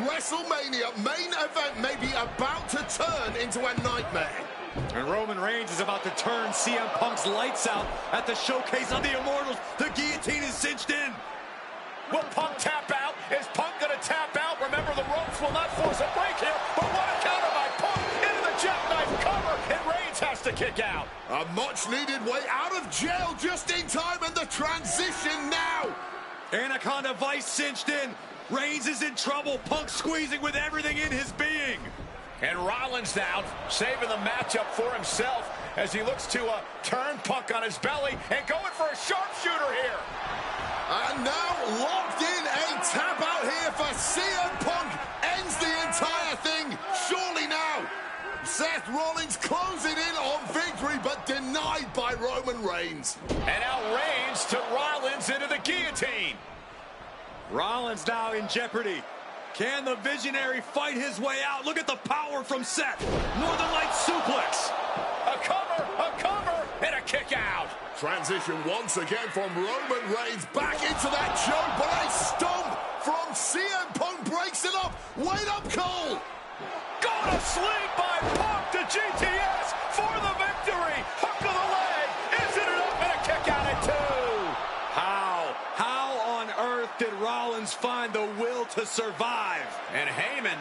WrestleMania main event may be about to turn into a nightmare. And Roman Reigns is about to turn CM Punk's lights out at the showcase of the Immortals. The guillotine is cinched in. Will Punk tap out? Is Punk going to tap out? Remember, the ropes will not force a break here, but what a counter by Punk into the jackknife cover, and Reigns has to kick out. A much-needed way out of jail just in time, and the transition now. Anaconda Vice cinched in. Reigns is in trouble. Punk squeezing with everything in his being. And Rollins now saving the matchup for himself as he looks to turn Punk on his belly and going for a sharpshooter here. And now locked in, a tap out here for CM Punk. Ends the entire thing, surely now. Seth Rollins closing in on victory, but denied by Roman Reigns. And now Reigns to Rollins into the guillotine. Rollins now in jeopardy. Can the Visionary fight his way out? Look at the power from Seth. Northern Lights suplex. A cover, and a kick out. Transition once again from Roman Reigns back into that choke, but a stomp from CM Punk breaks it up. Wait up, Cole. Going to sleep by Punk to GTS for the victory. Hook to the leg. Isn't it up, and a kick out at 2. How on earth did Rollins find the will to survive? And Heyman,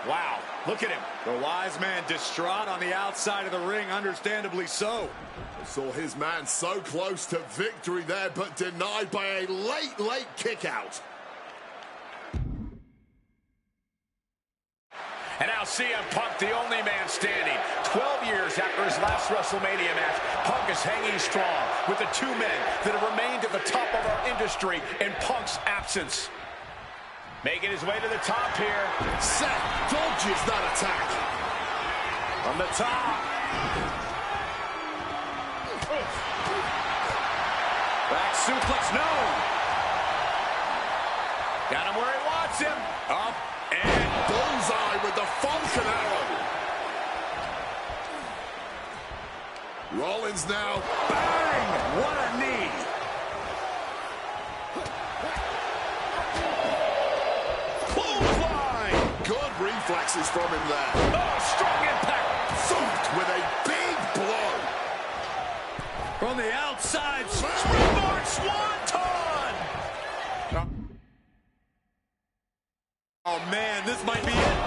wow, look at him. The wise man distraught on the outside of the ring, understandably so. Saw his man so close to victory there, but denied by a late kick out. And now CM Punk, the only man standing. 12 years after his last WrestleMania match, Punk is hanging strong with the two men that have remained at the top of our industry in Punk's absence. Making his way to the top here. Seth dodges that attack. From the top. Back suplex, no. Got him where he wants him. Up and bullseye with the Falcon Arrow. Rollins now. Bang! What a knee. Clothesline. Good reflexes from him there. Oh, strong impact. Thumped with a big blow. From the outside, springboard swanton. Oh, man, this might be it.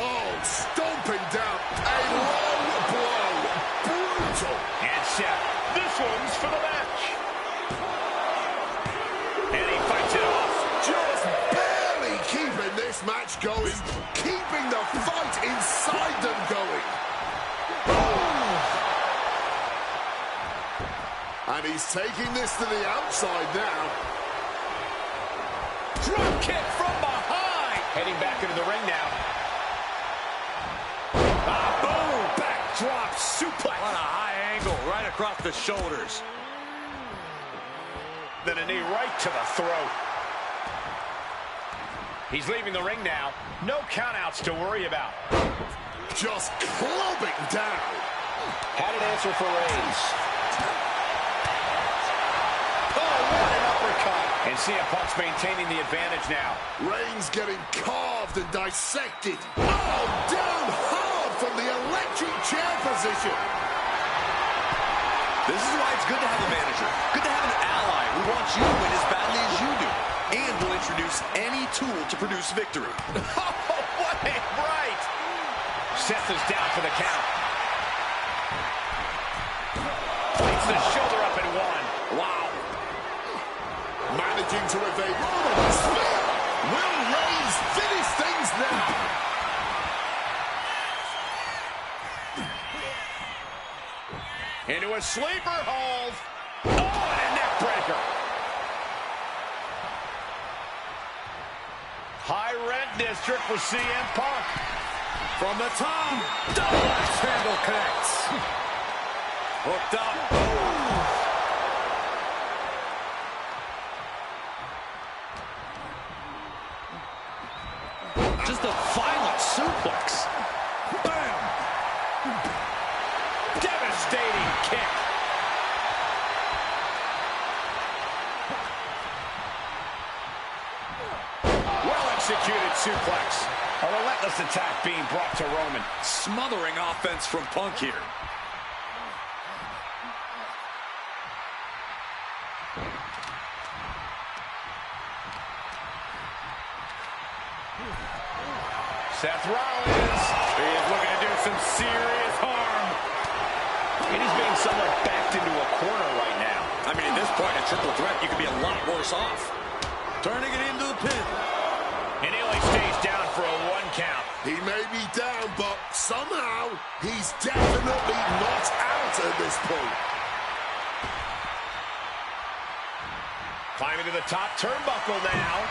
Oh, stomping down. A low blow. Brutal. And Seth, this one's for the match. And he fights it off. Just barely keeping this match going. Keeping the fight inside them going. And he's taking this to the outside now. Drop kick from behind. Heading back into the ring now. Boom! Backdrop suplex. What a high angle right across the shoulders. Then a knee right to the throat. He's leaving the ring now. No countouts to worry about. Just clubbing down. Had an answer for Reigns. Oh, what an uppercut. And CM Punk's maintaining the advantage now. Reigns getting carved and dissected. Oh, down hard from the electric chair position. This is why it's good to have a manager. Good to have an ally who wants you to win as badly as you do. And will introduce any tool to produce victory. Oh, what a right. Seth is down for the count. Fights the shoulder up and one. Wow. Managing to evade Roman spear. Will Reigns finish things now? Into a sleeper hold. Oh, and a neck breaker. High rent district for CM Punk. From the top. Double axe handle connects. Hooked up. Just a violent suplex. Bam! Devastating kick. Executed suplex. A relentless attack being brought to Roman. Smothering offense from Punk here. Seth Rollins. He is looking to do some serious harm. And he's being somewhat backed into a corner right now. I mean, at this point, a triple threat, you could be a lot worse off. Turning it into the pin. And he only stays down for a 1 count. He may be down, but somehow he's definitely not out at this point. Climbing to the top turnbuckle now.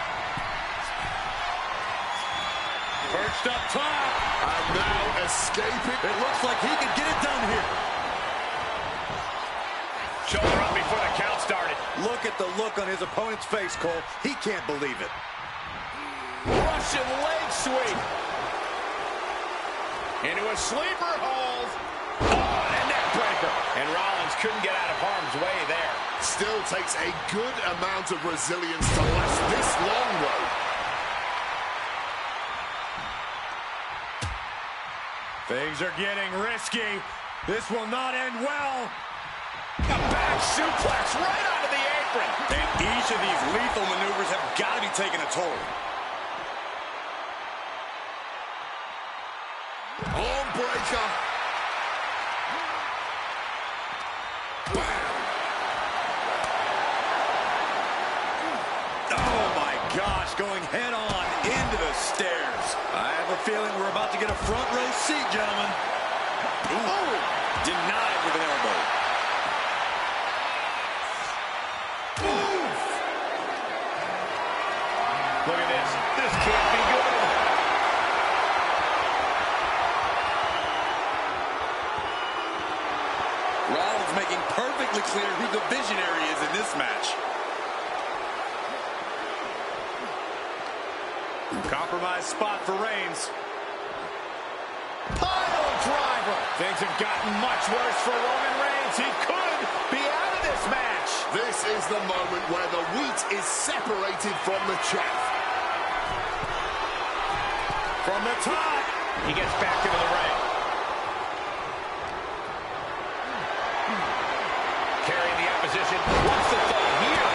Perched up top. And now escaping. It looks like he could get it done here. Shoulder up before the count started. Look at the look on his opponent's face, Cole. He can't believe it. Russian leg sweep. Into a sleeper hold. Oh, and a neck breaker. And Rollins couldn't get out of harm's way there. Still takes a good amount of resilience to last this long, though. Things are getting risky. This will not end well. A back suplex right onto the apron. And each of these lethal maneuvers have got to be taking a toll. Arm breaker. Bam. Oh my gosh, going head on into the stairs. I have a feeling we're about to get a front row seat, gentlemen. Ooh, denied with an elbow. Look at this. This can't be good. Rollins making perfectly clear who the visionary is in this match. Compromise spot for Reigns. Pile driver. Things have gotten much worse for Roman Reigns. He could be out of this match. This is the moment where the wheat is separated from the chaff. From the top. He gets back into the ring. Carrying the opposition. What's the thought here?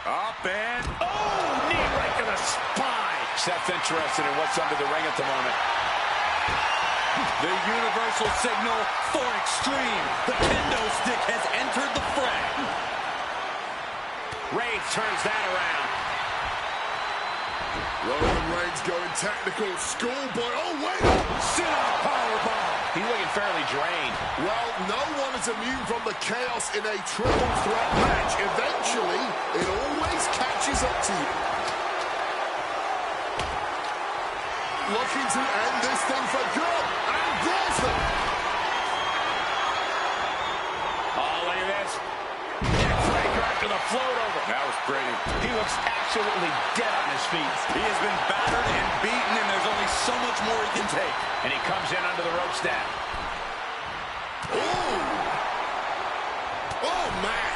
Up and... Oh, knee right to the spine. Seth's interested in what's under the ring at the moment. The universal signal for extreme. The kendo stick has entered the fray. Reigns turns that around. Roman Reigns going technical. Schoolboy. Oh, wait. Sit-up powerbomb. He's looking fairly drained. Well, no one is immune from the chaos in a triple threat match. Eventually, it always catches up to you. Looking to end this thing for good. And there's them. Oh, look at this. Neckbreaker after the float over. That was pretty. He looks absolutely dead on his feet. He has been battered and beaten, and there's only so much more he can take. And he comes in under the ropes now. Ooh. Oh, man.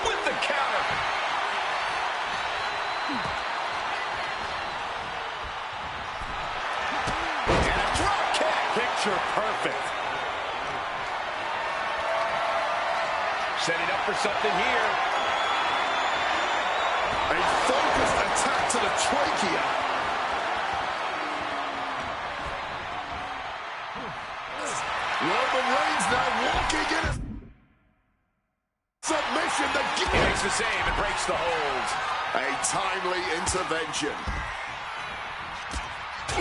With the counter. And a drop kick. Picture perfect. Setting up for something here. A focused attack to the trachea. Roman Reigns now walking in a submission. He makes the save and breaks the hold. A timely intervention.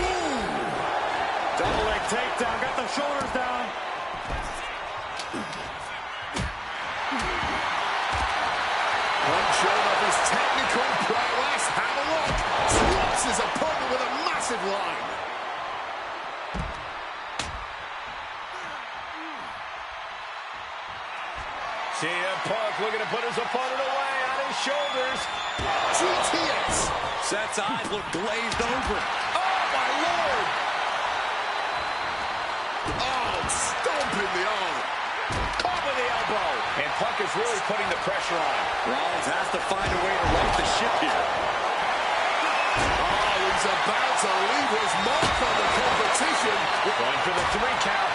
Ooh. Double leg takedown. Got the shoulders down. Punk showing off his technical prowess. Have a look. Drops his opponent with a massive line. Seeing CM Punk looking to put his opponent away on his shoulders. GTS. Seth's eyes look glazed over. Oh, my Lord. Oh, stomping the arm. Caught with the elbow. And Punk is really putting the pressure on. Rollins has to find a way to right the ship here. Oh, he's about to leave his mark on the competition. Going for the 3 count.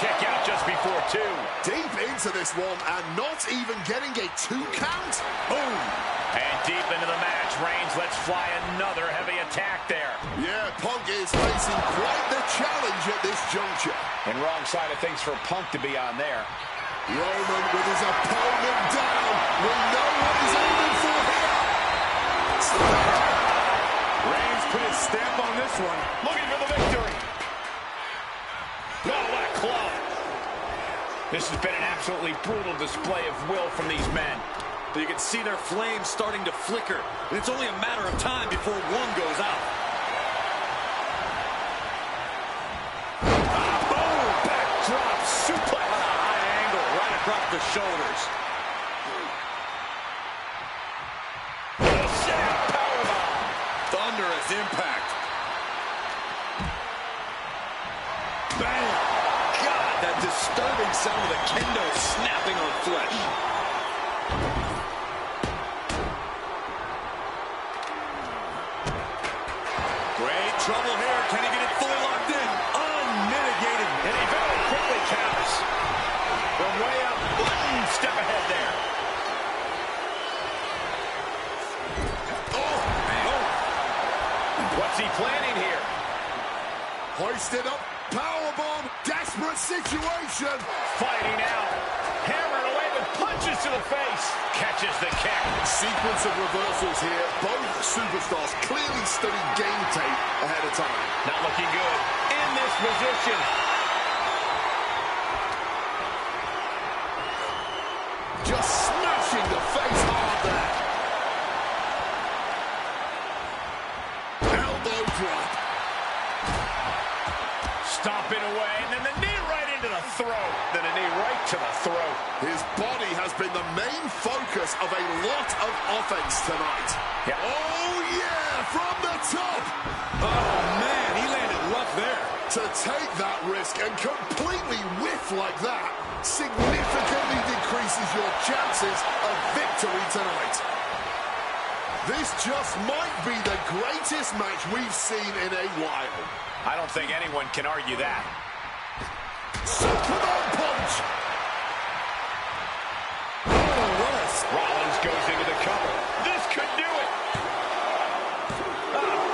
Kick out just before 2. Deep into this one and not even getting a 2 count. Boom. And deep into the match, Reigns lets fly another heavy attack there. Yeah, Punk is facing quite the challenge at this juncture. And wrong side of things for Punk to be on there. Roman with his opponent down. We know what he's aiming for here. Reigns put his stamp on this one. Looking for the victory. Oh, what a club. This has been an absolutely brutal display of will from these men. You can see their flames starting to flicker. And it's only a matter of time before one goes out. Boom! Backdrop suplex. On a high angle right across the shoulders. The snap powerbomb. Thunderous impact. Bam! God, that disturbing sound of the kendo snapping on flesh. Great trouble here. Can he get it fully locked in? Unmitigated. And he very quickly counters. From way up, one step ahead there. What's he planning here? Hoisted up, powerbomb, desperate situation. Fighting out. Hammering away with punches to the face. Catches the kick. Sequence of reversals here. Both superstars clearly studied game tape ahead of time. Not looking good in this position. Just smashing the face hard there. Elbow drop. Stomping away, and then the knee right into the throat. Then a knee right to the throat. His body has been the main focus of a lot of offense tonight. Yeah. Oh, yeah, from the top. Oh, man, he landed rough there. To take that risk and completely whiff like that significantly decreases your chances of victory tonight. This just might be the greatest match we've seen in a while. I don't think anyone can argue that. Superman punch. Rollins goes into the cover. This could do it.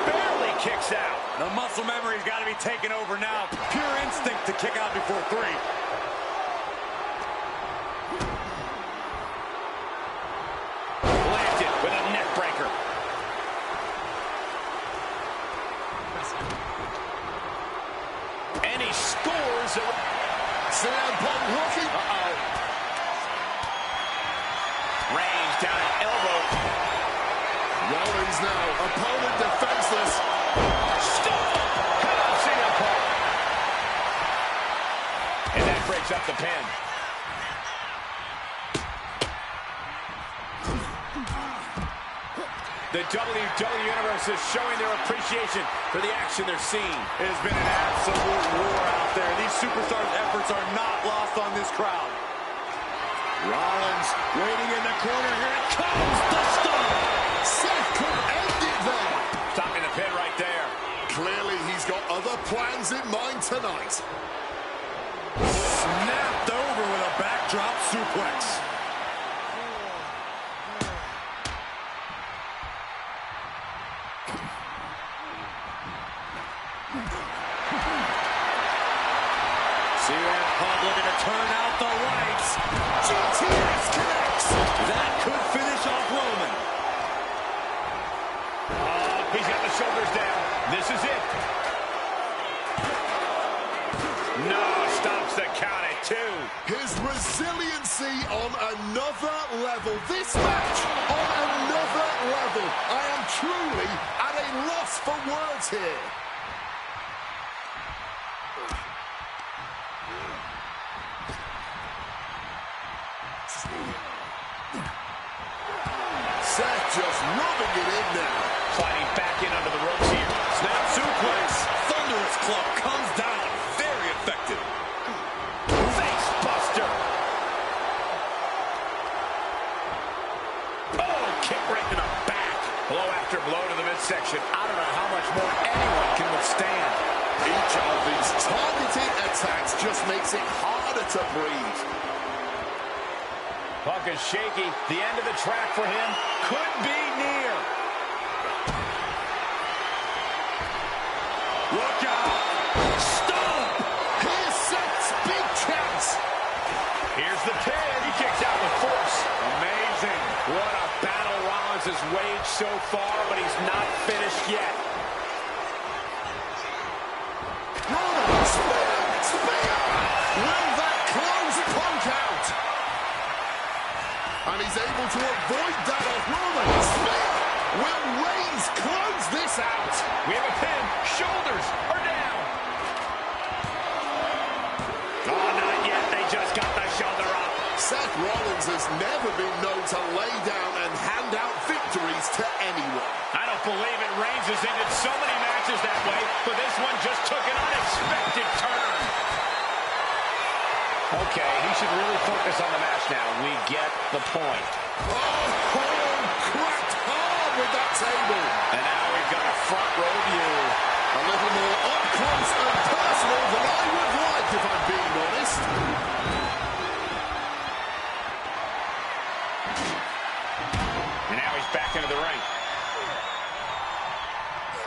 Barely kicks out. The muscle memory's got to be taken over now. Pure instinct to kick out before 3. Planted with a neck breaker. And he scores. CM Punk looking. Reigns down an elbow. Rollins now, opponent defenseless. Stop! Head on CM Punk. And that breaks up the pin. The WWE Universe is showing their appreciation for the action they're seeing. It has been an absolute war out there. These superstars' efforts are not lost on this crowd. Rollins waiting in the corner. Here it comes. The stomp. Seth could end it there. Stopping the pin right there. Clearly, he's got other plans in mind tonight. Snapped over with a backdrop suplex. CM Punk looking to turn out the lights. GTS connects. That could finish off Roman. He's got the shoulders down. This is it. No, stops the count at 2. His resiliency on another level. This match on another level. I am truly at a loss for words here. just rubbing it in now. Sliding back in under the ropes here. Snap suplex. Thunderous club comes down. Very effective. Face buster. Oh, kick right to the back. Blow after blow to the midsection. I don't know how much more anyone can withstand. Each of these targeted attacks just makes it harder to breathe. Punk is shaky. The end of the track for him could be near. Look out! Stop! Here's Seth's big chance. Here's the pin. He kicks out with force. Amazing. What a battle Rollins has waged so far, but he's not finished yet. Rollins, spear! Will that close Punk out? And he's able to avoid that off Rollins. Spear! Will Reigns close this out? We have a pin. Shoulders are down. Oh, not yet. They just got the shoulder up. Seth Rollins has never been known to lay down and hand out victories to anyone. I don't believe it. Reigns has ended so many matches that way, but this one just took an unexpected turn. Okay, he should really focus on the match now. We get the point. Oh, cracked hard with that table. And now we've got a front row view. A little more up close and personal than I would like, if I'm being honest. And now he's back into the ring.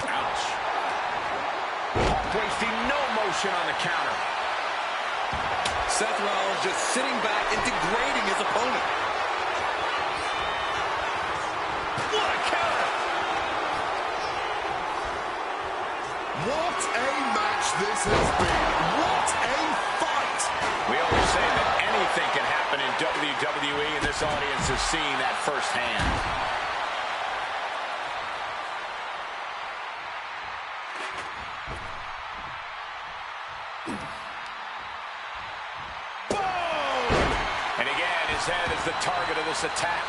Ouch. Wasting no motion on the counter. Seth Rollins just sitting back and degrading his opponent. What a counter! What a match this has been. What a fight. We always say that anything can happen in WWE, and this audience has seen that firsthand. His head is the target of this attack.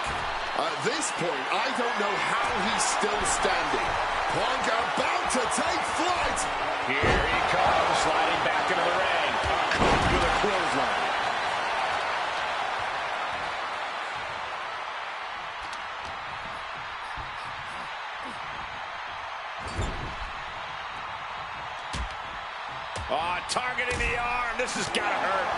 At this point, I don't know how he's still standing. Punk about to take flight. Here he comes, sliding back into the ring. With a clothesline. Oh, targeting the arm. This has got to hurt.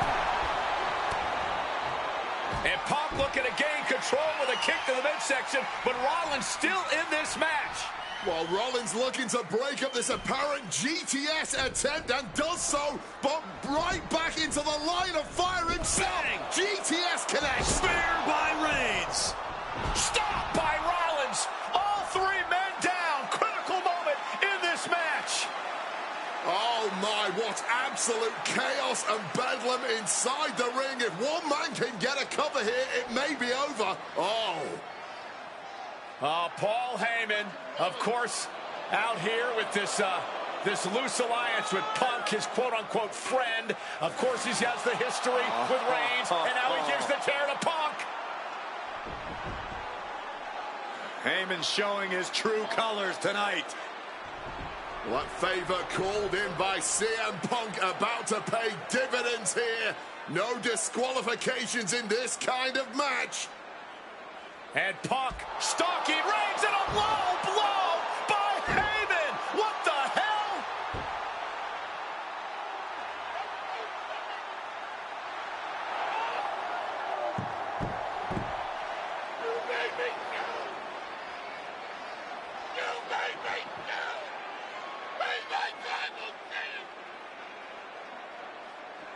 And Punk looking to gain control with a kick to the midsection, but Rollins still in this match. While Rollins looking to break up this apparent GTS attempt and does so, but right back into the line of fire himself. Bang. GTS connects. Spear by Reigns. Stop by Rollins. All three men down. Critical moment in this match. Oh my, what absolute chaos and bedlam inside the ring. If one man can get a cover here, it may be over. Oh, Paul Heyman, of course, out here with this loose alliance with Punk, his quote-unquote friend. Of course, he has the history with Reigns, and now he gives the tear to Punk. Heyman showing his true colors tonight. well, that favor called in by CM Punk about to pay dividends here. No disqualifications in this kind of match. And Punk stalking Reigns, and a low blow by Heyman. What the hell? You made me go. You made me go. Made my final stand.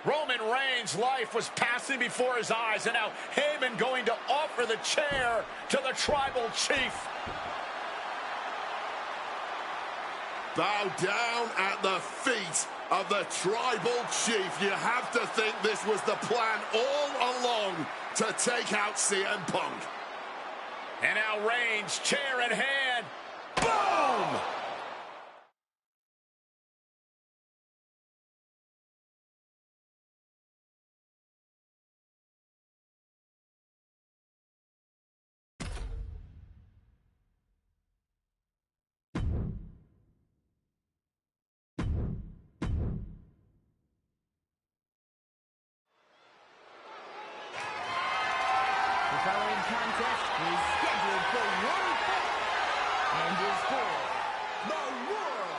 Roman Reigns' life was passing before his eyes, and now Heyman going to offer the chair to the tribal chief. Bow down at the feet of the tribal chief. You have to think this was the plan all along to take out CM Punk. And now Reigns, chair in hand. Boom! following contest is scheduled for one fall and is for the World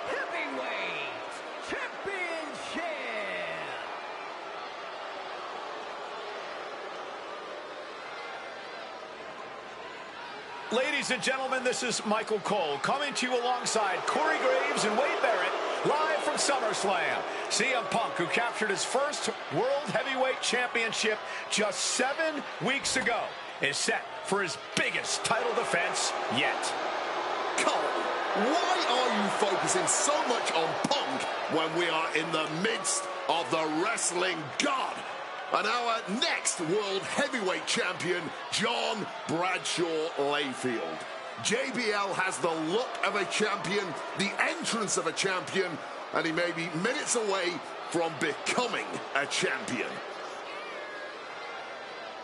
Heavyweight Championship. Ladies and gentlemen, this is Michael Cole coming to you alongside Corey Graves and Wade Barrett, live from SummerSlam. CM Punk, who captured his first World Heavyweight Championship just 7 weeks ago, is set for his biggest title defense yet. Cole, why are you focusing so much on Punk when we are in the midst of the wrestling god? And our next World Heavyweight Champion, John Bradshaw Layfield. JBL has the look of a champion, the entrance of a champion, and he may be minutes away from becoming a champion.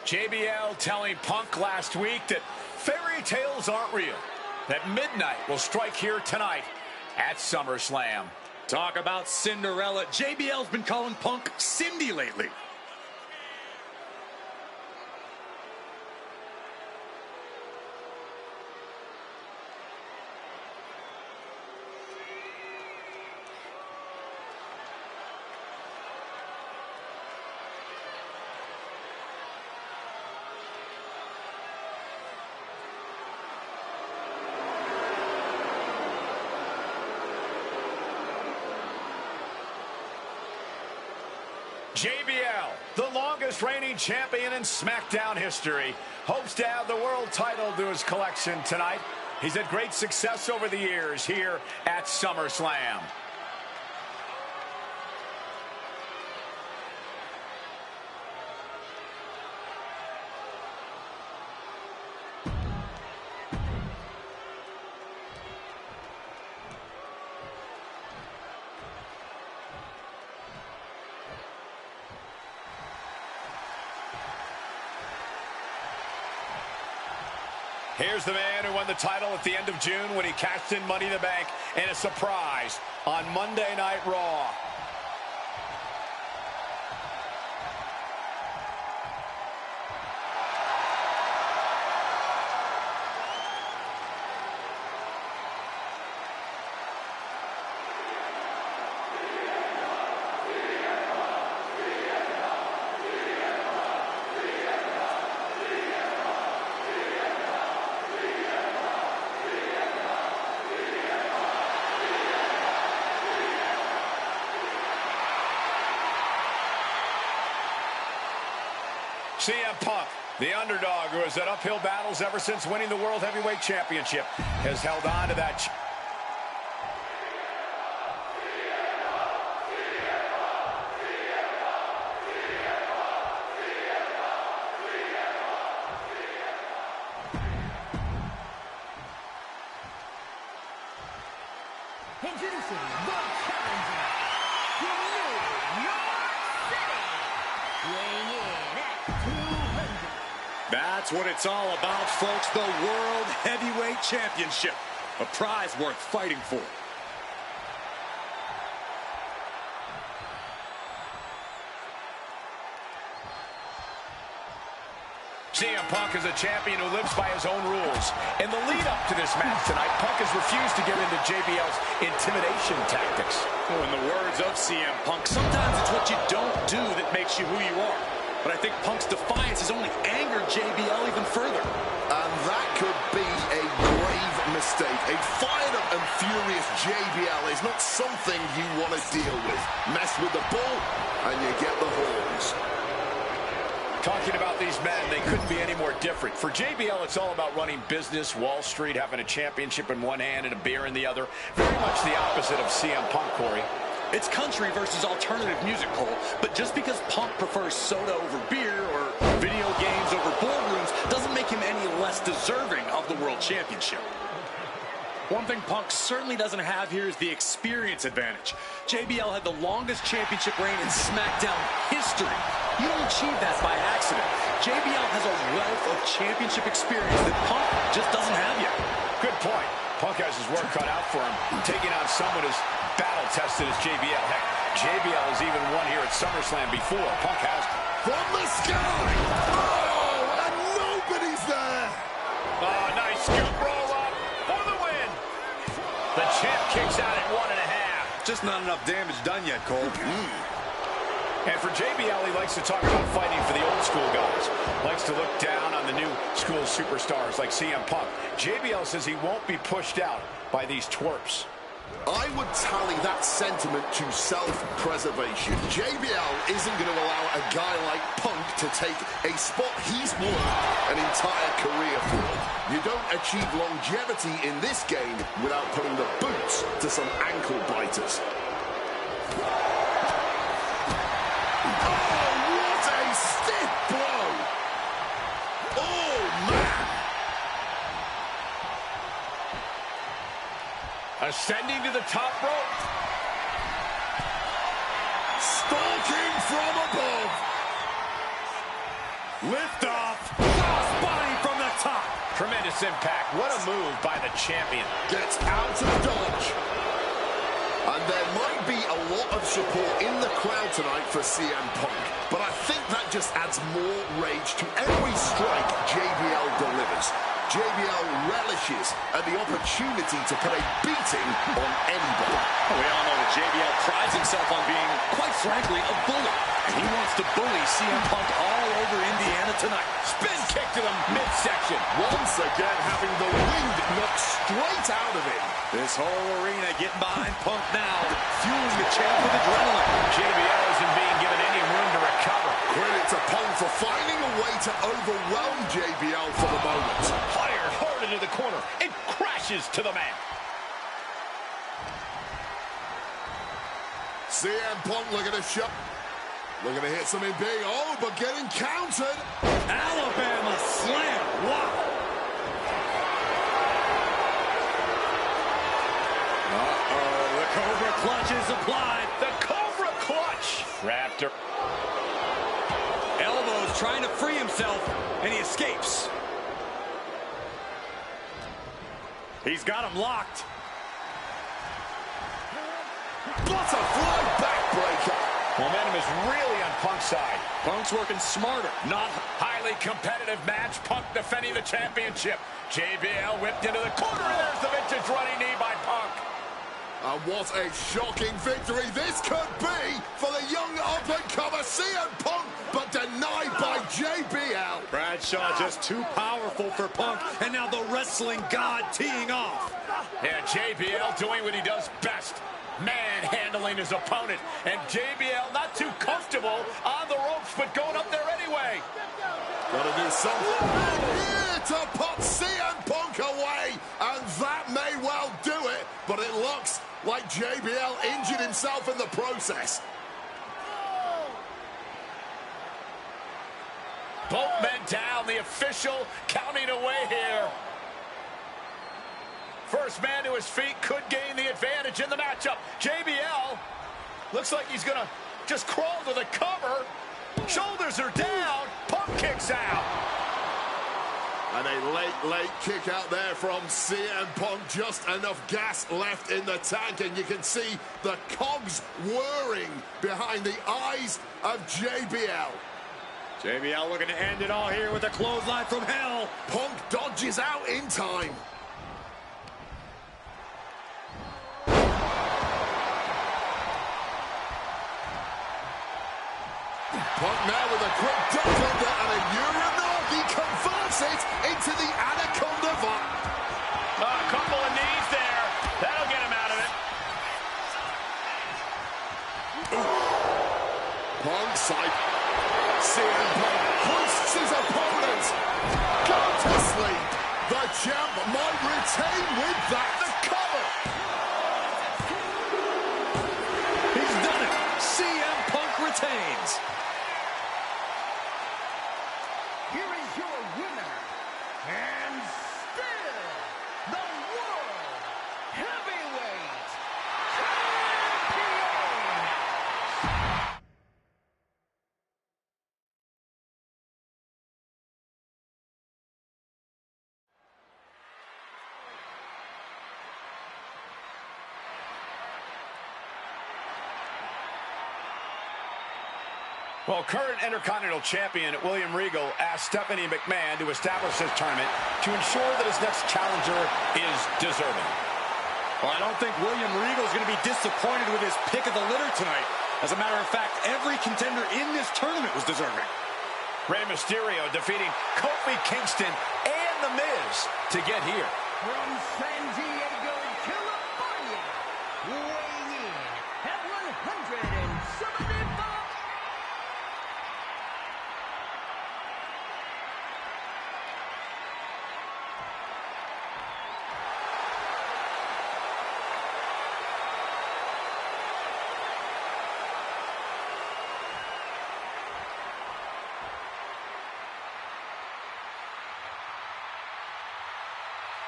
JBL telling Punk last week that fairy tales aren't real, that midnight will strike here tonight at SummerSlam. Talk about Cinderella. JBL's been calling Punk Cindy lately. JBL, the longest reigning champion in SmackDown history, hopes to add the world title to his collection tonight. He's had great success over the years here at SummerSlam. Here's the man who won the title at the end of June when he cashed in Money in the Bank in a surprise on Monday Night Raw. CM Punk, the underdog who has had uphill battles ever since winning the World Heavyweight Championship, has held on to that. Introducing the challenger from New York City, weighing in at 200. That's what it's all about, folks. The World Heavyweight Championship. A prize worth fighting for. CM Punk is a champion who lives by his own rules. In the lead-up to this match tonight, Punk has refused to give in to JBL's intimidation tactics. In the words of CM Punk, sometimes it's what you don't do that makes you who you are. But I think Punk's defiance has only angered JBL even further. And that could be a grave mistake. A fired-up and furious JBL is not something you want to deal with. Mess with the bull, and you get the horns. Talking about these men, they couldn't be any more different. For JBL, it's all about running business, Wall Street, having a championship in one hand and a beer in the other. Very much the opposite of CM Punk, Corey. It's country versus alternative music, Cole. But just because Punk prefers soda over beer or video games over boardrooms doesn't make him any less deserving of the World Championship. One thing Punk certainly doesn't have here is the experience advantage. JBL had the longest championship reign in SmackDown history. You don't achieve that by accident. JBL has a wealth of championship experience that Punk just doesn't have yet. Good point. Punk has his work cut out for him, taking on someone as battle-tested as JBL. Heck, JBL has even won here at SummerSlam before. Punk has. From the sky! Oh, not enough damage done yet, Cole. And for JBL, he likes to talk about fighting for the old school guys. Likes to look down on the new school superstars like CM Punk. JBL says he won't be pushed out by these twerps. I would tally that sentiment to self-preservation. JBL isn't going to allow a guy like Punk to take a spot he's worked an entire career for. You don't achieve longevity in this game without putting the boots to some ankle biters. Oh, what a stiff blow! Oh, man! Ascending to the top rope. Stalking from above. Lift off. Cross body from the top. Tremendous impact. What a move by the champion. Gets out of dodge. And there might be a lot of support in the crowd tonight for CM Punk, but I think that just adds more rage to every strike JBL delivers. JBL relishes at the opportunity to put a beating on anybody. We all know that JBL prides himself on being, quite frankly, a bully. And he wants to bully CM Punk all over Indiana tonight. Spin kick to the midsection. Once again having the wind knocked straight out of him. This whole arena getting behind Punk now, fueling the champ with adrenaline. JBL isn't being given any room to recover. Credit to Punk for finding a way to overwhelm JBL for the moment. Fired hard into the corner and crashes to the mat. CM Punk looking to shut. Looking to hit something big. Oh, but getting countered. Alabama slam. Wow. Uh-oh, the Cobra clutch is applied. The Cobra clutch. Trapped her. Elbows trying to free himself, and he escapes. He's got him locked. Butterfly backbreaker. Momentum is really on Punk's side. Punk's working smarter, not Highly competitive match. Punk defending the championship. JBL whipped into the corner, and there's the vintage running knee by Punk. And what a shocking victory this could be for the young up-and-comer CM Punk, but denied by JBL. Bradshaw just too powerful for Punk, and now the wrestling god teeing off. Yeah, JBL doing what he does best. Manhandling his opponent. And JBL not too comfortable on the ropes, but going up there anyway. Gotta do something here to put CM Punk away, and that may well do it, but it looks like JBL injured himself in the process. Both men down, the official counting away here. First man to his feet could gain the advantage in the matchup. JBL looks like he's gonna just crawl to the cover. Shoulders are down. Punk kicks out. And a late kick out there from CM Punk. Just enough gas left in the tank, and you can see the cogs whirring behind the eyes of JBL. JBL looking to end it all here with a clothesline from hell. Punk dodges out in time. Punk now with a quick duck under and a Uranagi converts it into the Anaconda Vibe. A couple of knees there. That'll get him out of it. Punk side. CM Punk hoists his opponent. Go to sleep. The champ might retain with that. The cover. He's done it. CM Punk retains. Here is your winner, and still the World Heavyweight Champion. Well, current Intercontinental Champion William Regal asked Stephanie McMahon to establish this tournament to ensure that his next challenger is deserving. Well, I don't think William Regal is going to be disappointed with his pick of the litter tonight. As a matter of fact, every contender in this tournament was deserving. Rey Mysterio defeating Kofi Kingston and The Miz to get here. From San Diego, California, weighing in at 175.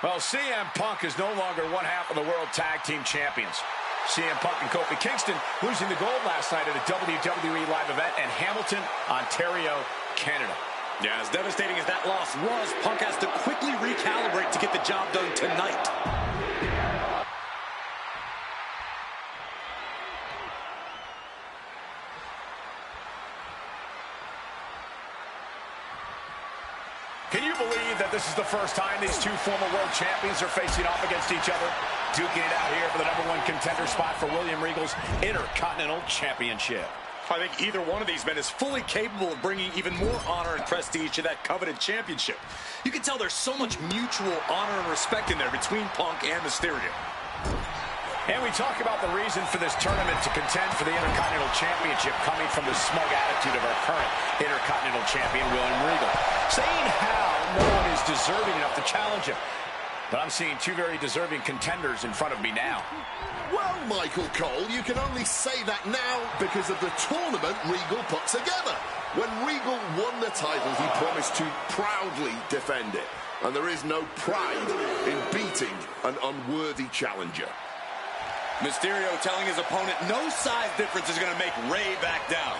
Well, CM Punk is no longer one half of the World Tag Team Champions. CM Punk and Kofi Kingston losing the gold last night at a WWE live event in Hamilton, Ontario, Canada. Yeah, as devastating as that loss was, Punk has to quickly recalibrate to get the job done tonight. Can you believe that this is the first time these two former world champions are facing off against each other? Duking it out here for the #1 contender spot for William Regal's Intercontinental Championship. I think either one of these men is fully capable of bringing even more honor and prestige to that coveted championship. You can tell there's so much mutual honor and respect in there between Punk and Mysterio. And we talk about the reason for this tournament to contend for the Intercontinental Championship coming from the smug attitude of our current Intercontinental Champion, William Regal. Saying how no one is deserving enough to challenge him. But I'm seeing two very deserving contenders in front of me now. Well, Michael Cole, you can only say that now because of the tournament Regal put together. When Regal won the title, he promised to proudly defend it. And there is no pride in beating an unworthy challenger. Mysterio telling his opponent no size difference is going to make Rey back down.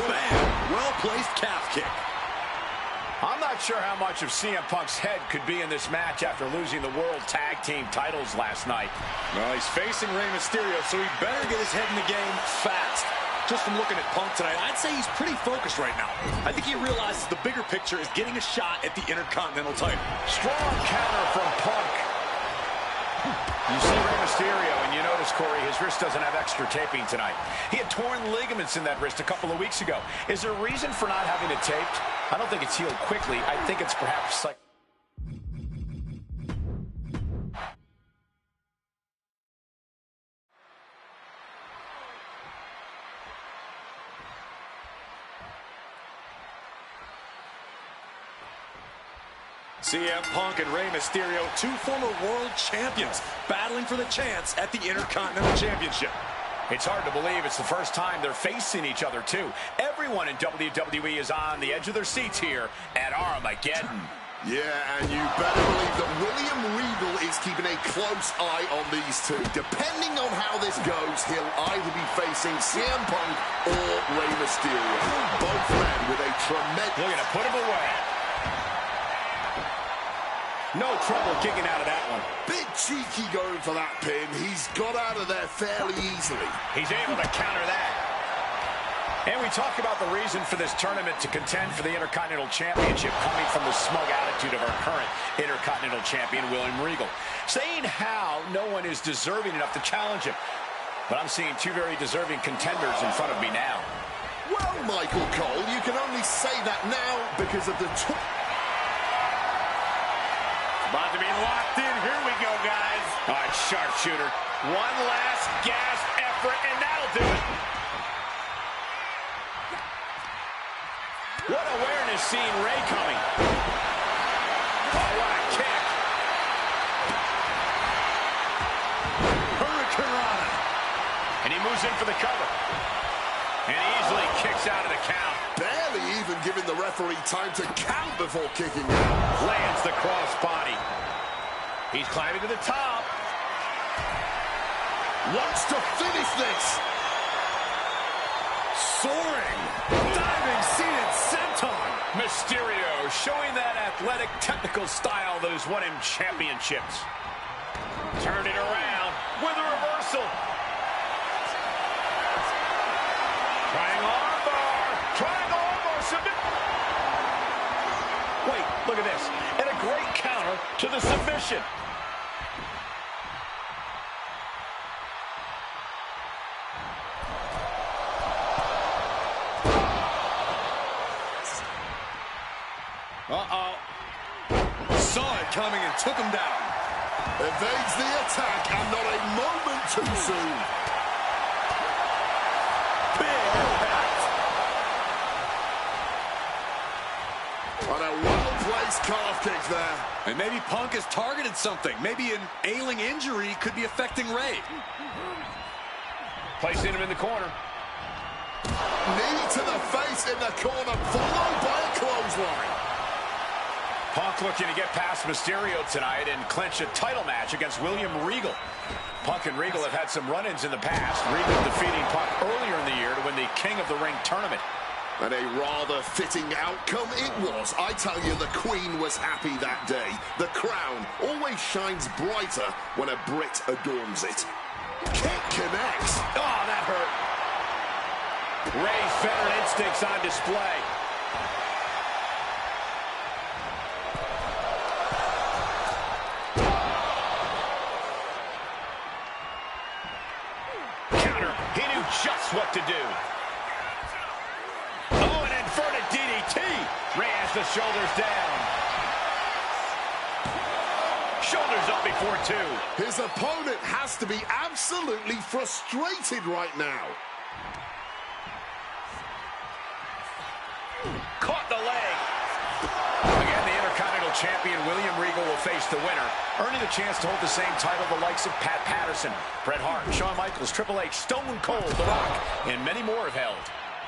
Bam! Well-placed calf kick. I'm not sure how much of CM Punk's head could be in this match after losing the World Tag Team titles last night. Well, he's facing Rey Mysterio, so he better get his head in the game fast. Just from looking at Punk tonight, I'd say he's pretty focused right now. I think he realizes the bigger picture is getting a shot at the Intercontinental title. Strong counter from Punk. You see Rey Mysterio, and you notice, Corey, his wrist doesn't have extra taping tonight. He had torn ligaments in that wrist a couple of weeks ago. Is there a reason for not having it taped? I don't think it's healed quickly. I think it's perhaps like... CM Punk and Rey Mysterio, two former world champions, battling for the chance at the Intercontinental Championship. It's hard to believe it's the first time they're facing each other, too. Everyone in WWE is on the edge of their seats here at Armageddon. Yeah, and you better believe that William Regal is keeping a close eye on these two. Depending on how this goes, he'll either be facing CM Punk or Rey Mysterio. Both men with a tremendous... Looking to put him away. No trouble kicking out of that one. Bit cheeky going for that pin. He's got out of there fairly easily. He's able to counter that. And we talk about the reason for this tournament to contend for the Intercontinental Championship coming from the smug attitude of our current Intercontinental Champion, William Regal. Saying how no one is deserving enough to challenge him. But I'm seeing two very deserving contenders in front of me now. Well, Michael Cole, you can only say that now because of the... About to be locked in. Here we go, guys. All right, sharpshooter. One last gasp effort, and that'll do it. What awareness seeing Rey coming. Oh, what a kick. Hurricanrana. And he moves in for the cover. And he easily kicks out of the count. Barely even giving the referee time to count before kicking out. Lands the crossbody. He's climbing to the top. Wants to finish this. Soaring. Diving seated senton. Mysterio showing that athletic, technical style that has won him championships. Turned it around with a reversal. Triangle armbar. Triangle armbar. Submit. Wait, look at this. And a great counter counter to the submission. Uh-oh. Saw it coming and took him down. Evades the attack, and not a moment too soon. Big impact. On a well-placed calf kick there. And maybe Punk has targeted something. Maybe an ailing injury could be affecting Ray. Placing him in the corner. Knee to the face in the corner, followed by a clothesline. Punk looking to get past Mysterio tonight and clinch a title match against William Regal. Punk and Regal have had some run-ins in the past. Regal defeating Punk earlier in the year to win the King of the Ring tournament. And a rather fitting outcome it was. I tell you, the Queen was happy that day. The crown always shines brighter when a Brit adorns it. Kick connects. Oh, that hurt. Ray's veteran instincts on display. Counter. He knew just what to do. Oh, an inverted DDT. Ray has the shoulders down. Shoulders up before two. His opponent has to be absolutely frustrated right now. Caught the leg. Again, the Intercontinental Champion William Regal will face the winner, earning the chance to hold the same title the likes of Pat Patterson, Bret Hart, Shawn Michaels, Triple H, Stone Cold, The Rock, and many more have held.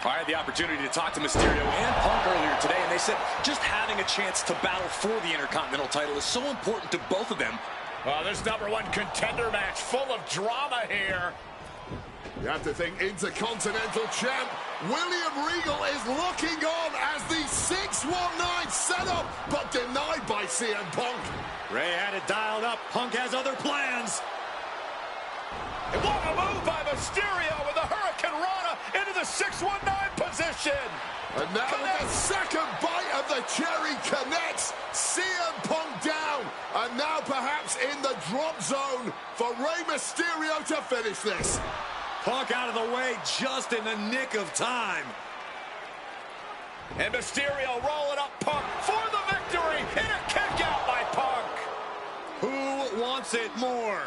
I had the opportunity to talk to Mysterio and Punk earlier today, and they said just having a chance to battle for the Intercontinental title is so important to both of them. This #1 contender match full of drama here. You have to think Intercontinental Champ William Regal is looking on as the 619 set up, but denied by CM Punk. Ray had it dialed up. Punk has other plans. And what a move by Mysterio with a Hurricane Rana into the 619 position. And now the second bite of the cherry connects. CM Punk down. And now perhaps in the drop zone for Rey Mysterio to finish this. Punk out of the way just in the nick of time. And Mysterio rolling up Punk for the victory. And a kick out by Punk. Who wants it more?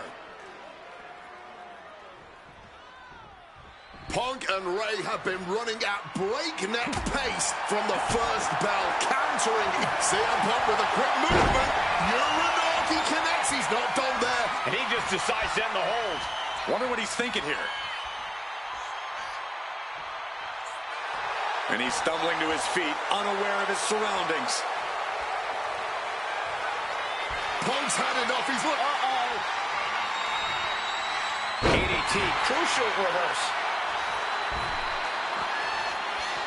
Punk and Ray have been running at breakneck pace from the first bell, countering CM Punk with a quick movement. Uranagi connects. He's not done there. And he just decides to end the hold. Wonder what he's thinking here. And he's stumbling to his feet, unaware of his surroundings. Punk's had enough. He's look. DDT, crucial reverse.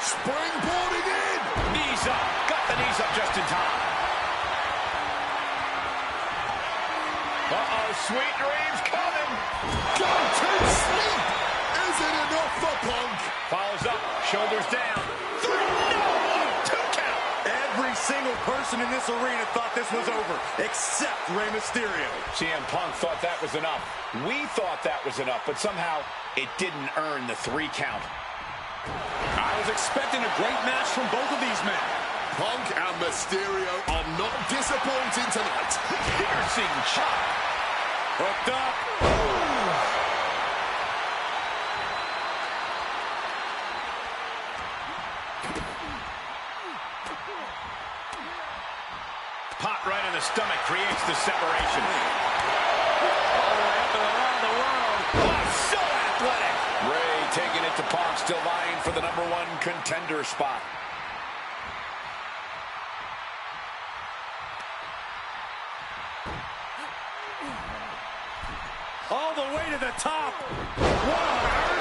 Springboarding in. Knees up. Got the knees up just in time. Sweet dreams coming. Go to sleep. Is it enough for Punk? Follows up. Shoulders down. 3. No. 2 count. Every single person in this arena thought this was over, except Rey Mysterio. CM Punk thought that was enough. We thought that was enough, but somehow it didn't earn the 3 count. I was expecting a great match from both of these men. Punk and Mysterio are not disappointing tonight. Piercing chop. Hooked up. Pot right in the stomach creates the separation. Around the world. Oh, so athletic. Ray taking it to Punk, still vying for the #1 contender spot. All the way to the top. What on earth?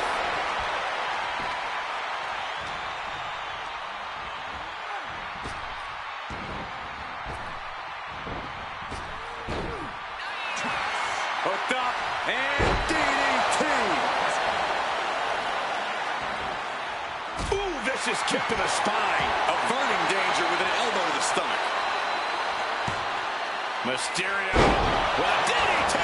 Hooked up and DDT. Ooh, vicious kick to the spine. Averting danger with an elbow to the stomach. Mysterio with a DDT.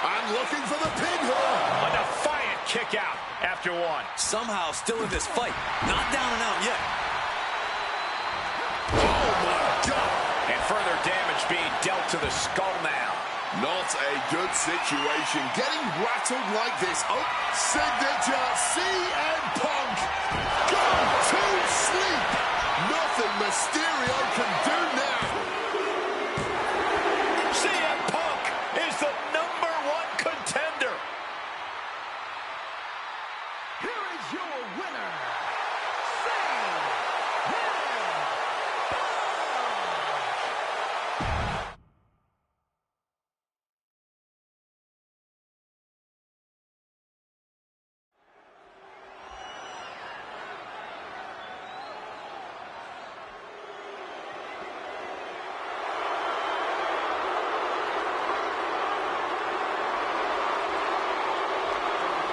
And looking for the pin here. A defiant kick out after one. Somehow still in this fight. Not down and out yet. Oh, my God. And further damage being dealt to the skull now. Not a good situation. Getting rattled like this. Oh, signature CM Punk. Go to sleep. Nothing Mysterio can do now. CM Punk is the #1 contender. Here is your winner, CM Punk.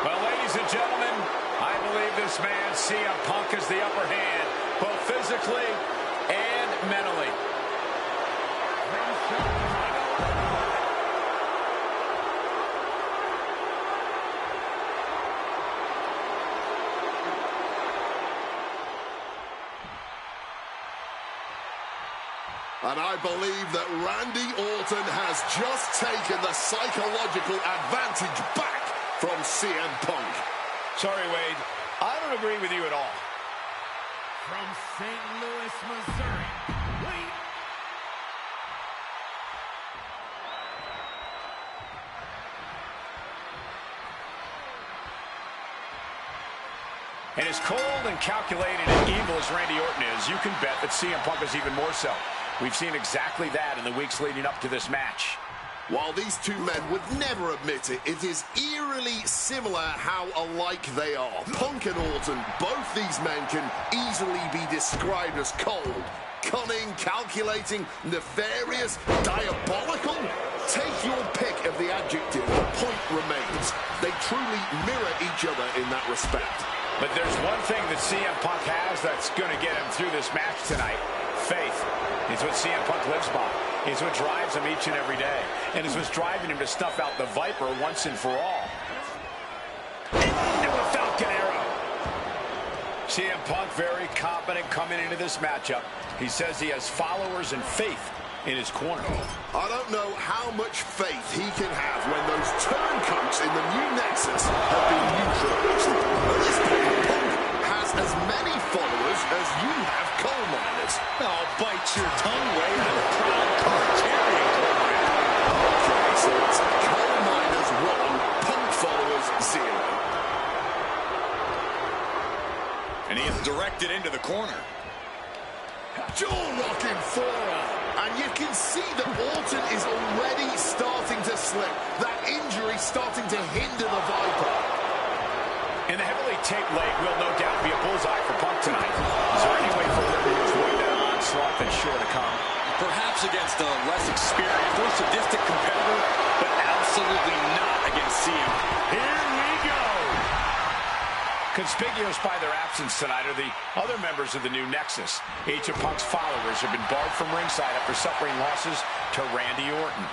Well, ladies and gentlemen, I believe this man, CM Punk, is the upper hand, both physically and mentally. And I believe that Randy Orton has just taken the psychological advantage back from CM Punk. Sorry, Wade. I don't agree with you at all. From St. Louis, Missouri, Wade. And as cold and calculated and evil as Randy Orton is, you can bet that CM Punk is even more so. We've seen exactly that in the weeks leading up to this match. While these two men would never admit it, it is eerily similar how alike they are. Punk and Orton, both these men can easily be described as cold, cunning, calculating, nefarious, diabolical. Take your pick of the adjective, the point remains. They truly mirror each other in that respect. But there's one thing that CM Punk has that's going to get him through this match tonight. Faith. It's what CM Punk lives by. It's what drives him each and every day. And it's what's driving him to snuff out the Viper once and for all. Into a Falcon Arrow. CM Punk very confident coming into this matchup. He says he has followers and faith in his corner. I don't know how much faith he can have when those turncoats in the new Nexus have been neutralized. At this point, Punk has as many followers as you have coal miners. Oh, bite your tongue, Wade. I'm a proud card carrying coal miner. Okay, so it's coal miners 1, Punk followers 0. And he is directed into the corner. Jaw-rocking forearm. And you can see that Orton is already starting to slip. That injury starting to hinder the Viper. And the heavily taped leg will no doubt be a bullseye for Punk tonight. Is there any way for him to avoid that onslaught that's sure to come? Perhaps against a less experienced or sadistic competitor, but absolutely not against CM. Here we go. Conspicuous by their absence tonight are the other members of the new Nexus. Each of Punk's followers have been barred from ringside after suffering losses to Randy Orton.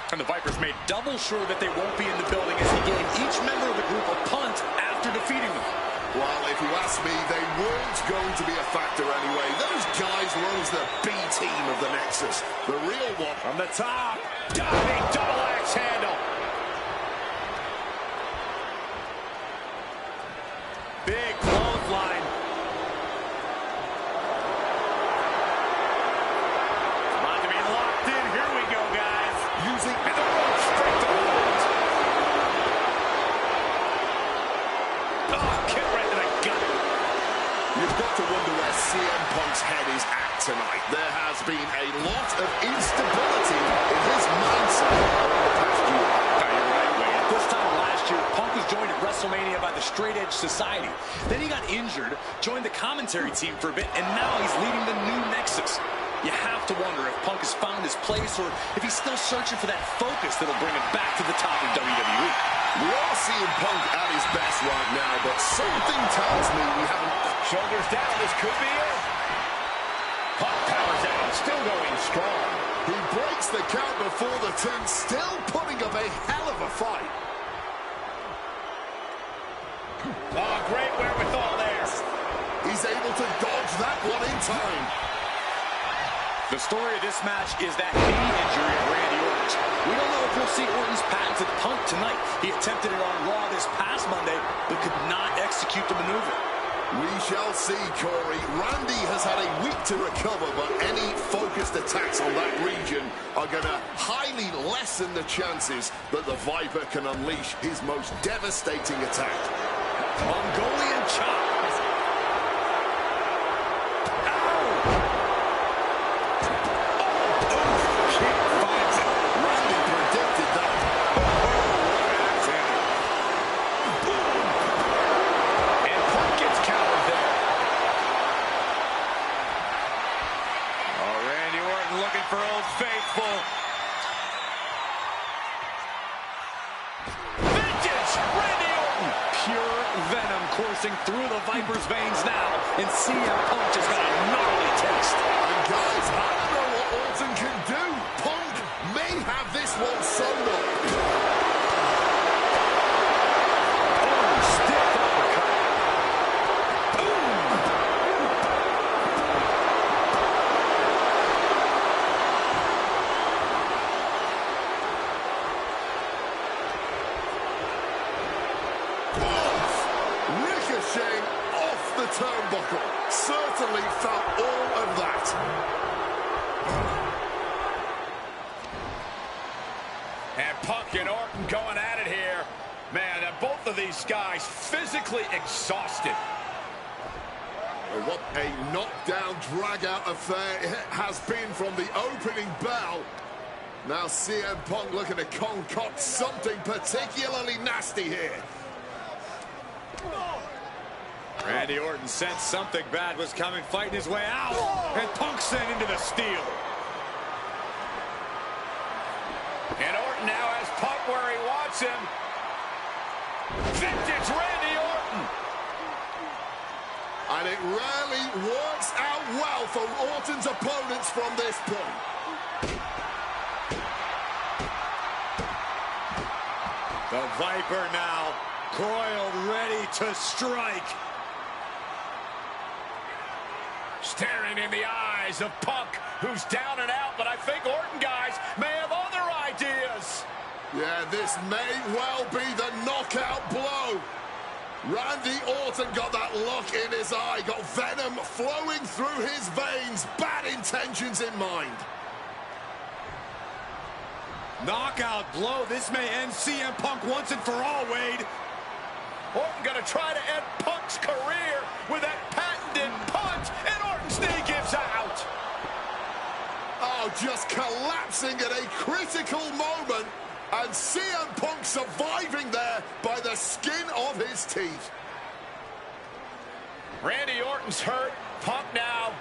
And the Vipers made double sure that they won't be in the building as he gave each member of the group a punt after defeating them. Well, if you ask me, they weren't going to be a factor anyway. Those guys were always the B team of the Nexus. The real one. From the top, diving double axe handle. Big clothesline. Want to be locked in. Here we go, guys. Using And the rope straight to hold. Oh, kick right to the gut. You've got to wonder where CM Punk's head is at tonight. There has been a lot of instability in his mindset over the past year. No, you're right, Wade. This time last year, Punk was joined at WrestleMania by the Straight Edge Society. Then he got injured, joined the commentary team for a bit, and now he's leading the new Nexus. You have to wonder if Punk has found his place or if he's still searching for that focus that'll bring him back to the top of WWE. We are seeing Punk at his best right now, but something tells me we haven't... Shoulders down, this could be it. Punk powers out, still going strong. He breaks the count before the 10, still putting up a hell of a fight. Oh, great wherewithal there. He's able to dodge that one in time. The story of this match is that knee injury of Randy Orton's. We don't know if we'll see Orton's patented Punk tonight. He attempted it on Raw this past Monday, but could not execute the maneuver. We shall see, Corey. Randy has had a week to recover, but any focused attacks on that region are going to highly lessen the chances that the Viper can unleash his most devastating attack. Mongolian chop. For Old Faithful. Vintage Randy Orton. Pure venom coursing through the Viper's veins now. And CM Punk just got a gnarly taste. And guys, I don't know what Orton can do. Punk may have this one sewn up. Oh, stiff uppercut. Ricocheting off the turnbuckle. Certainly felt all of that. And Punk and Orton going at it here. Man, both of these guys physically exhausted. What a knockdown, drag-out affair it has been from the opening bell. Now CM Punk looking to concoct something particularly nasty here. Randy Orton sensed something bad was coming, fighting his way out, and Punk sent into the steel. And Orton now has Punk where he wants him. Vintage Randy Orton. And it rarely works out well for Orton's opponents from this point. The Viper now coiled, ready to strike. Staring in the eyes of Punk, who's down and out, but I think Orton, guys, may have other ideas. Yeah, this may well be the knockout blow. Randy Orton got that look in his eye, got venom flowing through his veins, bad intentions in mind. Knockout blow. This may end CM Punk once and for all, Wade. Orton gonna try to end Punk's career with that patented punch, and Orton's knee gives out. Oh, just collapsing at a critical moment, and CM Punk surviving there by the skin of his teeth. Randy Orton's hurt. Punk now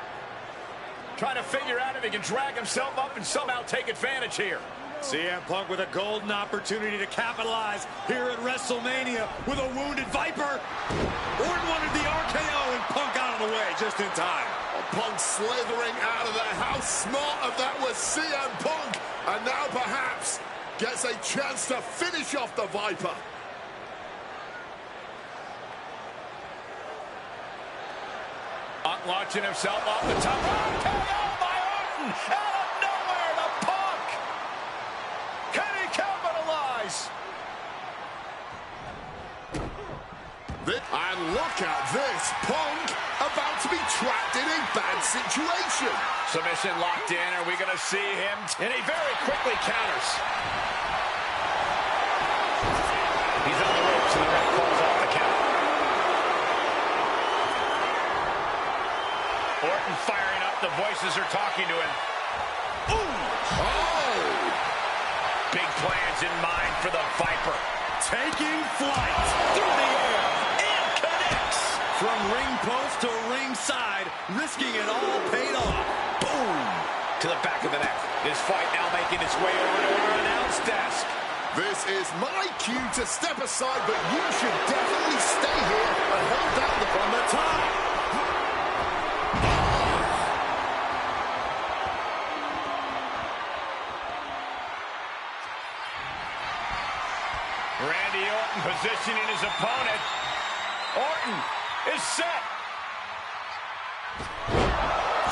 trying to figure out if he can drag himself up and somehow take advantage here. CM Punk with a golden opportunity to capitalize here at WrestleMania with a wounded Viper. Orton wanted the RKO and Punk out of the way just in time. Punk slithering out of there. How smart of that was CM Punk. And now perhaps gets a chance to finish off the Viper. Punk launching himself off the top. RKO by Orton! Out of nowhere to Punk! Can he capitalize? And look at this. Punk about to be trapped in a bad situation. Submission locked in. Are we going to see him? And he very quickly counters. He's on the ropes and the ref calls off the count. Orton firing up. The voices are talking to him. Ooh! Oh! Big plans in mind for the Viper. Taking flight through the air and connects. From ring post to ringside, risking it all paid off. Boom! To the back of the neck. This fight now making its way over to our announce desk. This is my cue to step aside, but you should definitely stay here and hold down from the top. opponent. Orton is set.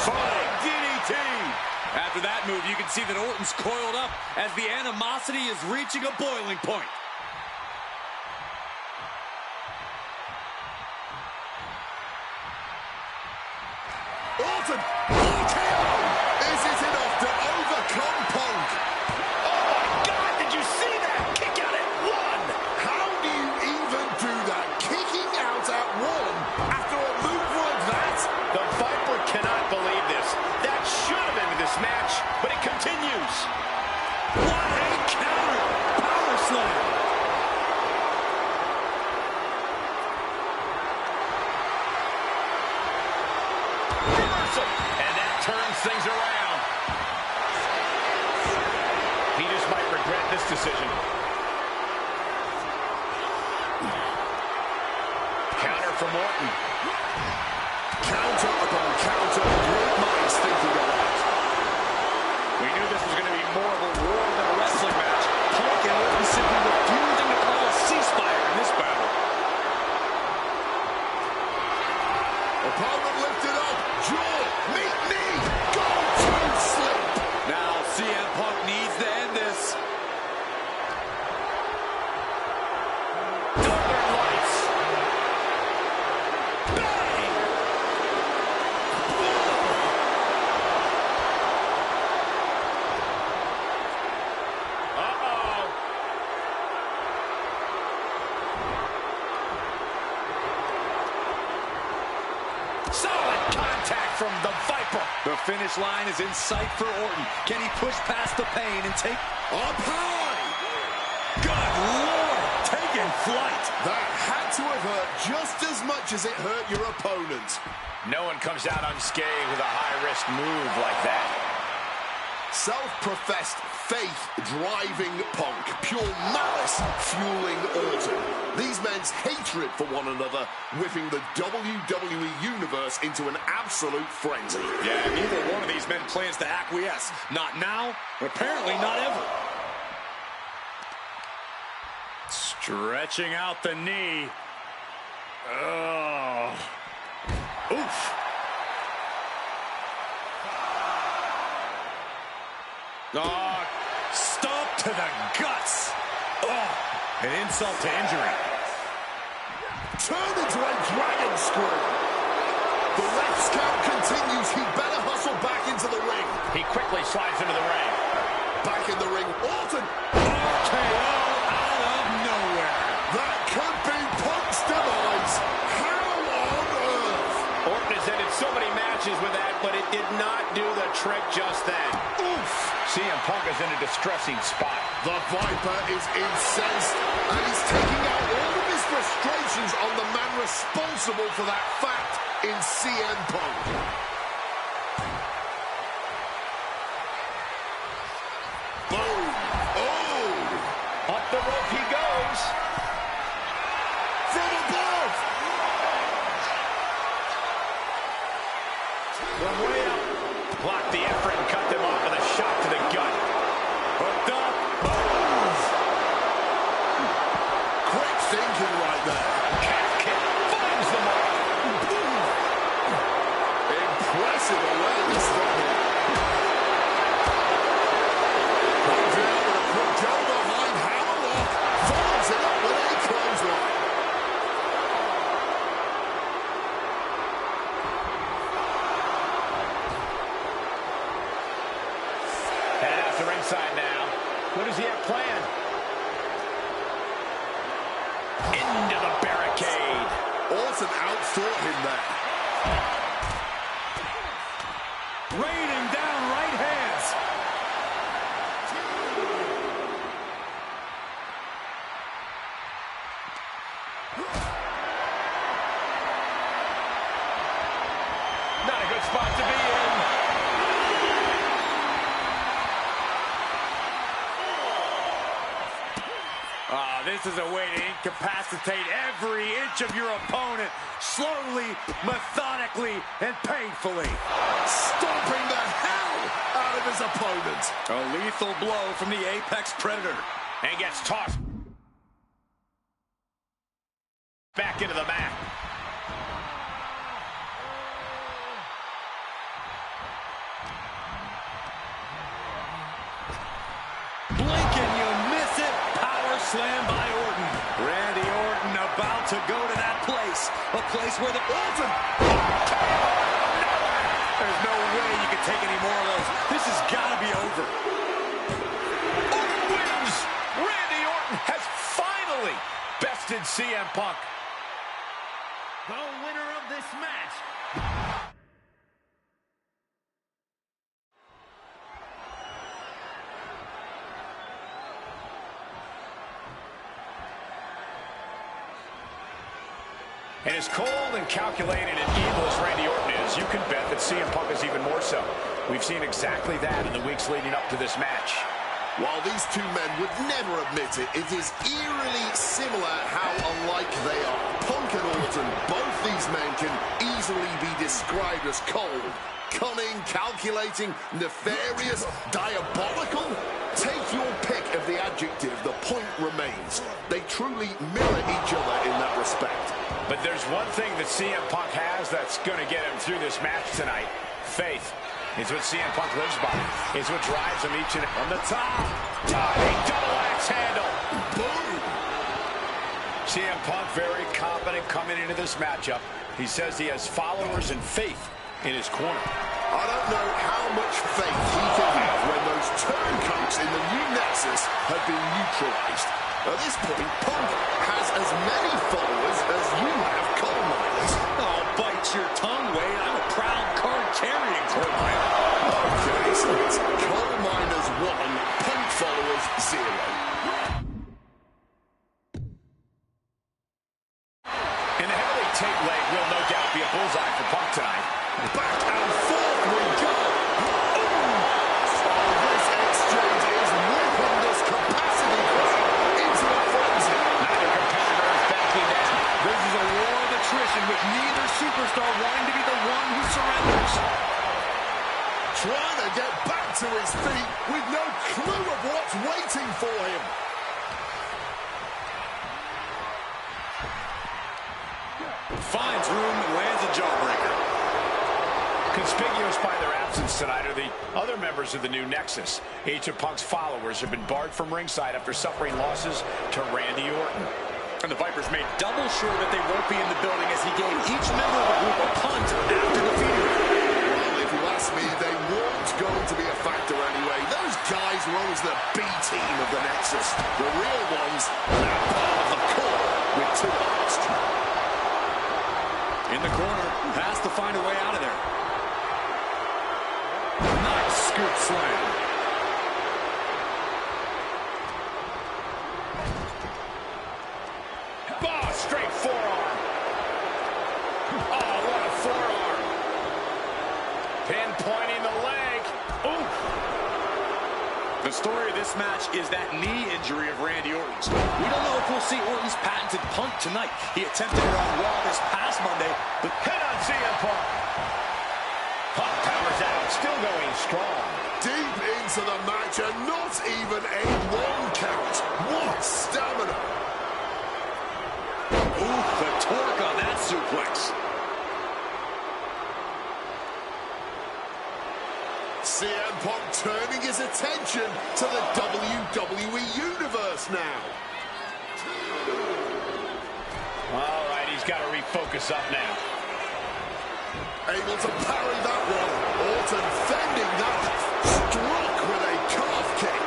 Flying DDT. After that move, you can see that Orton's coiled up as the animosity is reaching a boiling point. Orton, RKO! Is it enough to overcome Punk? Oh my God, did you see that? Kick out at one. How do you even do that? Kicking out at one after a move like that? The Viper cannot believe this. That should have ended this match, but it continues. What a counter! Power slam! Reversal. And that turns things around. He just might regret this decision. Counter from Orton. Counter upon counter. Great minds thinking of that. We knew this was going to be more of a war than a wrestling match. Punk and Orton simply refusing to call a ceasefire in this battle. Opponent lifted up. Jaw. Meet knee. Go to sleep. Now CM Punk needs to end this. Northern Lights. Bang. Uh-oh. Solid contact from the Viper. The finish line is in sight for Orton. Can he push past the pain and take... Up high. Good Lord! Taking flight! That had to have hurt just as much as it hurt your opponent. No one comes out unscathed with a high-risk move like that. Self-professed faith driving Punk. Pure malice fueling Orton. These men's hatred for one another whipping the WWE Universe into an absolute frenzy. Yeah, neither one of these men plans to acquiesce. Not now, and apparently not ever. Stretching out the knee. Oh. Oof. Oh, stomp to the guts. Oh, an insult to injury. Turn into a dragon screw. The ref's count continues. He better hustle back into the ring. He quickly slides into the ring. Back in the ring. Orton. RKO out of nowhere. That could be Punk's demise. How on earth? Orton has ended so many matches with that, but it did not do the trick just then. Oof. CM Punk is in a distressing spot. The Viper is incensed and he's taking out all of his frustrations on the man responsible for that fact in CM Punk. Boom. Oh. Up the rope he goes. From above. From way up. Blocked the effort and cut them off with a shot to the gut. Hooked up. Boom. Quick thinking right there. Calf kick. Finds the mark. Impressive awareness from him. Comes in with a quick jump behind Hammerlock. Follows it up with a clothesline. Headed out to ringside now. What does he have planned? Into the barricade. Orton outthought him there. Raining down right hands. Not a good spot to be in. This is a way to incapacitate every inch of your opponent, slowly, methodically, and painfully. Stomping the hell out of his opponent. A lethal blow from the Apex Predator. And gets tossed. Back into the mat. Blink and you miss it. Power slam by Orton. Randy Orton about to go to that place. A place where the Orton. There's no way you can take any more of those. This has got to be over. Orton wins. Randy Orton has finally bested CM Punk. The winner of this match. And as cold and calculated and evil as Randy Orton is, you can bet that CM Punk is even more so. We've seen exactly that in the weeks leading up to this match. While these two men would never admit it, it is eerily similar how alike they are. Punk and Orton, both these men can easily be described as cold. Cunning, calculating, nefarious, diabolical. Take your pick of the adjective, the point remains. They truly mirror each other in that respect. But there's one thing that CM Punk has that's going to get him through this match tonight. Faith. It's what CM Punk lives by. It's what drives him each and from the top. Diving double axe handle. Boom. CM Punk very confident coming into this matchup. He says he has followers and faith in his corner. I don't know how much faith he can have when those turncoats in the new Nexus have been neutralized. At this point, Punk has as many followers as you have coal miners. Oh, bite your tongue, Wade. I'm a proud card-carrying coal miner. Okay, so it's coal miners 1, Punk followers 0. And the heavily taped leg will no doubt be a bullseye for Punk tonight. Back and forth we go. Oh, this exchange is whipping this capacity crowd into a frenzy. Neither competitor is backing down. This is a war of attrition with neither superstar wanting to be the one who surrenders. Trying to get back to his feet with no clue of what's waiting for him. Finds room, lands a jawbreaker. Conspicuous by their absence tonight are the other members of the new Nexus. Each of Punk's followers have been barred from ringside after suffering losses to Randy Orton. And the Vipers made double sure that they won't be in the building as he gave each member of the group a punt after defeating them. Well, if you ask me, they weren't going to be a factor anyway. Those guys were always the B team of the Nexus. The real ones, now part of the core with 2 arms. In the corner, has to find a way out of there. Nice scoop slam. Oh, straight forearm. Oh, what a forearm. Pinpointing the leg. Ooh. The story of this match is that knee injury of Randy Orton's. We don't know if we'll see Orton's patented punt tonight. He attempted it on Raw this past Monday, but Hit on CM Punk. Punk powers out, still going strong. Deep into the match and not even a 1 count. What stamina. ooh, the torque on that suplex. CM Punk turning his attention to the WWE Universe now. All right, he's got to refocus up now. Able to parry that one. Orton fending that off. Struck with a calf kick.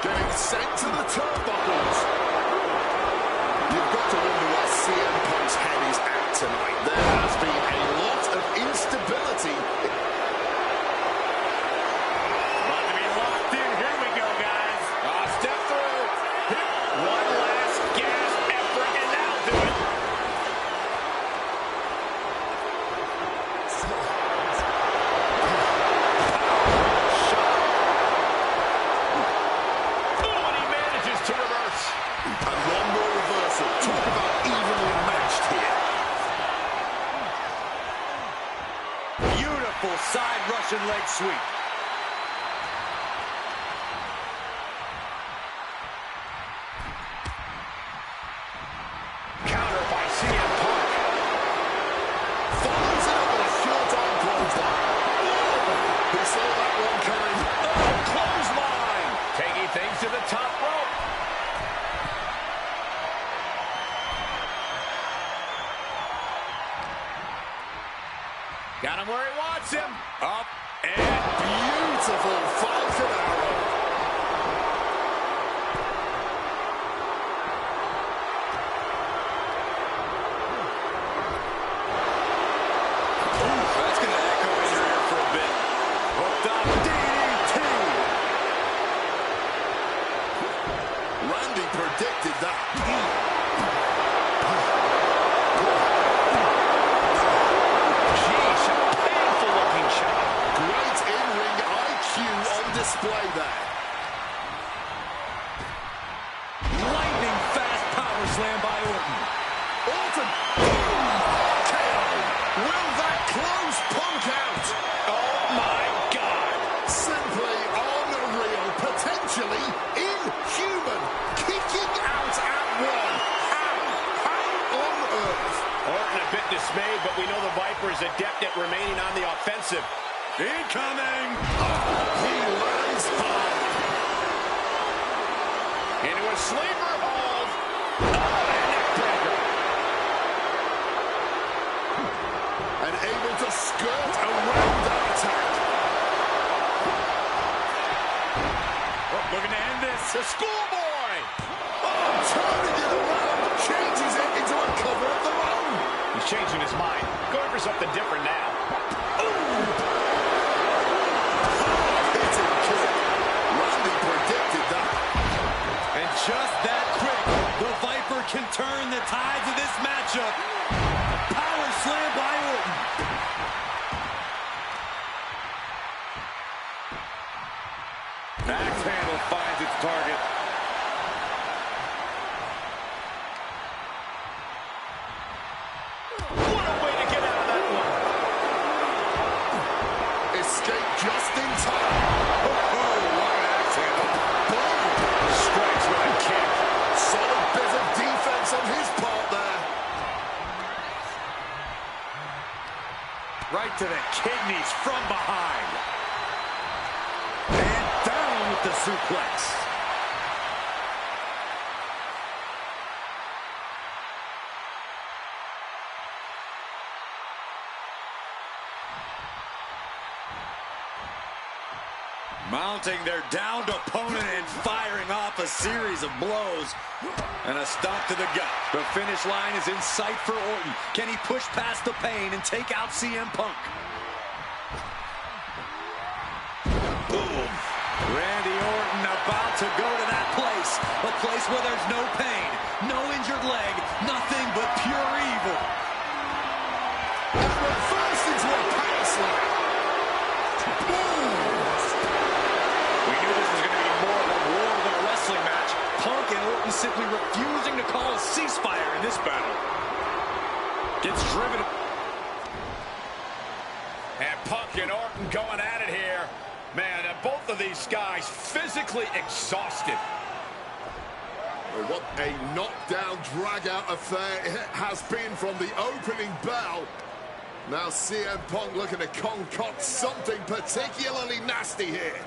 Getting sent to the turnbuckles. You've got to wonder where CM Punk's head is at tonight. There has been a lot of instability. About to be locked in. Here we go, guys. Step through. One last gasp effort, and that'll do it. Oh, and he manages to reverse. And one more reversal. Talk about evenly matched here. Beautiful side Russian leg sweep. Got him where he wants him. Up and beautiful Falcon Arrow. That's going to echo in your ear for a bit. Hooked up, DDT. Randy predicted that. Jeez, a painful-looking shot. Great in-ring IQ on display there. Lightning fast power slam by Orton. Orton. KO. Will that close Punk out? Oh, my God. Simply unreal. Potentially inhuman. Kicking out at one. How on earth? Orton a bit dismayed, but we know the Viper is adept at remaining on the offensive. Incoming. He lands hard. Into a sleeper hold. Oh, and neck breaker. And able to skirt around that attack. Oh, looking to end this. The schoolboy. Oh, turning it around. Changes it into a cover of their own. He's changing his mind. Going for something different now. Hitting kick. Randy predicted that. And just that quick, the Viper can turn the tides of this matchup. Power slam by Orton. Axe handle finds its target. What a way to get out of that one. Escape just in time. Oh, what an axe handle. Boom. Strikes with a kick. Solid bit of defense on his part there. Right to the kidneys from behind. And down with the suplex. Mounting their downed opponent and firing off a series of blows. And a stomp to the gut. The finish line is in sight for Orton. Can he push past the pain and take out CM Punk? Boom. Randy Orton about to go to that place. A place where there's no pain, no injured leg, nothing but pure evil. And reversed into a power slam. Boom. We knew this was going to be more of a war than a wrestling match. Punk and Orton simply refusing to call a ceasefire in this battle. Gets driven. And Punk and Orton going at it here. Man, both of these guys physically exhausted. Well, what a knockdown, drag-out affair it has been from the opening bell. Now CM Punk looking to concoct something particularly nasty here.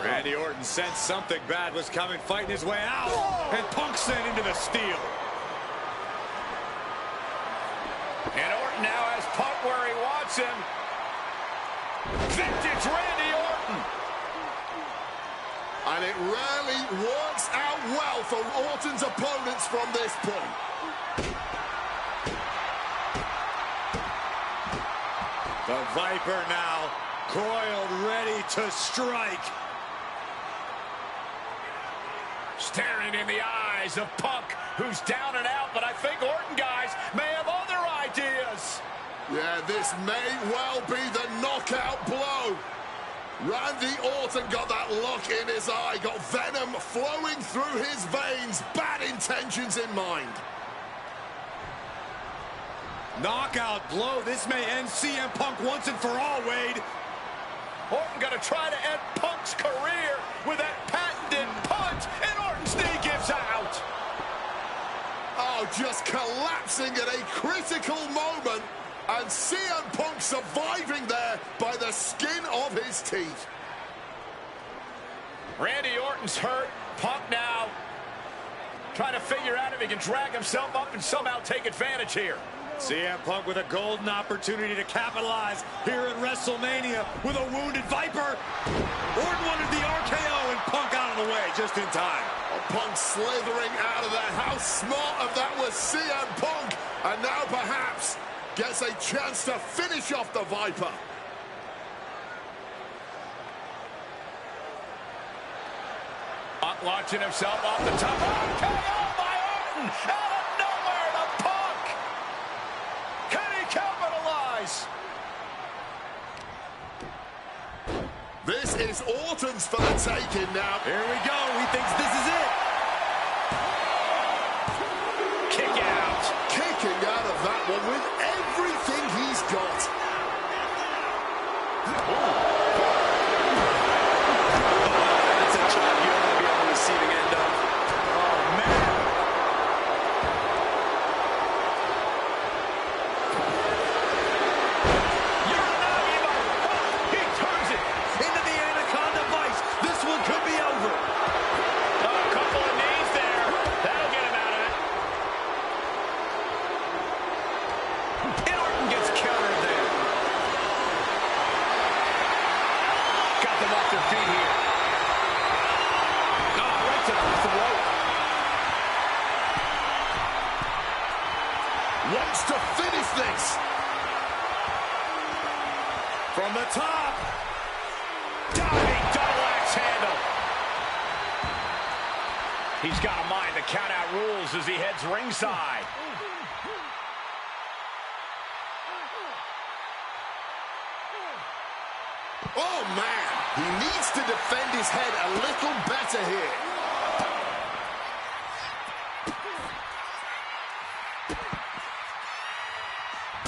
Randy Orton sensed something bad was coming, fighting his way out. And Punk sent into the steel. And Orton now has Punk where he wants him. Vintage Randy Orton. And it rarely works out well for Orton's opponents from this point. The Viper now coiled, ready to strike. Staring in the eyes of Punk, who's down and out, but I think Orton, guys, may have other ideas. Yeah, this may well be the knockout blow. Randy Orton got that look in his eye, got venom flowing through his veins, bad intentions in mind. Knockout blow. This may end CM Punk once and for all, Wade. Orton gonna try to end Punk's career with that patented punch, and Orton's knee gives out. Oh, just collapsing at a critical moment, and CM Punk surviving there by the skin of his teeth. Randy Orton's hurt. Punk now trying to figure out if he can drag himself up and somehow take advantage here. CM Punk with a golden opportunity to capitalize here at WrestleMania with a wounded Viper. Orton wanted the RKO and Punk out of the way just in time. Punk slithering out of there. How smart of that was CM Punk. And now perhaps gets a chance to finish off the Viper. Launching himself off the top. RKO by Orton. Out of nowhere to Punk. Can he capitalize? This is Orton's for the taking now. Here we go. He thinks this is it. Kick out. Kicking out of that one with everything he's got. That's a chop you don't want to be on the receiving end of. Oh, man. He turns it into the Anaconda Vice. This one could be over. A couple of knees there. That'll get him out of it. And Orton gets countered there. Got them off their feet here. Oh, right to the throat. Wants to finish this. From the top. Diving double axe handle. He's got a mind to count out rules as he heads ringside. Oh, man. He needs to defend his head a little better here.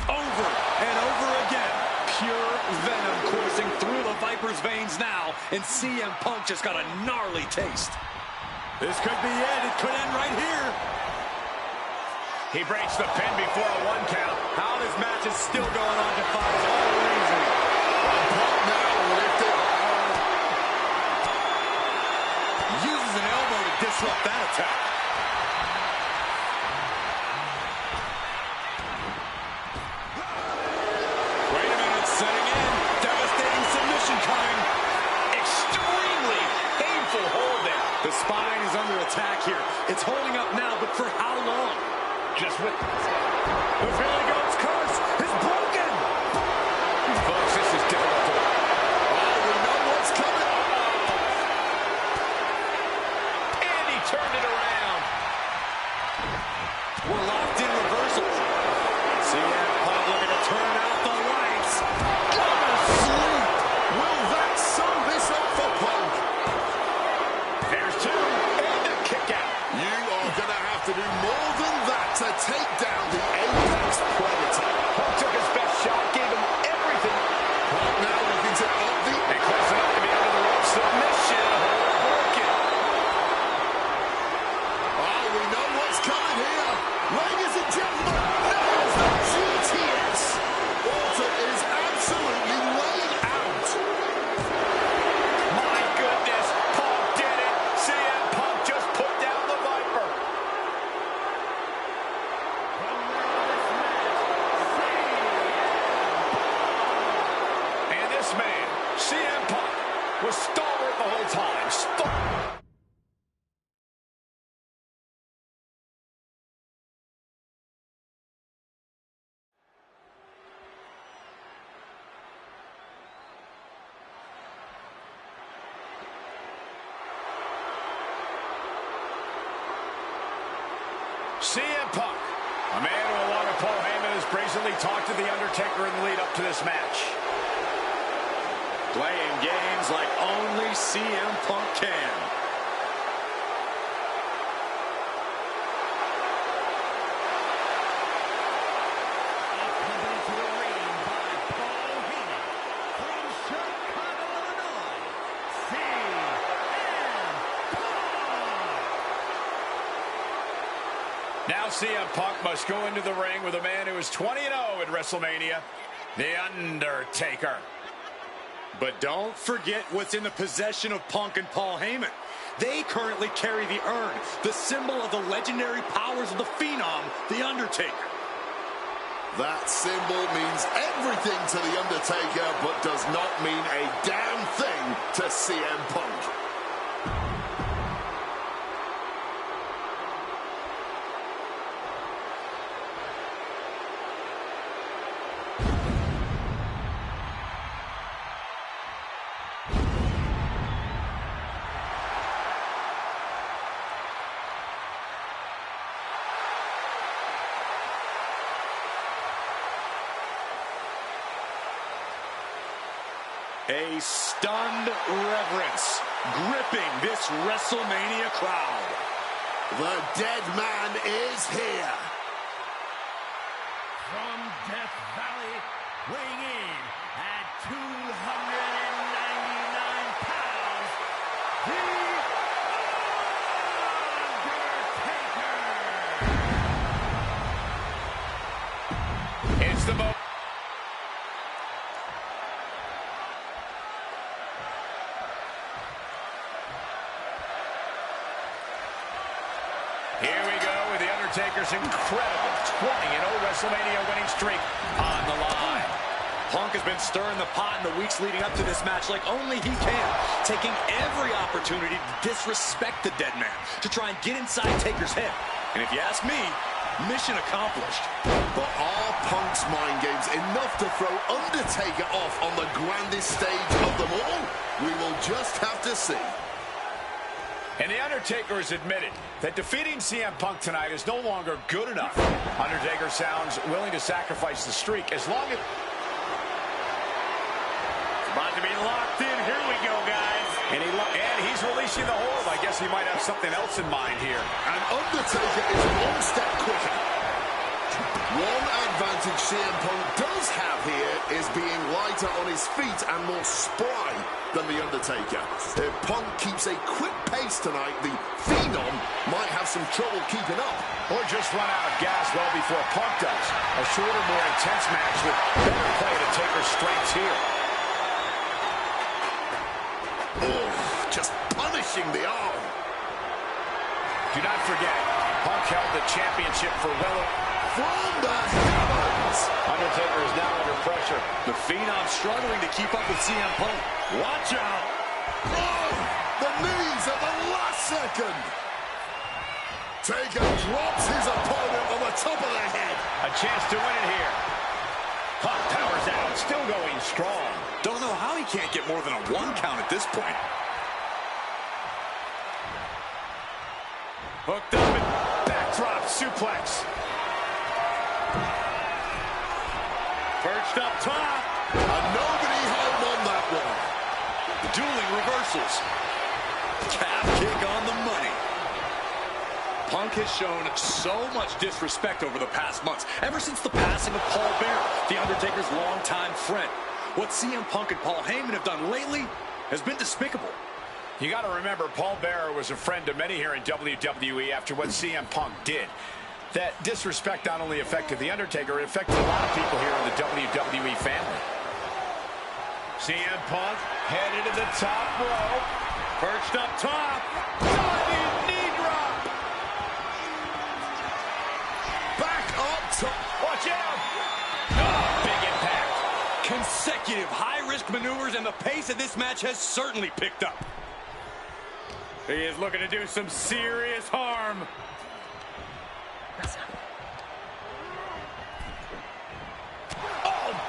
Over and over again. Pure venom coursing through the Viper's veins now, and CM Punk just got a gnarly taste. This could be it. It could end right here. He breaks the pin before a 1 count. How this match is still going on defies all reason. Punk now lifted. Uses an elbow to disrupt that attack. Wait a minute, setting in. Devastating submission coming. Extremely painful hold there. The spine is under attack here. It's holding up now, but for how long? Just with... The Billy Goat's curse is broken. Folks, this is difficult to... Oh, we know what's coming. And he turned it around. We're locked in reversals. CM Punk looking to turn out the lights. Go to sleep. Will that sum this up for Punk? There's 2. And a kick out. You are going to have to do more than that to take down the Apex Predator. Punk took his best shot, gave him everything. Punk now looking to up the... And close enough to be under the rope. Submission. Broken. Oh, we know what's coming here. Ladies and gentlemen, there's the GTS. Orton is absolutely laid out. My goodness. Punk did it. CM Punk just put down the Viper. And this man, CM Punk, was stalwart the whole time. CM Punk, a man who, along with Paul Heyman, has brazenly talked to The Undertaker in the lead up to this match. Playing games like only CM Punk can. Accompanied to the ring by Paul Heyman from Chicago, Illinois, CM Punk. Now CM Punk must go into the ring with a man who is 20-0 at WrestleMania, The Undertaker. But don't forget what's in the possession of Punk and Paul Heyman. They currently carry the urn, the symbol of the legendary powers of the Phenom, The Undertaker. That symbol means everything to The Undertaker, but does not mean a damn thing to CM Punk. A stunned reverence gripping this WrestleMania crowd. The dead man is here. From Death Valley, weighing in at 299 pounds, The Undertaker! It's the moment. Here we go with The Undertaker's incredible 20-0 WrestleMania winning streak on the line. Punk has been stirring the pot in the weeks leading up to this match like only he can, taking every opportunity to disrespect the dead man, to try and get inside Taker's head. And if you ask me, mission accomplished. But are Punk's mind games enough to throw Undertaker off on the grandest stage of them all? We will just have to see. And The Undertaker has admitted that defeating CM Punk tonight is no longer good enough. Undertaker sounds willing to sacrifice the streak as long as... It's about to be locked in. Here we go, guys. And he's releasing the hold. I guess he might have something else in mind here. And Undertaker is one step quicker. One advantage CM Punk does have here is being lighter on his feet and more spry than The Undertaker. If Punk keeps a quick pace tonight, the Phenom might have some trouble keeping up. Or just run out of gas well before Punk does. A shorter, more intense match with better play to Taker's strengths here. Oh, just punishing the arm. Do not forget, Punk held the championship for well... From the heavens! Undertaker is now under pressure. The Phenom struggling to keep up with CM Punk. Watch out! Oh, the knees at the last second! Taker drops his opponent on the top of the head. A chance to win it here. Punk powers out, still going strong. Don't know how he can't get more than a 1 count at this point. Hooked up and backdrop suplex. Perched up top. And nobody home on that one. Dueling reversals. Calf kick on the money. Punk has shown so much disrespect over the past months, ever since the passing of Paul Bearer, The Undertaker's longtime friend. What CM Punk and Paul Heyman have done lately has been despicable. You got to remember, Paul Bearer was a friend to many here in WWE after what CM Punk did. That disrespect not only affected The Undertaker, it affected a lot of people here in the WWE family. CM Punk headed to the top rope. Perched up top. Diving knee drop. Back up top. Watch out. Oh, big impact. Consecutive high-risk maneuvers, and the pace of this match has certainly picked up. He is looking to do some serious harm.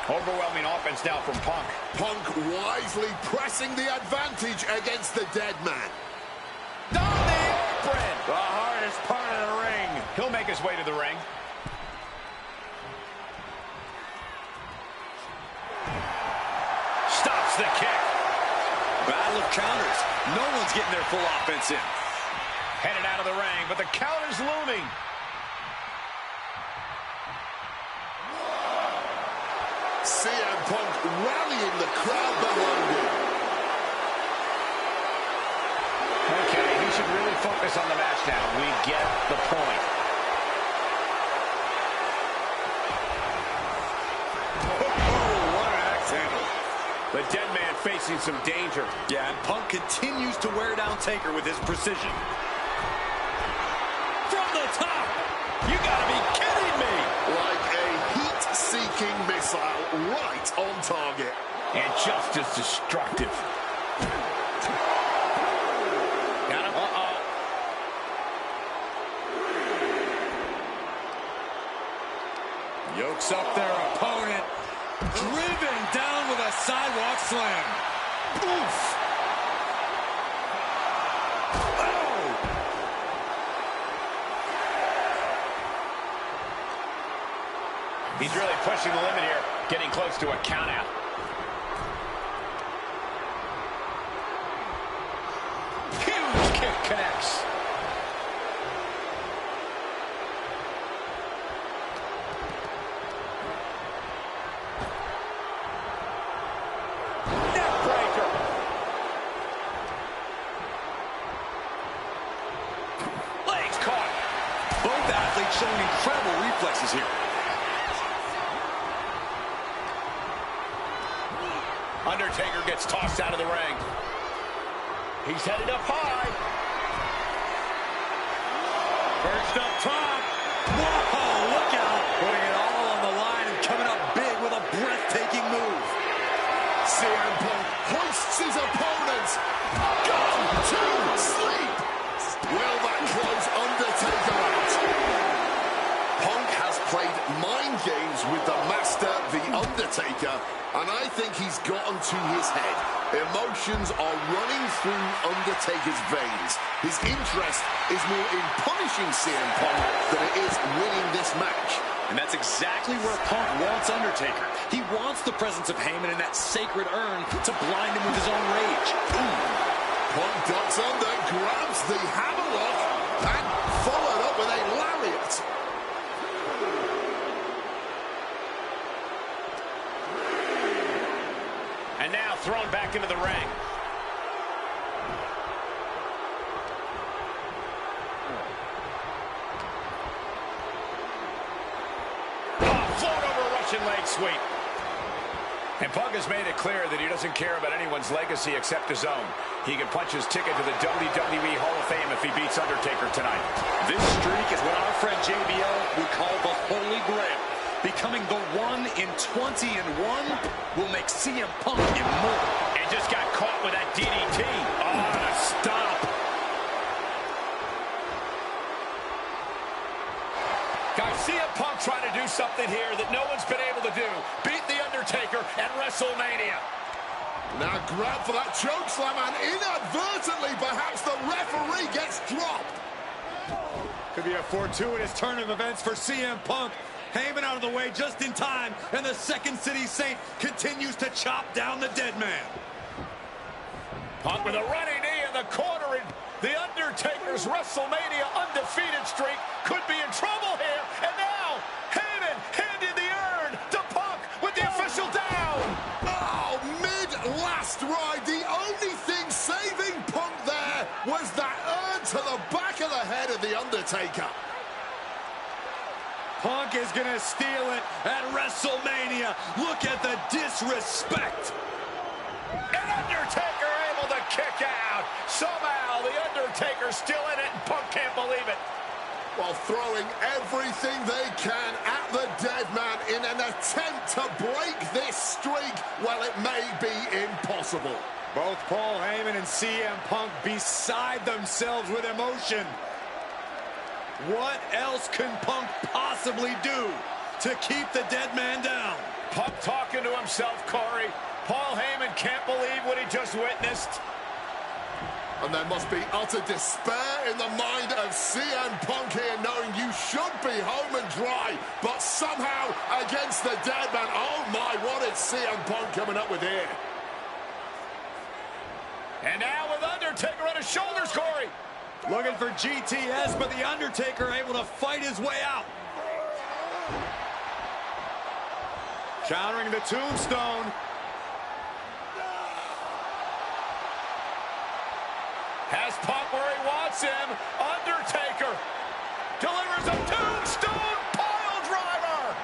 Overwhelming offense now from Punk. Punk wisely pressing the advantage against the dead man. Spread. The hardest part of the ring. He'll make his way to the ring. Stops the kick. Battle of counters. No one's getting their full offense in. Headed out of the ring, but the counter's looming. CM Punk rallying the crowd behind him. Okay, he should really focus on the match now. We get the point. Oh, what an axe handle. The dead man facing some danger. Yeah, and Punk continues to wear down Taker with his precision. From the top! You gotta be kidding me! Like a heat missile right on target. And just as destructive. Got him. Yokes up their opponent. Driven down with a sidewalk slam. Oof. He's really pushing the limit here, getting close to a count out. Huge kick connects. Neck breaker. Legs caught. Both athletes showing incredible reflexes here. Undertaker gets tossed out of the ring. He's headed up high. Perched up top. Whoa, look out. Putting it all on the line and coming up big with a breathtaking move. CM Punk hoists his opponent. Go to sleep. Will that close Undertaker out? Punk has played mind games with the master, the Undertaker, and I think he's gotten to his head. Emotions are running through Undertaker's veins. His interest is more in punishing CM Punk than it is winning this match. And that's exactly where Punk wants Undertaker. He wants the presence of Heyman in that sacred urn to blind him with his own rage. Ooh. Punk ducks under, grabs the hammerlock, and followed up with a lariat. And now thrown back into the ring. Float over a Russian leg sweep. And Punk has made it clear that he doesn't care about anyone's legacy except his own. He can punch his ticket to the WWE Hall of Fame if he beats Undertaker tonight. This streak is what our friend JBL would call the Holy Grail. Becoming the 1 in 20 and 1 will make CM Punk immortal. And just got caught with that DDT. Oh, the stop. Guys, CM Punk trying to do something here that no one's been able to do. Beat The Undertaker at WrestleMania. Now grab for that chokeslam, and inadvertently, perhaps the referee gets dropped. Could be a fortuitous turn of events for CM Punk. Heyman out of the way just in time, and the Second City Saint continues to chop down the dead man. Punk with a running knee in the corner, and The Undertaker's WrestleMania undefeated streak could be in trouble here. And now, Heyman handed the urn to Punk with the official down. Oh, mid-last ride. The only thing saving Punk there was that urn to the back of the head of The Undertaker. Punk is going to steal it at WrestleMania. Look at the disrespect. And Undertaker able to kick out. Somehow, The Undertaker's still in it, and Punk can't believe it. While throwing everything they can at the dead man in an attempt to break this streak, well, it may be impossible. Both Paul Heyman and CM Punk beside themselves with emotion. What else can Punk possibly do to keep the dead man down? Punk talking to himself, Corey. Paul Heyman can't believe what he just witnessed. And there must be utter despair in the mind of CM Punk here, knowing you should be home and dry, but somehow against the dead man. Oh my, what is CM Punk coming up with here? And now with Undertaker on his shoulders, Corey. Looking for GTS, but The Undertaker able to fight his way out. Countering the tombstone. Has Punk where he wants him. Undertaker delivers a tombstone pile driver.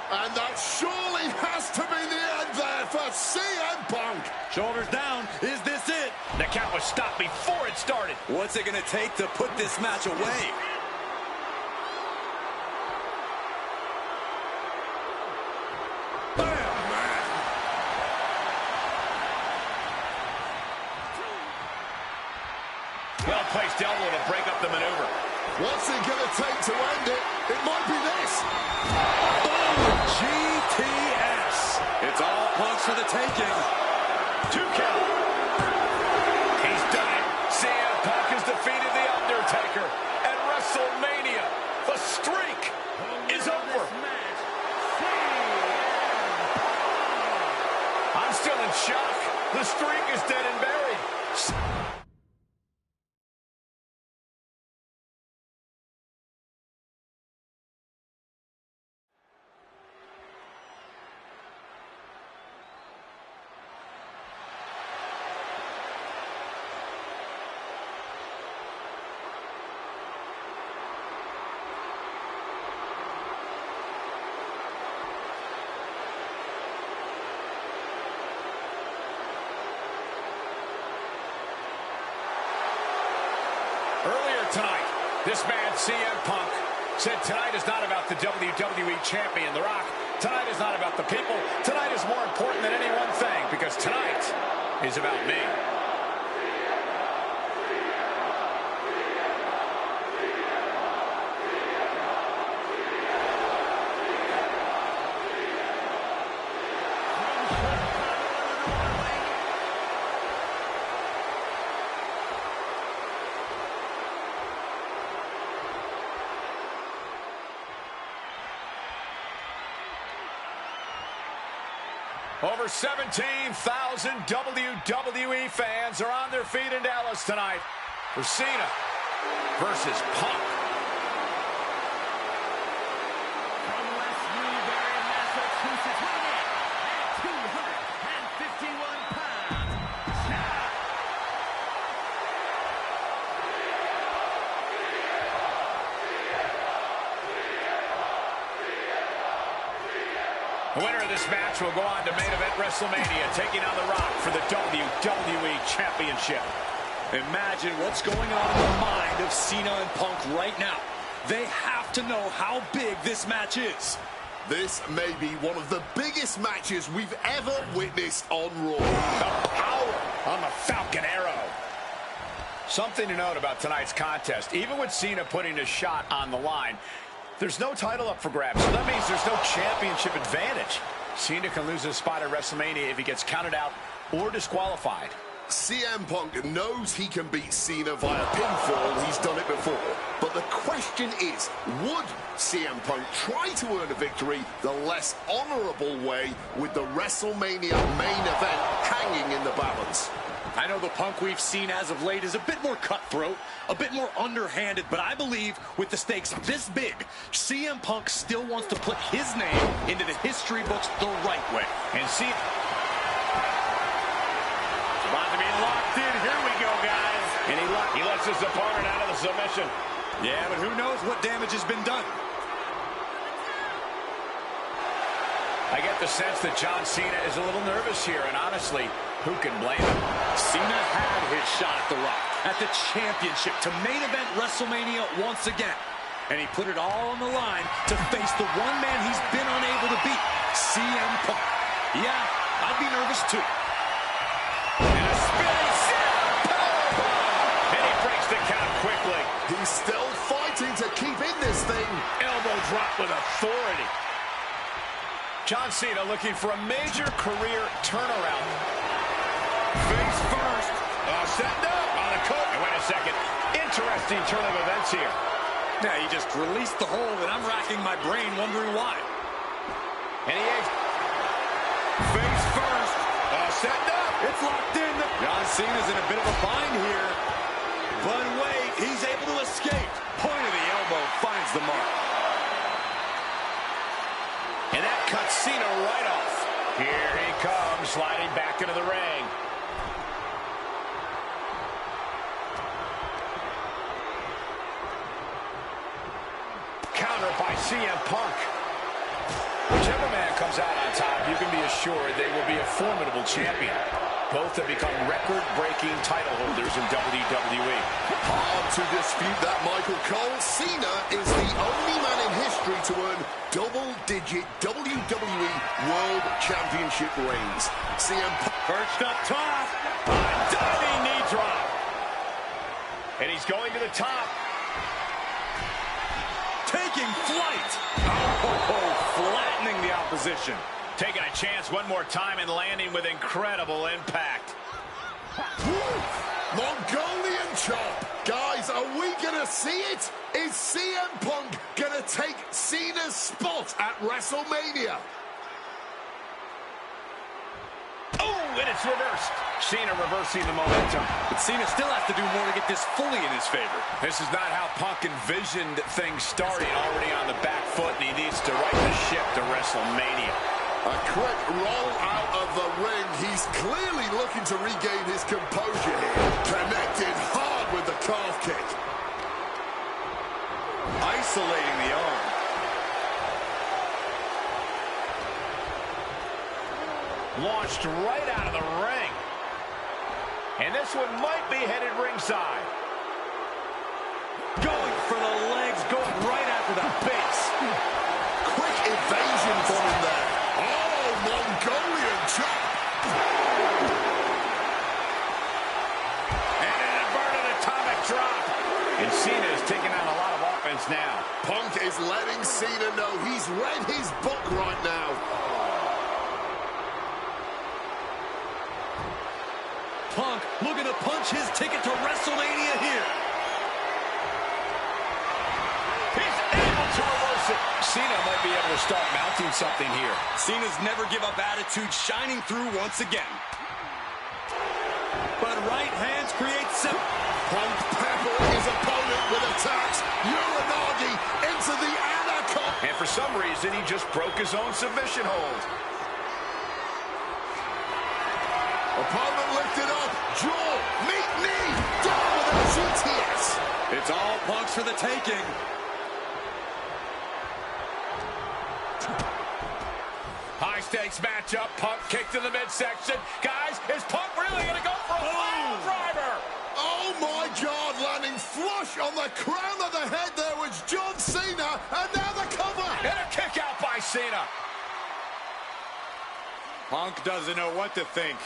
And that surely has to be the end there for CM Punk. Shoulders down. Is this it? The count was stopped before it started. What's it going to take to put this match away? interrupt the maneuver. What's it going to take to end it? It might be this. Oh, GTS. It's all Punk's for the taking. 2 count. He's done it. CM Punk has defeated The Undertaker at WrestleMania. The streak is over. I'm still in shock. The streak is dead and buried. Earlier tonight, this man, CM Punk, said tonight is not about the WWE Champion, The Rock. Tonight is not about the people. Tonight is more important than any one thing, because tonight is about me. Over 17,000 WWE fans are on their feet in Dallas tonight for Cena versus Punk. From West Newbury, Massachusetts, weighing in at 251 pounds, The winner of this match will go on to main event WrestleMania, taking on The Rock for the WWE Championship. Imagine what's going on in the mind of Cena and Punk right now. They have to know how big this match is. This may be one of the biggest matches we've ever witnessed on Raw. The power on the Falcon Arrow. Something to note about tonight's contest, even with Cena putting a shot on the line, there's no title up for grabs, so that means there's no championship advantage. Cena can lose his spot at WrestleMania if he gets counted out or disqualified. CM Punk knows he can beat Cena via pinfall. He's done it before. But the question is, would CM Punk try to earn a victory the less honorable way with the WrestleMania main event hanging in the balance? I know the Punk we've seen as of late is a bit more cutthroat, a bit more underhanded, but I believe with the stakes this big, CM Punk still wants to put his name into the history books the right way. And see, it's about to be locked in. Here we go, guys. And he lets his opponent out of the submission. Yeah, but who knows what damage has been done. I get the sense that John Cena is a little nervous here, and honestly, who can blame him? Cena had his shot at The Rock, at the championship, to main event WrestleMania once again. And he put it all on the line to face the one man he's been unable to beat, CM Punk. Yeah, I'd be nervous too. And a spinning powerbomb! And he breaks the count quickly. He's still fighting to keep in this thing. Elbow drop with authority. John Cena looking for a major career turnaround. Face first. Setting up on the coat. And wait a second. Interesting turn of events here. Yeah, he just released the hold, and I'm racking my brain wondering why. And he is. Face first. Setting up. It's locked in. John Cena's in a bit of a bind here. But wait, he's able to escape. Point of the elbow finds the mark. And that cuts Cena right off. Here he comes, sliding back into the ring. Counter by CM Punk. Whichever man comes out on top, you can be assured they will be a formidable champion. Both have become record-breaking title holders in WWE. Hard to dispute that, Michael Cole. Cena is the only man in history to earn double-digit WWE World Championship reigns. CM Punk Perched up top. A diving knee drop. And he's going to the top. taking flight. Oh, flattening the opposition. Taking a chance one more time and landing with incredible impact. Mongolian chop. Guys, are we going to see it? Is CM Punk going to take Cena's spot at WrestleMania? Oh, and it's reversed. Cena reversing the momentum. But Cena still has to do more to get this fully in his favor. This is not how Punk envisioned things starting, already on the back foot, and he needs to right the ship to WrestleMania. A quick roll out of the ring. He's clearly looking to regain his composure here. Connected hard with the calf kick. Isolating the arm. Launched right out of the ring. And this one might be headed ringside. Going for the legs, going right after the base. Quick evasion from him there. Oh, Mongolian chop. And an inverted atomic drop. And Cena is taking on a lot of offense now. Punk is letting Cena know he's read his book right now. Punk looking to punch his ticket to WrestleMania here. He's able to reverse it. Cena might be able to start mounting something here. Cena's never give up attitude shining through once again. But right hands create simple. Punk peppering his opponent with attacks. Uranagi into the anaconda. And for some reason, he just broke his own submission hold. Opponent lifted up. Jaw, meet knee. Down with a GTS. It's all Punk's for the taking. High stakes matchup. Punk kicked to the midsection. Guys, is Punk really going to go for a pile driver? Oh my God, landing flush on the crown of the head there was John Cena, and now the cover. And a kick out by Cena. Punk doesn't know what to think.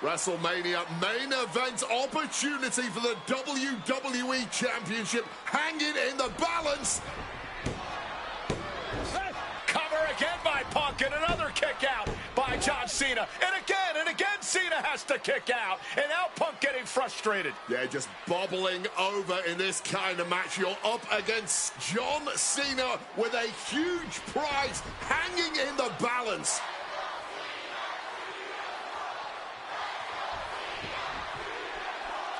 WrestleMania main event opportunity for the WWE Championship hanging in the balance. Cover again by Punk, and another kick out by John Cena. And again, Cena has to kick out. And now Punk getting frustrated. Yeah, just bobbling over in this kind of match. You're up against John Cena with a huge prize hanging in the balance.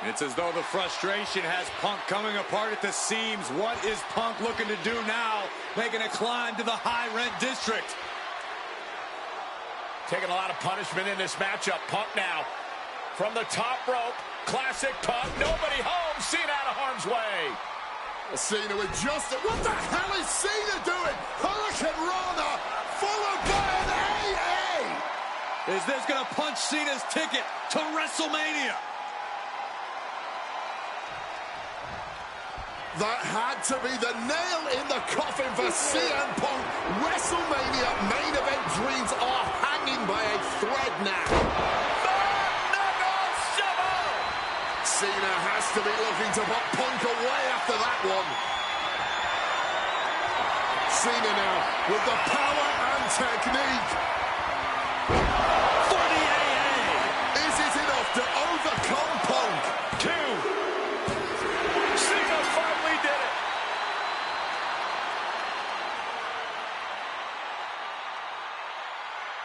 It's as though the frustration has Punk coming apart at the seams. What is Punk looking to do now? Making a climb to the high-rent district. Taking a lot of punishment in this matchup. Punk now from the top rope. Classic Punk. Nobody home. Cena out of harm's way. Cena with just... What the hell is Cena doing? Hurricane Rana followed by an AA. Is this going to punch Cena's ticket to WrestleMania? That had to be the nail in the coffin for CM Punk. WrestleMania main event dreams are hanging by a thread now. Cena has to be looking to put Punk away after that one. Cena now with the power and technique. For the AA! Is it enough to overcome Punk? Cena finally did it.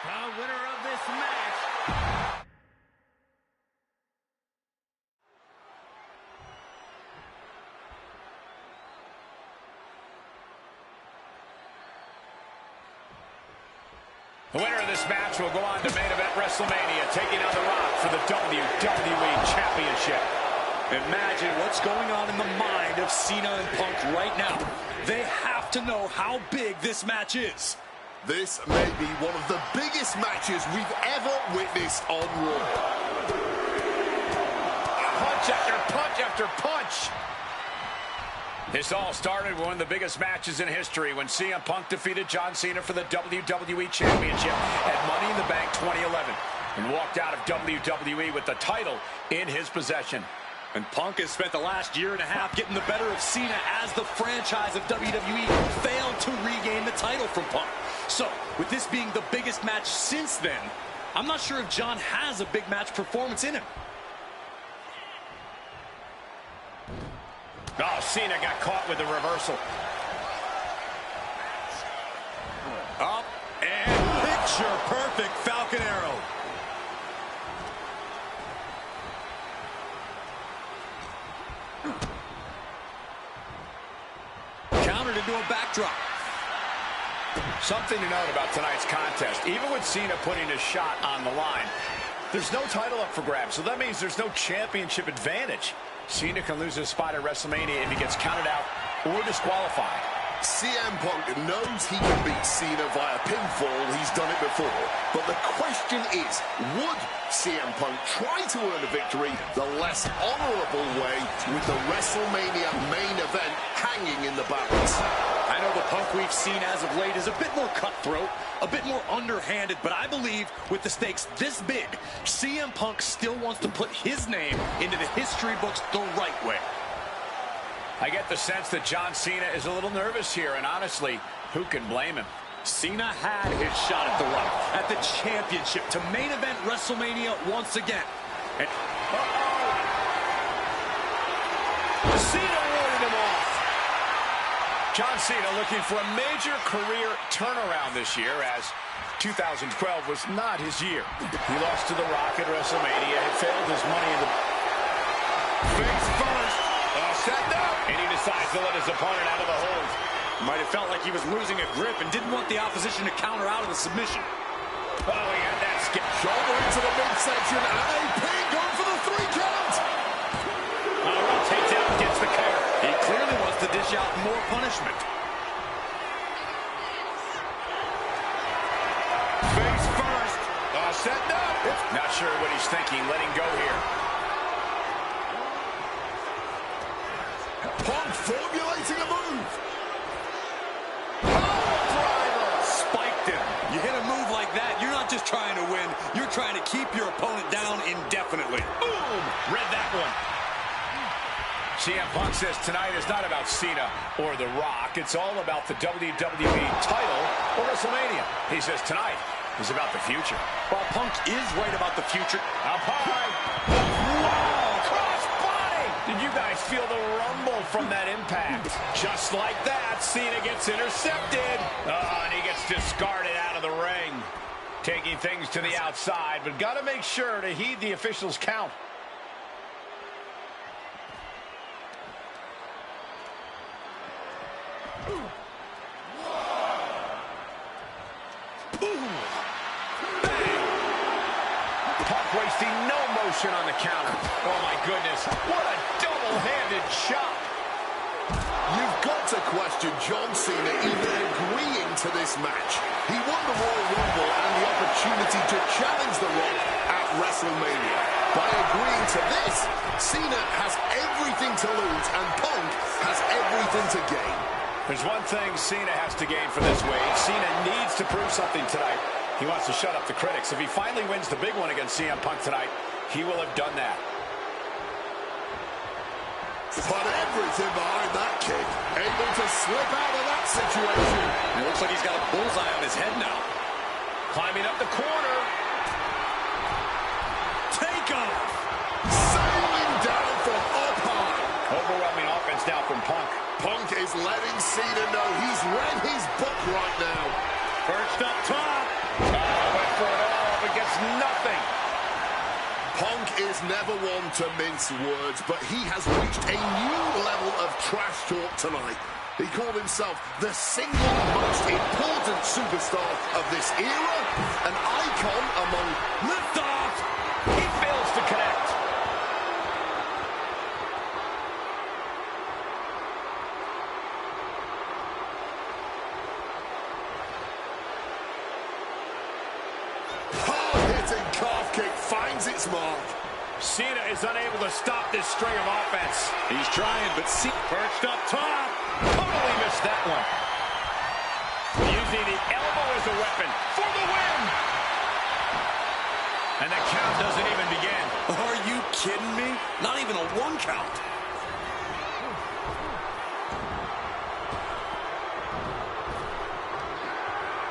The winner of this match. The winner of this match will go on to main event WrestleMania, taking on The Rock for the WWE Championship. Imagine what's going on in the mind of Cena and Punk right now. They have to know how big this match is. This may be one of the biggest matches we've ever witnessed on Raw. Punch after punch after punch. This all started with one of the biggest matches in history when CM Punk defeated John Cena for the WWE Championship at Money in the Bank 2011 and walked out of WWE with the title in his possession. And Punk has spent the last year and a half getting the better of Cena as the franchise of WWE failed to regain the title from Punk. So, with this being the biggest match since then, I'm not sure if John has a big match performance in him. Oh, Cena got caught with the reversal. Up and picture perfect Falcon Arrow. Countered into a backdrop. Something to note about tonight's contest. Even with Cena putting a shot on the line, there's no title up for grabs, so that means there's no championship advantage. Cena can lose his spot at WrestleMania if he gets counted out or disqualified. CM Punk knows he can beat Cena via pinfall. He's done it before. But the question is, would CM Punk try to earn a victory the less honorable way with the WrestleMania main event hanging in the balance? I know the Punk we've seen as of late is a bit more cutthroat, a bit more underhanded, but I believe with the stakes this big, CM Punk still wants to put his name into the history books the right way. I get the sense that John Cena is a little nervous here, and honestly, who can blame him? Cena had his shot at the right, at the championship, to main event WrestleMania once again. And Cena warded him off. John Cena looking for a major career turnaround this year, as 2012 was not his year. He lost to The Rock at WrestleMania. He failed his money in the face first. Set up. And he decides to let his opponent out of the hold. Might have felt like he was losing a grip and didn't want the opposition to counter out of the submission. Oh, he got that skip. Shoulder into the midsection and a pin going for the 3 count. Rotates out and gets the cover. He clearly wants to dish out more punishment. Face first. Setting up. Not sure what he's thinking. Letting go here. Punk formulating a move. Spiked him. You hit a move like that, you're not just trying to win, you're trying to keep your opponent down indefinitely. Boom! Read that one. CM Punk says tonight is not about Cena or The Rock. It's all about the WWE title or WrestleMania. He says tonight is about the future. While Punk is right about the future. Up high. Wow! Did you guys feel the rumble from that impact? Just like that, Cena gets intercepted. And he gets discarded out of the ring. Taking things to the outside, but got to make sure to heed the officials' count. Punk wasting no motion on the counter. Oh my goodness, what a double-handed shot. You've got to question John Cena even agreeing to this match. He won the Royal Rumble and the opportunity to challenge The Rock at WrestleMania. By agreeing to this, Cena has everything to lose and Punk has everything to gain. There's one thing Cena has to gain for this wave. Cena needs to prove something tonight. He wants to shut up the critics. If he finally wins the big one against CM Punk tonight, he will have done that. But everything behind that kick, able to slip out of that situation. It looks like he's got a bullseye on his head now. Climbing up the corner. Take off. Sailing down from up high. Overwhelming offense now from Punk. Punk is letting Cena know he's read his book right now. Perched up top. Went for it all, but gets nothing. Punk is never one to mince words, but he has reached a new level of trash talk tonight. He called himself the single most important superstar of this era, an icon among Liftoff. He fails to connect. Hard-hitting calf kick finds its mark. Cena is unable to stop this string of offense. He's trying, but Perched up top. Totally missed that one. Using the elbow as a weapon for the win. And the count doesn't even begin. Are you kidding me? Not even a 1 count.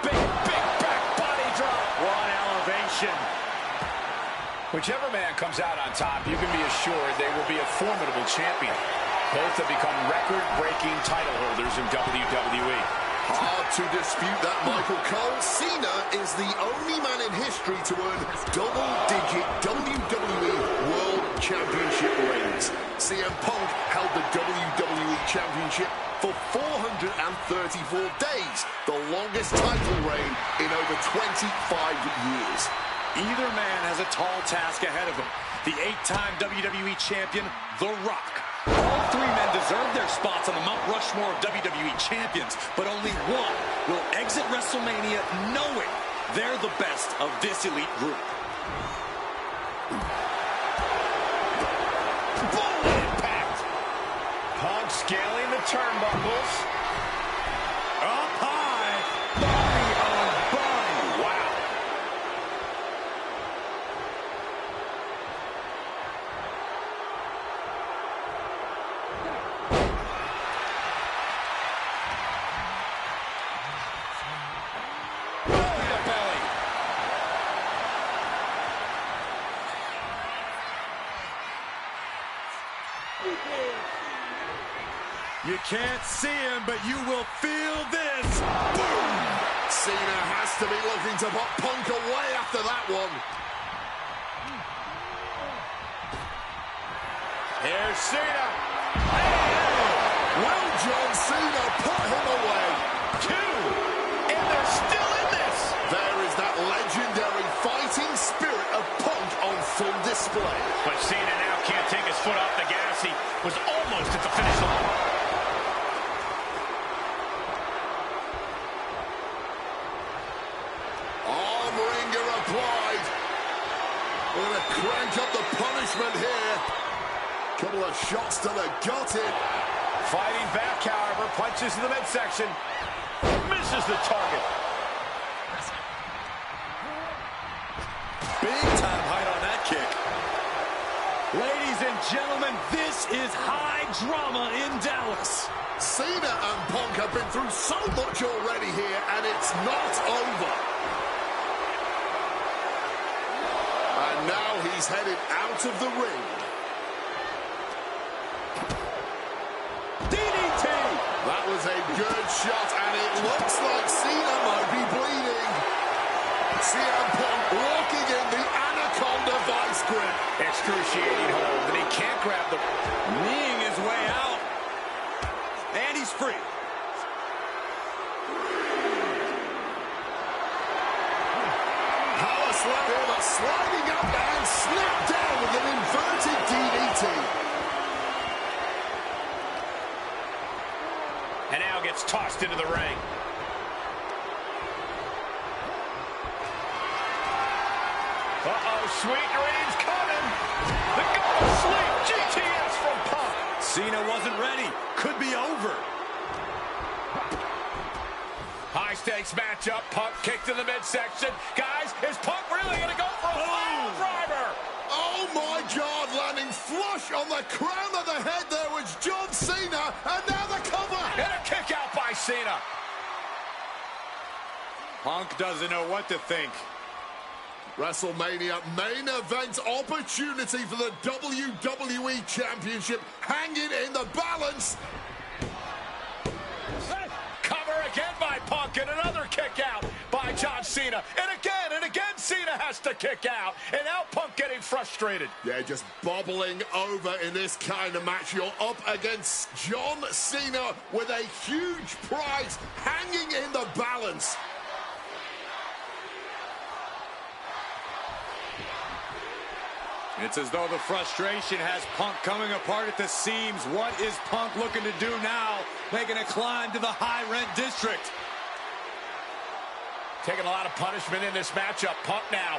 Big back body drop. What elevation. Whichever man comes out on top, you can be assured they will be a formidable champion. Both have become record-breaking title holders in WWE. Hard to dispute that, Michael Cole. Cena is the only man in history to earn double-digit WWE World Championship reigns. CM Punk held the WWE Championship for 434 days, the longest title reign in over 25 years. Either man has a tall task ahead of him. The 8-time WWE Champion, The Rock. All 3 men deserve their spots on the Mount Rushmore of WWE Champions, but only one will exit WrestleMania knowing they're the best of this elite group. Boom! Impact. Punk scaling the turnbuckles. Up high. Body on body. Wow. You can't see him, but you will feel this. Boom! Cena has to be looking to put Punk away after that one. Here's Cena. Will John Cena put him away? 2, and they're still in this. There is that legendary fighting spirit of Punk on full display. But Cena now can't take his foot off the gas. He was almost at the finish line. Armringer applied. We're going to crank up the punishment here. Couple of shots to the gut in. Fighting back, however, punches in the midsection. Misses the target. Big time height on that kick. Ladies and gentlemen, this is high drama in Dallas. Cena and Punk have been through so much already here, and it's not over. And now he's headed out of the ring. DDT! That was a good shot, and it looks like Cena might be bleeding. CM Punk walking in the Anaconda vice grip. Excruciating hold, and he can't grab the... Kneeing his way out. And he's free. Power slam here, but sliding up and snapped down with an inverted DDT. And now gets tossed into the ring. Uh-oh, sweet dreams coming. The go to sleep, GTS from Punk. Cena wasn't ready. Could be over. High stakes matchup. Punk kicked to the midsection. Guys, is Punk really going to go for a pile driver? Oh my God, landing flush on the crown of the head there was John Cena, and now the cover. And a kick out by Cena. Punk doesn't know what to think. WrestleMania main event opportunity for the WWE Championship hanging in the balance. Cover again by Punk, and another kick out by John Cena. And again, Cena has to kick out. And now Punk getting frustrated. Yeah, just bubbling over in this kind of match. You're up against John Cena with a huge prize hanging in the balance. It's as though the frustration has Punk coming apart at the seams. What is Punk looking to do now? Making a climb to the high-rent district. Taking a lot of punishment in this matchup. Punk now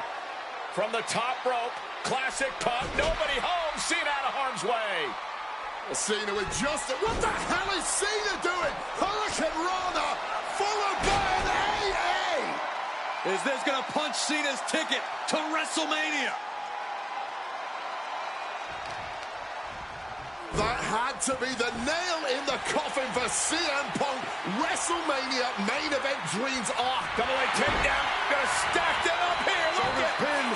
from the top rope. Classic Punk. Nobody home. Cena out of harm's way. Cena with just... What the hell is Cena doing? Hurricane Rana followed by an AA. Is this going to punch Cena's ticket to WrestleMania? that had to be the nail in the coffin for CM Punk. WrestleMania main event dreams are... Double leg takedown. Gonna stack that up here. Look at pin.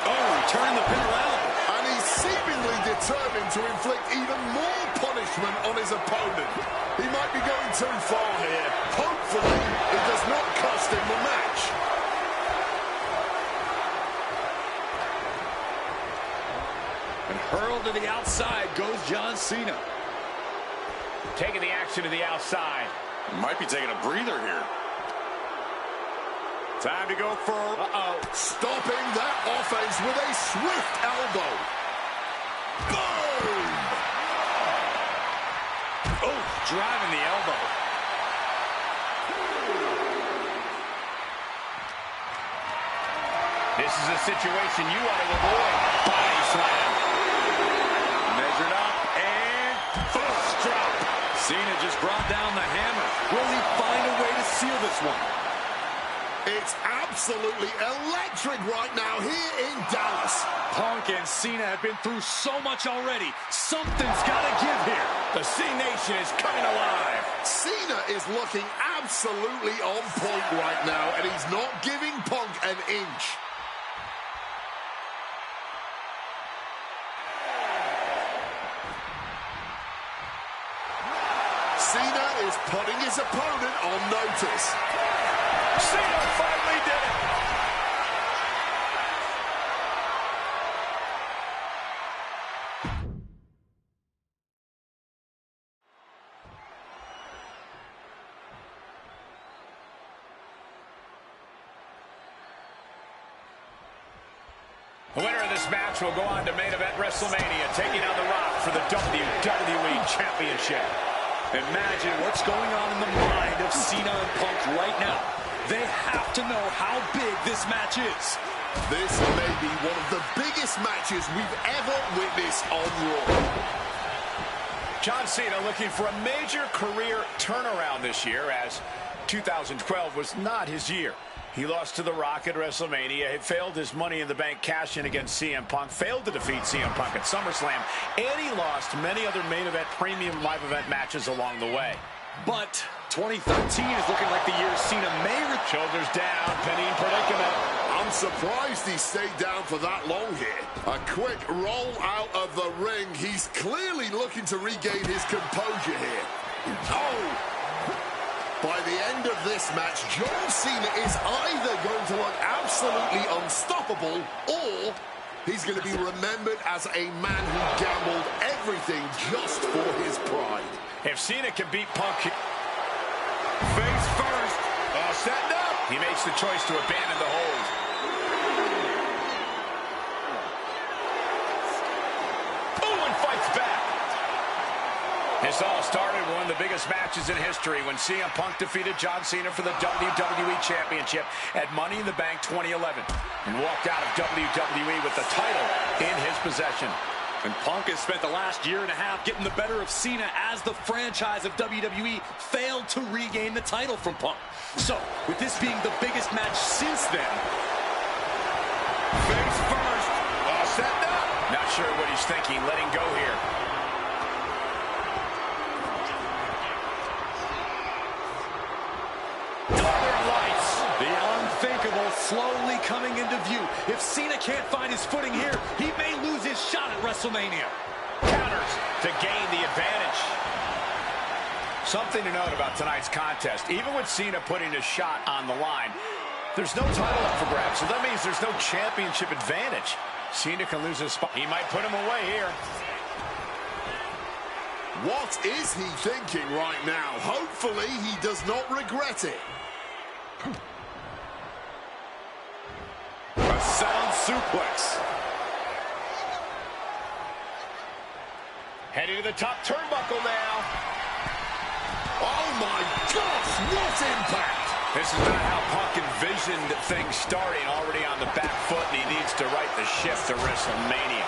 Oh, turning the pin around. And he's seemingly determined to inflict even more punishment on his opponent. He might be going too far here. Hopefully, it does not cost him the match. And hurled to the outside goes John Cena. taking the action to the outside. Might be taking a breather here. Time to go for... Stopping that offense with a swift elbow. Boom! Oh, driving the elbow. This is a situation you want to avoid. Body slam. Measured up and fist drop. Cena just brought down the hammer. Will he find a way to seal this one? It's absolutely electric right now here in Dallas. Punk and Cena have been through so much already. Something's got to give here. The C Nation is coming alive. Cena is looking absolutely on point right now, and he's not giving Punk an inch. Cena is putting his opponent on notice. Cena finally did it. The winner of this match will go on to main event WrestleMania, taking on The Rock for the WWE Championship. Imagine what's going on in the mind of Cena and Punk right now. They have to know how big this match is. This may be one of the biggest matches we've ever witnessed on Raw. John Cena looking for a major career turnaround this year, as 2012 was not his year. He lost to The Rock at WrestleMania, had failed his Money in the Bank cash-in against CM Punk, failed to defeat CM Punk at SummerSlam, and he lost many other main event premium live event matches along the way. But 2013 is looking like the year Cena may... Shoulders down, pinning predicament. I'm surprised he stayed down for that long here. A quick roll out of the ring. He's clearly looking to regain his composure here. Oh! By the end of this match, John Cena is either going to look absolutely unstoppable, or he's going to be remembered as a man who gambled everything just for his pride. If Cena can beat Punk, face first, setting up. He makes the choice to abandon the hold. Oh, and fights back. This all started with one of the biggest matches in history when CM Punk defeated John Cena for the WWE Championship at Money in the Bank 2011 and walked out of WWE with the title in his possession. And Punk has spent the last year and a half getting the better of Cena as the franchise of WWE failed to regain the title from Punk. So, with this being the biggest match since then... Face first. Setting up. Not sure what he's thinking. Letting go here. The unthinkable slowly coming into view. If Cena can't find his footing here, he may lose his shot at WrestleMania. Counters to gain the advantage. Something to note about tonight's contest. Even with Cena putting his shot on the line, there's no title up for grabs, so that means there's no championship advantage. Cena can lose his spot. He might put him away here. What is he thinking right now? Hopefully he does not regret it. A sound suplex. Heading to the top turnbuckle now. Oh my gosh, what impact! This is not how Punk envisioned things starting, already on the back foot, and he needs to right the ship to WrestleMania.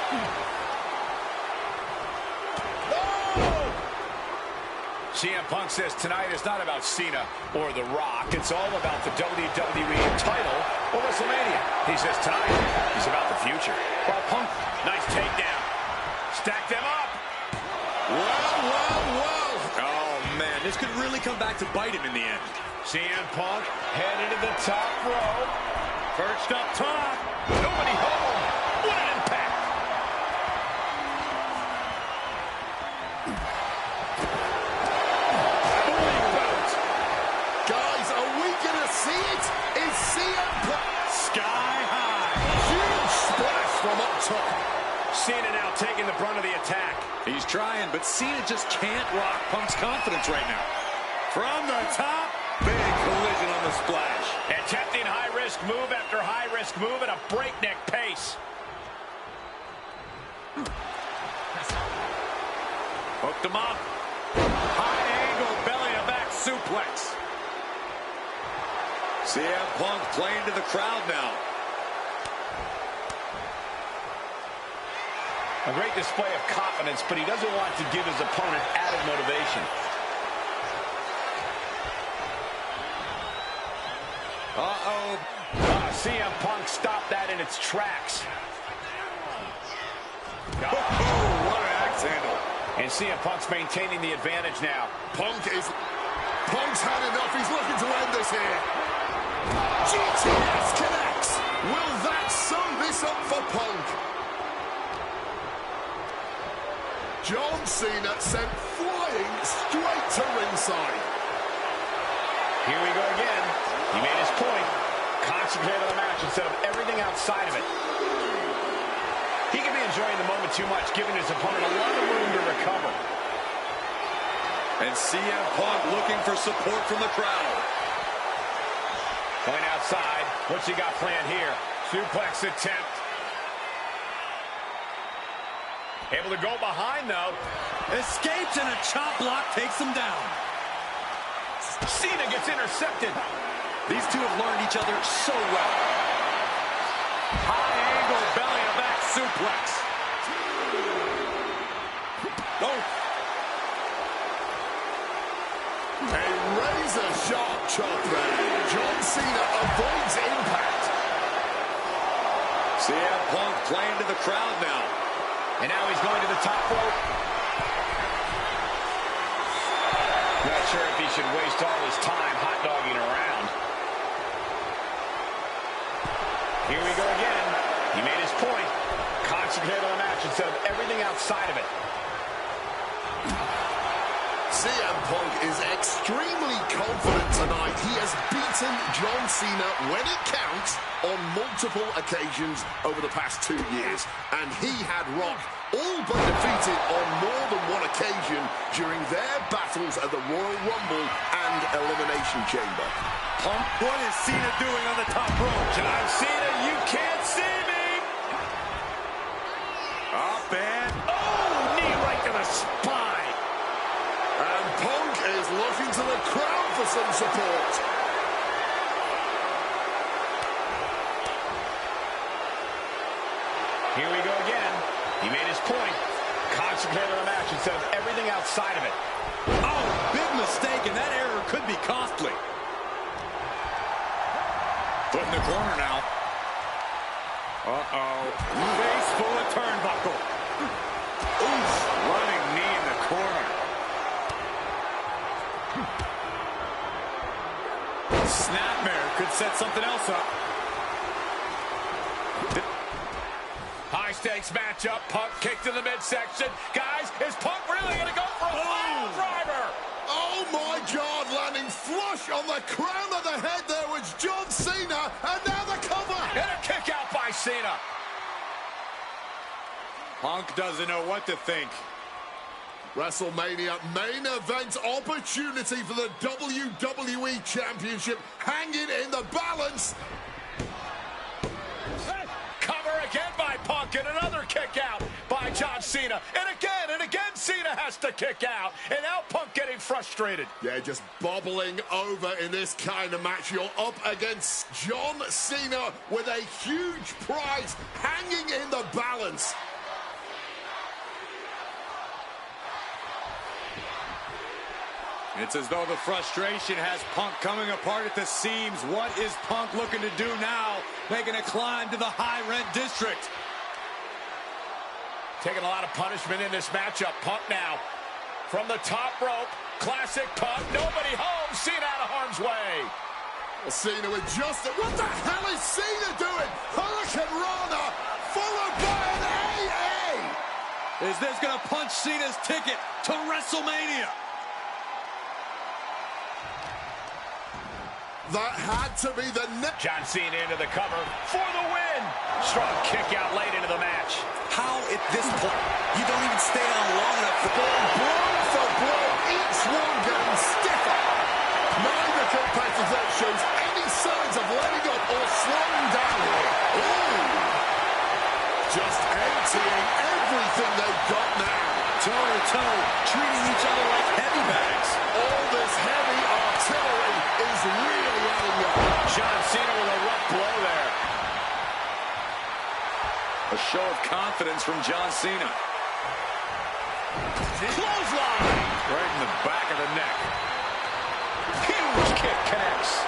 CM Punk says tonight is not about Cena or The Rock. It's all about the WWE title or WrestleMania. He says tonight is about the future. While Punk... Nice takedown. Stack them up. Well. Oh, man, this could really come back to bite him in the end. CM Punk headed to the top rope. Perched up top. Nobody home. What an impact. Guys, are we going to see it? Is CM Punk Sky high. huge splash from up top? Cena now taking the brunt of the attack. He's trying, but Cena just can't rock Punk's confidence right now. From the top, big collision on the splash. Attempting high-risk move after high-risk move at a breakneck pace. Hooked him up. High angle belly-to-back suplex. CM Punk playing to the crowd now. A great display of confidence, but he doesn't want to give his opponent added motivation. Uh-oh. CM Punk stopped that in its tracks. Oh, what an axe handle. And CM Punk's maintaining the advantage now. Punk's had enough. He's looking to end this here. GTS connects. Will that sum this up for Punk? John Cena sent flying straight to ringside. Here we go again. He made his point. Concentrate on the match instead of everything outside of it. He can be enjoying the moment too much, giving his opponent a lot of room to recover. And CM Punk looking for support from the crowd. Going outside. What's he got planned here? Suplex attempt. Able to go behind, though. Escapes and a chop block takes him down. Cena gets intercepted. These two have learned each other so well. High angle belly-to-back suplex. Oh. A razor-sharp chop there. John Cena avoids impact. CM Punk playing to the crowd now. And now he's going to the top rope. Not sure if he should waste all his time hot-dogging around. Here we go again. He made his point. Concentrate on the match instead of everything outside of it. CM Punk is extremely confident tonight. He has beaten John Cena when it counts on multiple occasions over the past 2 years. And he had Rock all but defeated on more than one occasion during their battles at the Royal Rumble and Elimination Chamber. Punk, what is Cena doing on the top rope? John Cena, you can't see me! Up and... Oh, knee right to the spine! And Punk is looking to the crowd for some support. Here we go again. He made his point. Concentrate on the match instead of everything outside of it. Oh, big mistake, and that error could be costly. Foot in the corner now. Uh-oh. Face full of turnbuckle. Oof, running knee in the corner. Snapmare could set something else up. High-stakes matchup. Punk kicked in the midsection. Guys, is Punk really going to go for a pile driver? Oh, my God, landing flush on the crown of the head there was John Cena, and now the cover. And a kick out by Cena. Punk doesn't know what to think. WrestleMania main event opportunity for the WWE Championship hanging in the balance. Cover again by Punk, and another kick out by John Cena. And again, Cena has to kick out. And now Punk getting frustrated. Yeah, just bobbling over in this kind of match. You're up against John Cena with a huge prize hanging in the balance. It's as though the frustration has Punk coming apart at the seams. What is Punk looking to do now? Making a climb to the high red district. Taking a lot of punishment in this matchup. Punk now from the top rope. Classic pump. Nobody home. Cena out of harm's way. Cena with just... What the hell is Cena doing? Hurricane Rana followed by an AA. Is this going to punch Cena's ticket to WrestleMania? That had to be the next. John Cena into the cover for the win. Strong kick out late into the match. How at this point you don't even stay on long enough for Blow for blow, each one getting stiffer. Neither competitor shows any signs of letting up or slowing down here. Ooh. Just emptying everything they've got now. toe to toe, treating each other like heavy bags. All this heavy artillery is really adding up. John Cena with a rough blow there. A show of confidence from John Cena. Clothesline! Right in the back of the neck. Huge kick connects.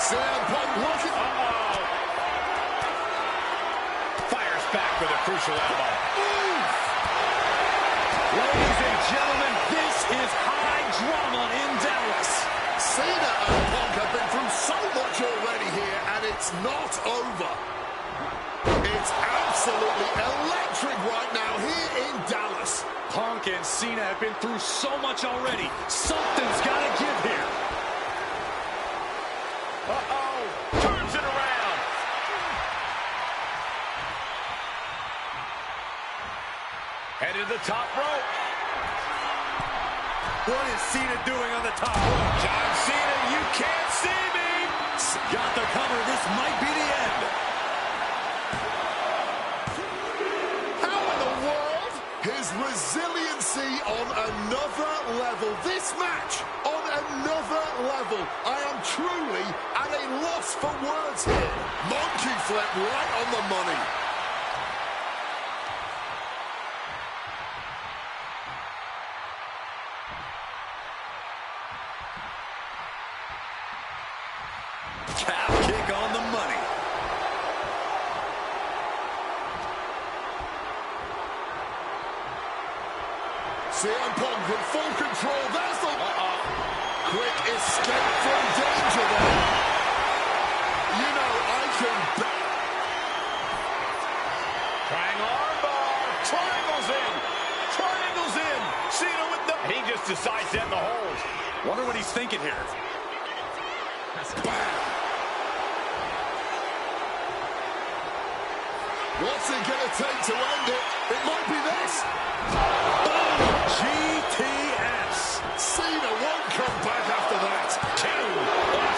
CM Punk looking. Fires back with a crucial elbow. Ladies and gentlemen, this is high drama in Dallas. Cena and Punk have been through so much already here, and it's not over. It's absolutely electric right now here in Dallas. Punk and Cena have been through so much already. Something's got to give here. Turns it around. Headed to the top rope. What is Cena doing on the top rope? John Cena, you can't see me. Got the cover. This might be the end. How in the world? His resiliency on another level. This match on another level. I am truly at a loss for words here. Monkey flip right on the money. Calf kick on the money. CM Punk with full control. There's the quick escape from danger there. You know, I can... Triangle armbar. Triangles in. Triangles in. Cena with the... He just decides to end the hold. Wonder what he's thinking here. Bam. What's it going to take to end it? It might be this. Boom! GTS. Cena won't come back after that. 2.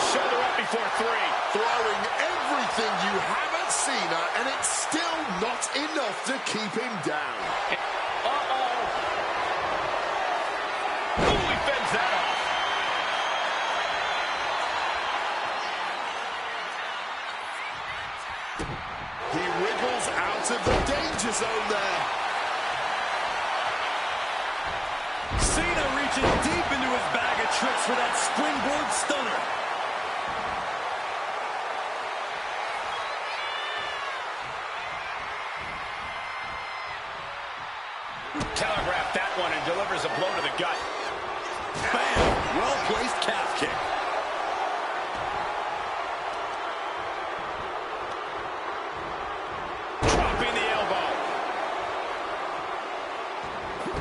Shoulder up before 3. Throwing everything you have at Cena, and it's still not enough to keep him down. Ooh, he fends that off. He wriggles out of the danger zone there. Cena reaching deep into his bag of tricks for that springboard stunner. Telegraphed that one and delivers a blow to the gut. Bam! Well-placed calf kick. Dropping the elbow.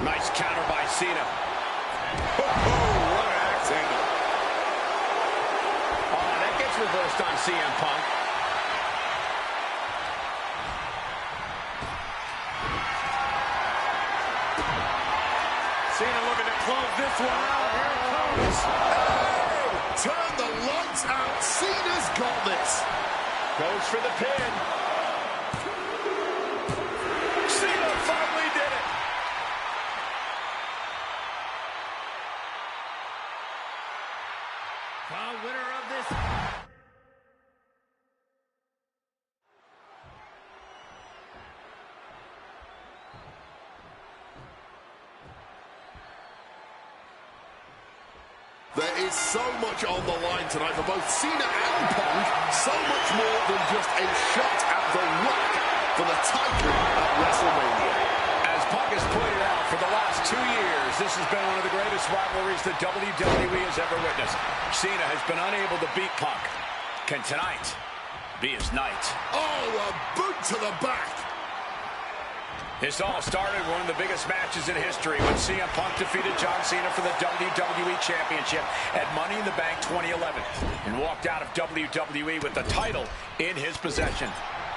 Nice counter by Cena. What an axe handle. Oh, that gets reversed on CM Punk. Cena looking to close this one out. Here it comes. Hey! Turn the lights out. Cena's got this. Goes for the pin. Cena finally did it. The winner of this... There is so much on the line tonight for both Cena and Punk. So much more than just a shot at the Rock. for the title at WrestleMania. As Punk has pointed out, for the last 2 years, this has been one of the greatest rivalries that WWE has ever witnessed. Cena has been unable to beat Punk. Can tonight be his night? Oh, a boot to the back. This all started with one of the biggest matches in history when CM Punk defeated John Cena for the WWE Championship at Money in the Bank 2011 and walked out of WWE with the title in his possession.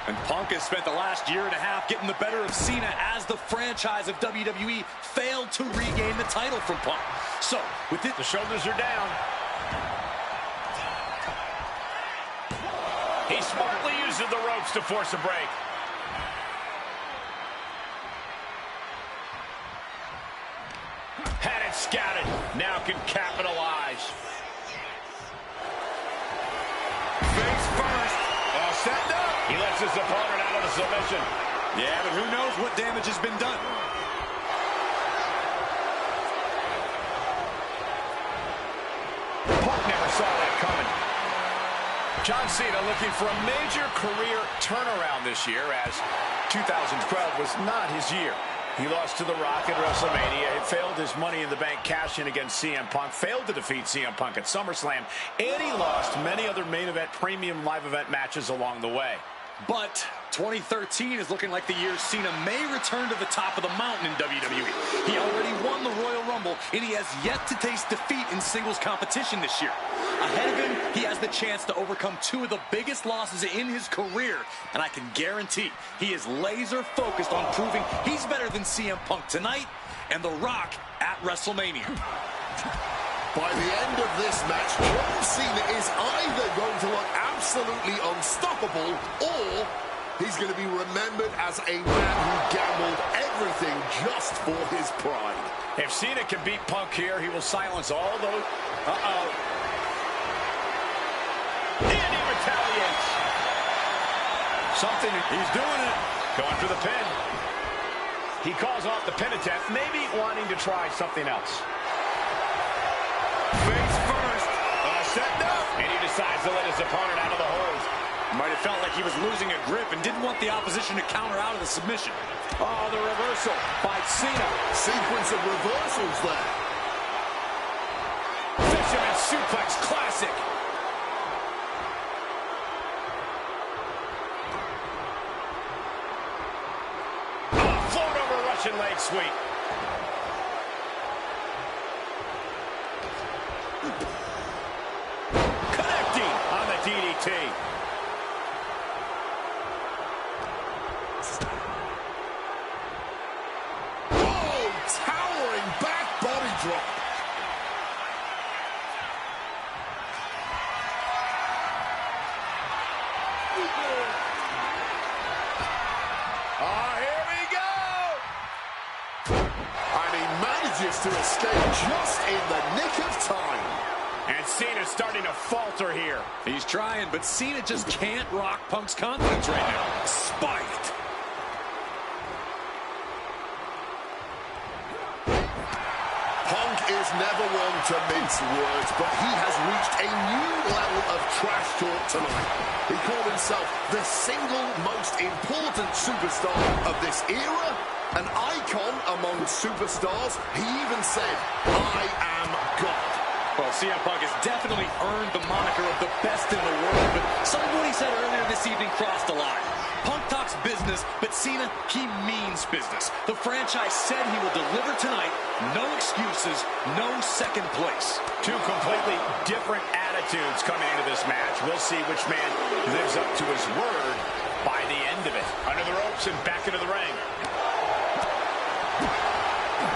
And Punk has spent the last year and a half getting the better of Cena as the franchise of WWE failed to regain the title from Punk. So, with it, the shoulders are down. He smartly uses the ropes to force a break. Had it scouted. Now can capitalize. Face first. All set up. He lets his opponent out of the submission. yeah, but who knows what damage has been done. Punk never saw that coming. John Cena looking for a major career turnaround this year, as 2012 was not his year. He lost to The Rock at WrestleMania. It failed his Money in the Bank cash-in against CM Punk. Failed to defeat CM Punk at SummerSlam. And he lost many other main event, premium live event matches along the way. But 2013 is looking like the year Cena may return to the top of the mountain in WWE. He already won the Royal Rumble, and he has yet to taste defeat in singles competition this year. Ahead of him, he has the chance to overcome two of the biggest losses in his career, and I can guarantee he is laser-focused on proving he's better than CM Punk tonight and The Rock at WrestleMania. By the end of this match, John Cena is either going to look absolutely unstoppable, or he's going to be remembered as a man who gambled everything just for his pride. If Cena can beat Punk here, he will silence all those. And he retaliates. Something, he's doing it. Going for the pin. He calls off the pin attempt, maybe wanting to try something else. Face first. Set up. And he decides to let his opponent out of the hold. Might have felt like he was losing a grip and didn't want the opposition to counter out of the submission. Oh, the reversal by Cena. Sequence of reversals there. Fisherman suplex classic. Float over Russian leg sweep. Connecting on the DDT. Oh, towering back body drop. Here we go. And he manages to escape just in the nick of time. And Cena's starting to falter here. He's trying, but Cena just can't rock Punk's confidence right now. Spiked. Punk is never one to mince words, but he has reached a new level of trash talk tonight. He called himself the single most important superstar of this era, an icon among superstars. He even said, "I am God." Well, CM Punk has definitely earned the moniker of the best in the world, but some of what he said earlier this evening crossed the line. Punk talks business, but Cena, he means business. The franchise said he will deliver tonight. No excuses, no second place. Two completely different attitudes coming into this match. We'll see which man lives up to his word by the end of it. Under the ropes and back into the ring.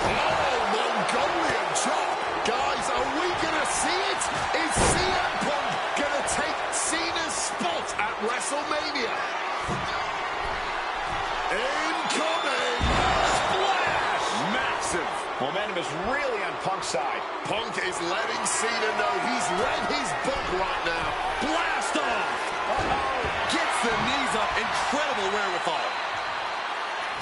Oh, Mongolian chop. Guys, are we going to see it? Is CM Punk going to take Cena's spot at WrestleMania? Incoming! Splash! Massive. Momentum is really on Punk's side. Punk is letting Cena know he's read his book right now. Blast off! Gets the knees up. Incredible wherewithal.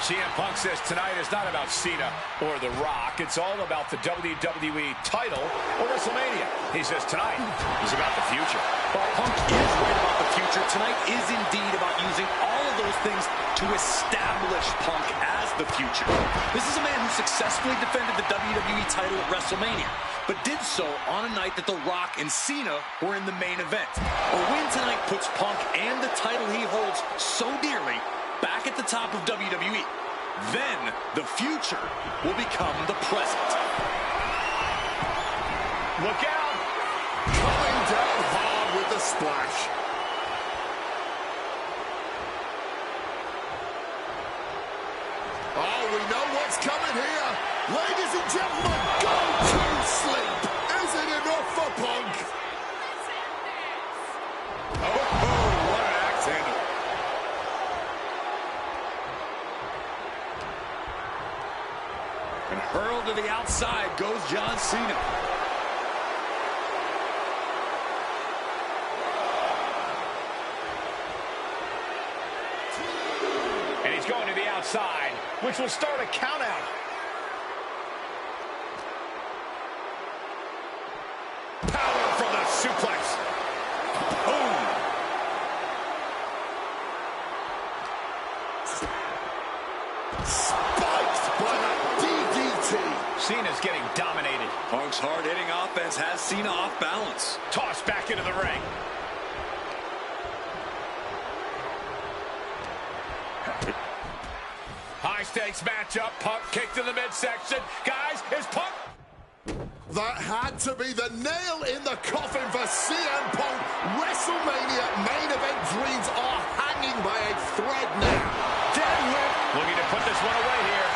CM Punk says tonight is not about Cena or The Rock. It's all about the WWE title or WrestleMania. He says tonight is about the future. Well, Punk is right about the future, tonight is indeed about using all of those things to establish Punk as the future. This is a man who successfully defended the WWE title at WrestleMania, but did so on a night that The Rock and Cena were in the main event. A win tonight puts Punk and the title he holds so dearly back at the top of WWE. Then the future will become the present. Look out! Coming down hard with the splash. Oh, we know what's coming here. Ladies and gentlemen, go to sleep. Is it enough for Punk? Oh, what an axe handle. And hurled to the outside goes John Cena. And he's going to the outside, which will start a count out. Power from the suplex. Boom. Spiked by that DDT. Cena's getting dominated. Punk's hard-hitting offense has Cena off balance. Tossed back into the ring. High-stakes matchup. Punk kicked in the midsection. Guys, is Punk... That had to be the nail in the coffin for CM Punk. WrestleMania main event dreams are hanging by a thread now. Deadlift. Looking to put this one away here.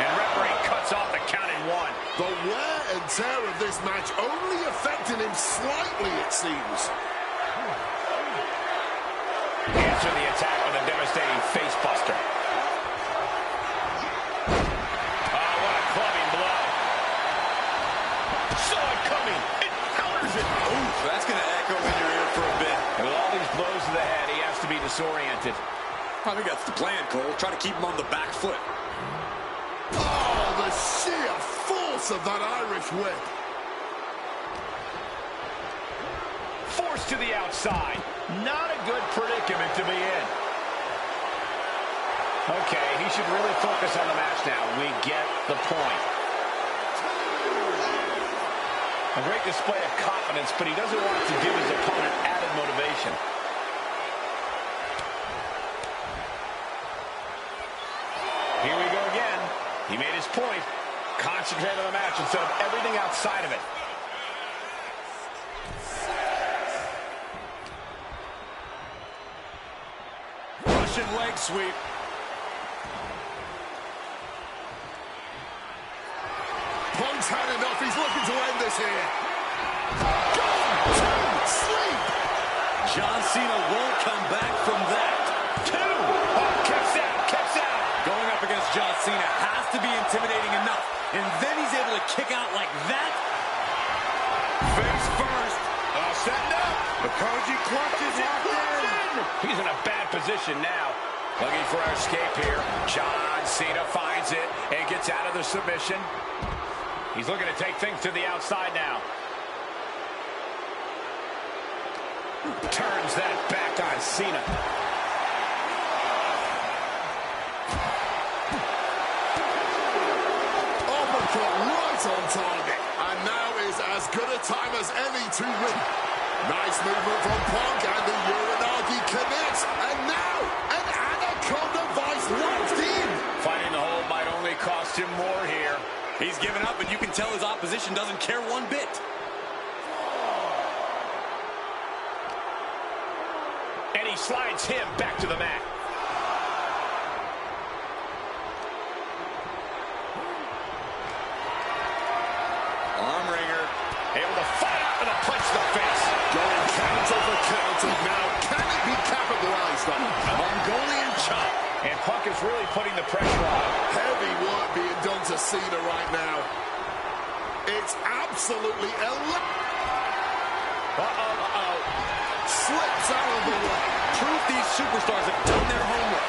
And referee cuts off the count in one. The wear and tear of this match only affected him slightly, it seems. Answer the attack with a devastating face buster. Oh, what a clubbing blow. Saw it coming. It counters it. Ooh, that's going to echo in your ear for a bit. And with all these blows to the head, he has to be disoriented. I think that's the plan, Cole. Try to keep him on the back foot. Oh, the sheer force of that Irish whip. Forced to the outside. Not a good predicament to be in. Okay, he should really focus on the match now. We get the point. A great display of confidence, but he doesn't want to give his opponent added motivation. Here we go again. He made his point. Concentrate on the match instead of everything outside of it. Russian leg sweep. Punk's had enough. He's looking to end this here. Gone to sleep. John Cena won't come back from that. Two. Oh, kicks out, kicks out. Going up against John Cena has to be intimidating enough. And then he's able to kick out like that. Face first. Setting up. The Koji clutch is locked in. He's in a bad position now. Looking for an escape here. John Cena finds it and gets out of the submission. He's looking to take things to the outside now. Turns that back on Cena. Uppercut right on target. And now is as good a time as any to win. Nice movement from Punk, and the Uranagi connects. And now, an Anaconda Vice locked in. Fighting the hold might only cost him more here. He's given up, and you can tell his opposition doesn't care one bit. And he slides him back to the mat. Arm wringer. Able to fight up and a punch to the face. Going counter for counter now. Can it be capitalized on? A Mongolian chop. And Punk is really putting the pressure on. Heavy work being done to Cena right now. It's absolutely slips out of the way. Proof these superstars have done their homework.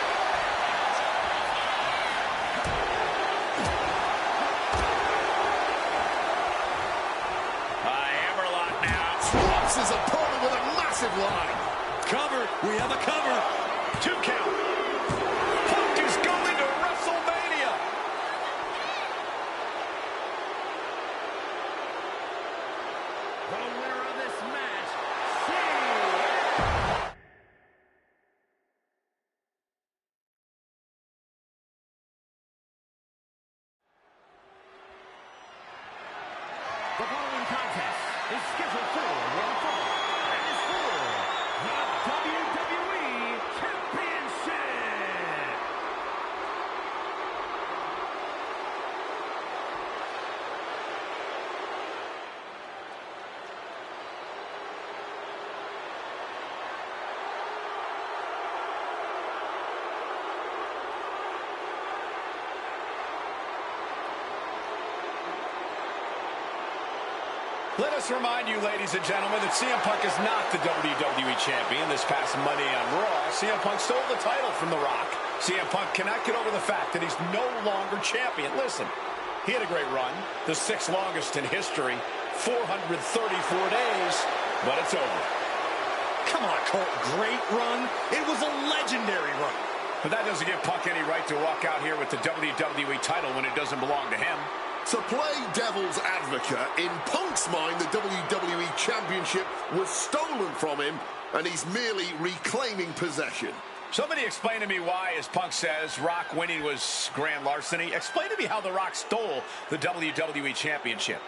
A hammerlock now. Drops his opponent with a cover. We have a cover. 2 count. Punk is going to WrestleMania. The winner of this match, the following contest is scheduled for one fall and is for the WWE Championship. Let us remind you, ladies and gentlemen, that CM Punk is not the WWE Champion. This past Monday on Raw, CM Punk stole the title from The Rock. CM Punk cannot get over the fact that he's no longer champion. Listen, he had a great run, the 6th longest in history, 434 days, but it's over. Come on, Colt. Great run. It was a legendary run. But that doesn't give Punk any right to walk out here with the WWE title when it doesn't belong to him. To play devil's advocate, in Punk's mind, the WWE Championship was stolen from him, and he's merely reclaiming possession. Somebody explain to me why, as Punk says, Rock winning was grand larceny. Explain to me how The Rock stole the WWE Championship.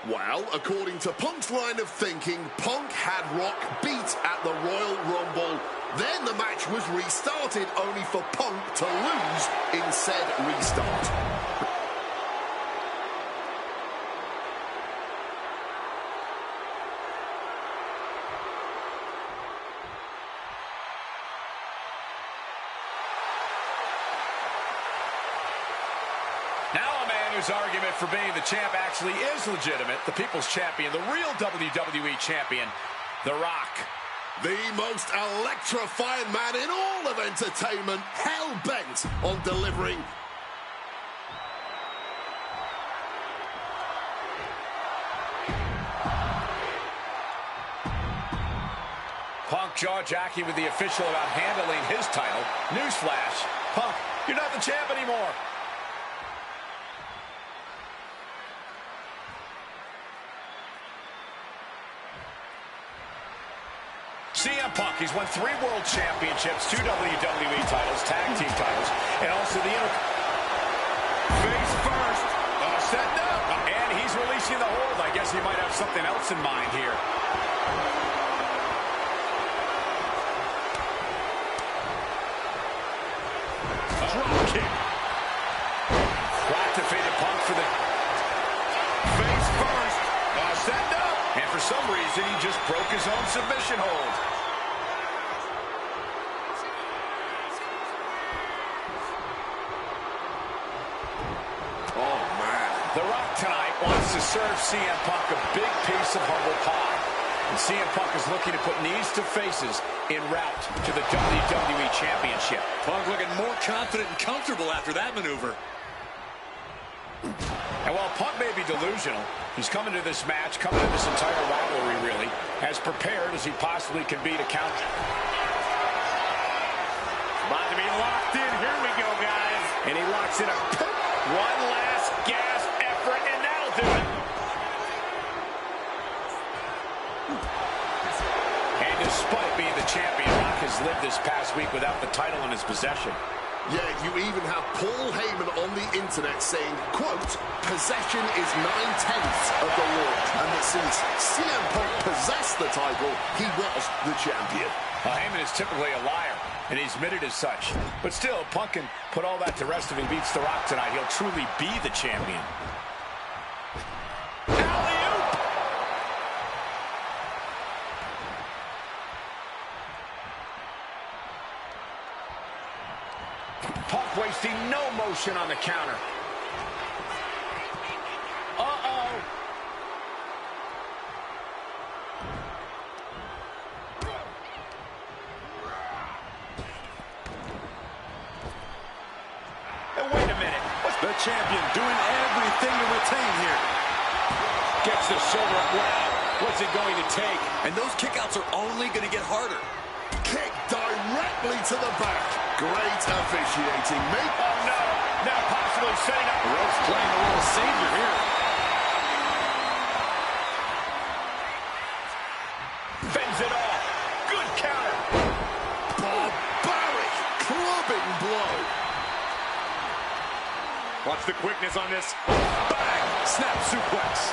Well, according to Punk's line of thinking, Punk had Rock beat at the Royal Rumble. Then the match was restarted, only for Punk to lose in said restart. Now a man whose argument for being the champ actually is legitimate. The People's Champion, the real WWE Champion, The Rock. The most electrifying man in all of entertainment, hell-bent on delivering. Punk jaw-jacking with the official about handling his title. Newsflash, Punk, you're not the champ anymore. CM Punk, he's won 3 world championships, 2 WWE titles, tag team titles, and also the face first, setting up, and he's releasing the hold. I guess he might have something else in mind here. Drop kick. Activated Punk for the face first, setting up, and for some reason he just broke his own submission hold. The Rock tonight wants to serve CM Punk a big piece of humble pie. And CM Punk is looking to put knees to faces en route to the WWE Championship. Punk looking more confident and comfortable after that maneuver. And while Punk may be delusional, he's coming to this match, coming to this entire rivalry, really, as prepared as he possibly can be to counter. About to be locked in. Here we go, guys. And he locks in a one last gasp effort, and that'll do it. And despite being the champion, Rock has lived this past week without the title in his possession. Yeah, you even have Paul Heyman on the internet saying, quote, possession is 9/10 of the law, and that since CM Punk possessed the title, he was the champion. Heyman is typically a liar, and he's admitted as such. But still, Punk can put all that to rest if he beats The Rock tonight. He'll truly be the champion. Alley-oop! Punk wasting no motion on the counter. Uh-oh. And wait a minute. What's The champion doing everything to retain here. gets the shoulder up? Wow. What's it going to take? And those kickouts are only going to get harder. Kick directly to the back. Great officiating. Oh, no. Now possibly setting up. The ropes playing a little savior here. Fends it off. Good counter. Barbaric clubbing blow. Watch the quickness on this. Bang! Snap suplex.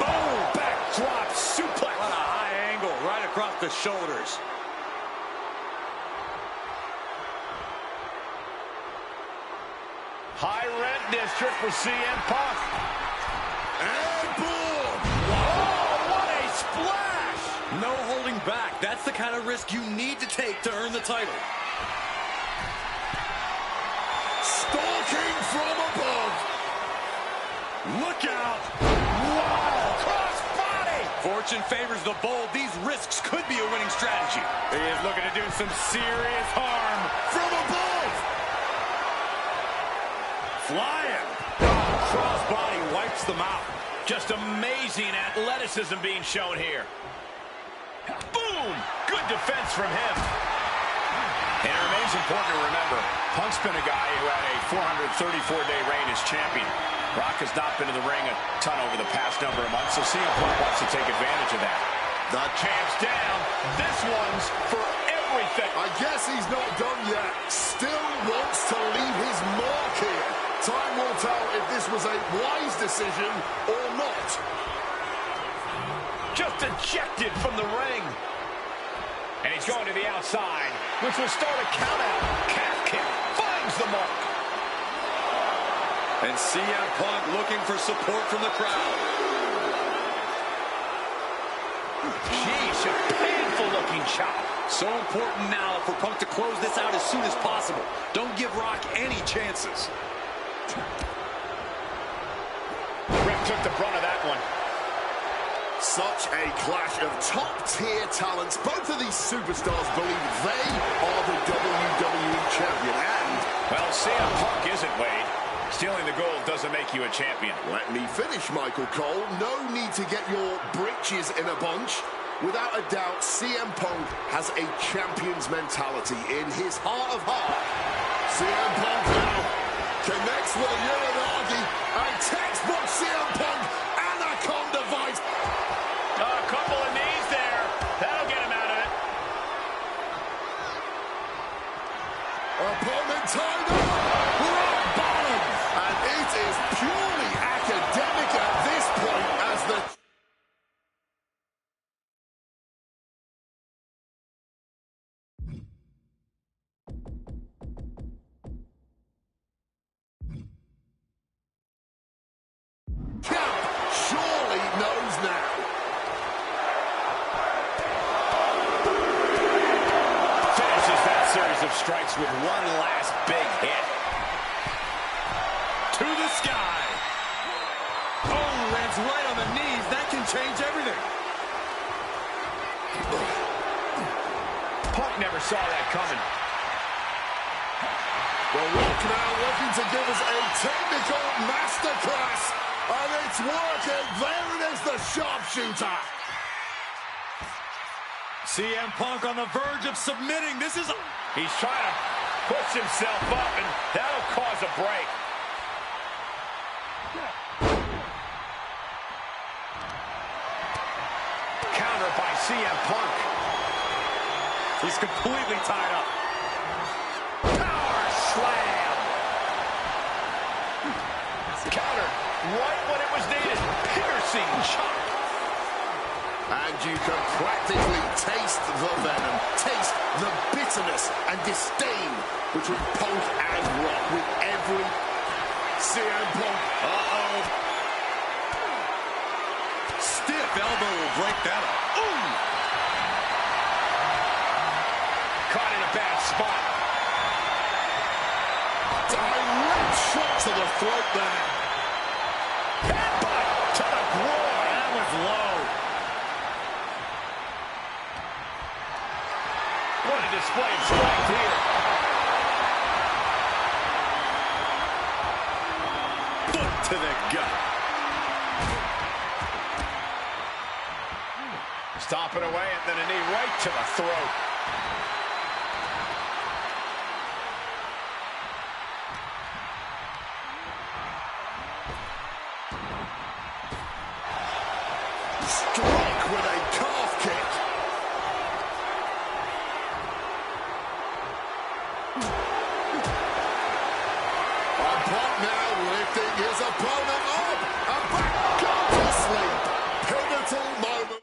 Boom! Backdrop suplex. What a high angle right across the shoulders. High rent district for CM Punk. Airborne. Oh, what a splash! No holding back. That's the kind of risk you need to take to earn the title. Stalking from above. Look out! Wow! Cross body! Fortune favors the bold. These risks could be a winning strategy. He is looking to do some serious harm. From above. Flying. Crossbody wipes them out. Just amazing athleticism being shown here. Boom! Good defense from him. And it remains important to remember, Punk's been a guy who had a 434-day reign as champion. Rock has not been in the ring a ton over the past number of months, so CM Punk wants to take advantage of that. The Champ's down. This one's for everything. I guess he's not done yet. Still wants to leave his mark here. Time will tell if this was a wise decision or not. Just ejected from the ring. And he's going to the outside, which will start a count out. Calf kick finds the mark. And CM Punk looking for support from the crowd. Jeez, a painful looking chop. So important now for Punk to close this out as soon as possible. Don't give Rock any chances. Ref took the brunt of that one. Such a clash of top-tier talents. Both of these superstars believe they are the WWE champion. And, well, CM Punk isn't, Wade. Stealing the gold doesn't make you a champion. let me finish, Michael Cole. No need to get your britches in a bunch. Without a doubt, CM Punk has a champion's mentality in his heart of heart. CM Punk now connects with a Uranagi. A textbook CM Punk anaconda vice. A couple of knees there. That'll get him out of it. Opponent tied up. Rock bottom. And it is purely academic at this point as the... Count surely knows now. Finishes that series of strikes with one last big hit. To the sky. Oh, lands right on the knees. That can change everything. Punk never saw that coming. The Rock now looking to give us a technical masterclass. And it's working. There it is, the sharpshooter. CM Punk on the verge of submitting. This is... He's trying to push himself up, and that'll cause a break. Counter by CM Punk. He's completely tied up. Power slam. Counter right when it was needed. Piercing chop. And you can practically taste the venom, taste the bitterness and disdain between Punk and Rock with every CM Punk. Uh-oh. Stiff elbow will break that up. Ooh! Caught in a bad spot. Direct shot to the throat there. Headbutt to the groin. That was low. What a display of strength here. Foot to the gut. Stomping away and then a knee right to the throat. Struck with a calf kick. And Punk now lifting his opponent up and back gone to sleep. Pivotal moment.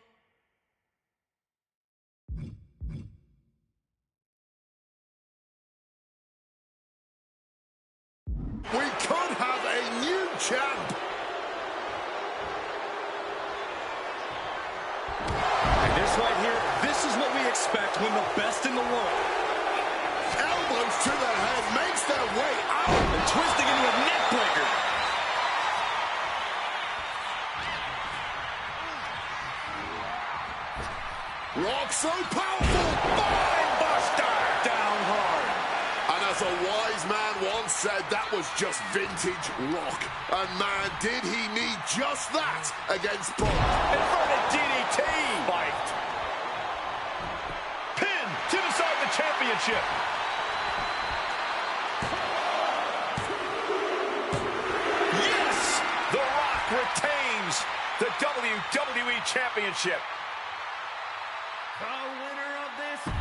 We could have a new champ. And this right here, this is what we expect when the best in the world. Elbows to the head, makes their way out. And twisting into a neck breaker. Rock so powerful. Spine buster. Down hard. And as a wise man once said, that was just vintage Rock. And man, did he need just that against Punk. Inverted DDT. Spiked. Pin to decide the championship. Yes! The Rock retains the WWE Championship. The winner of this.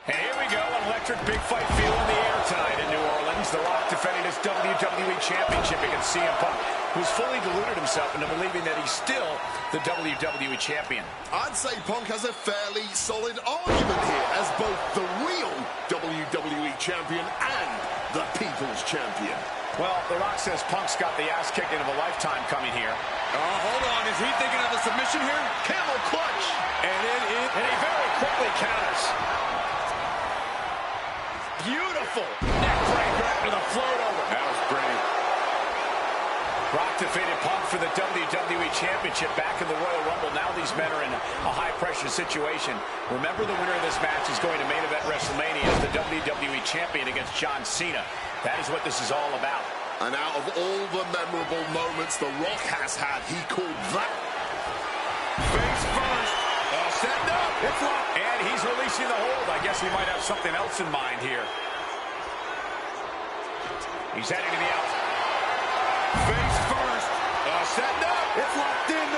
And here we go, an electric big fight feel in the air tonight in New Orleans. The Rock defending his WWE Championship against CM Punk, who's fully deluded himself into believing that he's still the WWE Champion. I'd say Punk has a fairly solid argument here as both the real WWE Champion and the People's Champion. Well, The Rock says Punk's got the ass kicking of a lifetime coming here. Oh, hold on. Is he thinking of a submission here? Camel clutch! And he very quickly counters. Beautiful neck breaker after the float over. That was pretty. Rock defeated Punk for the WWE Championship back in the Royal Rumble. Now these men are in a high-pressure situation. Remember, the winner of this match is going to main event WrestleMania as the WWE Champion against John Cena. That is what this is all about. And out of all the memorable moments The Rock has had, he called that. Face first. Setting up. It's locked. And he's releasing the hold. I guess he might have something else in mind here. He's heading to the outside. Face first. Setting up. It's locked in.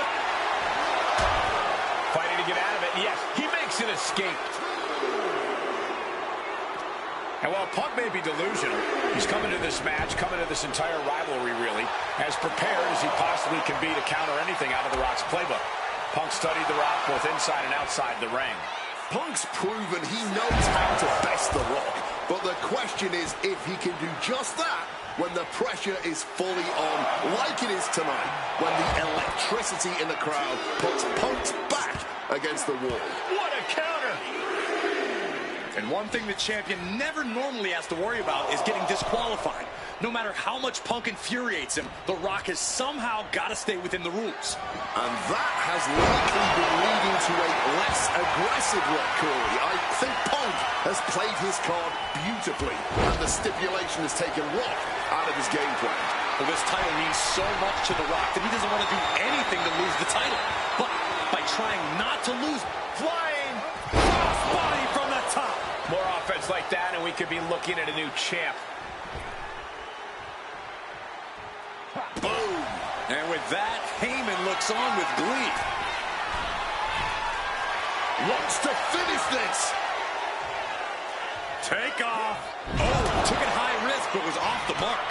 Fighting to get out of it. Yes, he makes an escape. And while Punk may be delusional, he's coming to this match, coming to this entire rivalry, really, as prepared as he possibly can be to counter anything out of The Rock's playbook. Punk studied The Rock both inside and outside the ring. Punk's proven he knows how to best The Rock, but the question is if he can do just that when the pressure is fully on, like it is tonight, when the electricity in the crowd puts Punk's back against the wall. What a counter! And one thing the champion never normally has to worry about is getting disqualified. No matter how much Punk infuriates him, The Rock has somehow got to stay within the rules. And that has likely been leading to a less aggressive Rock, Corey. I think Punk has played his card beautifully, and the stipulation has taken Rock out of his game plan. Well, this title means so much to The Rock that he doesn't want to do anything to lose the title. But by trying not to lose, Flying crossbody from the top. more offense like that, and we could be looking at a new champ. Boom! And with that, Heyman looks on with glee. Wants to finish this! Take off. Oh, took it high risk, but was off the mark.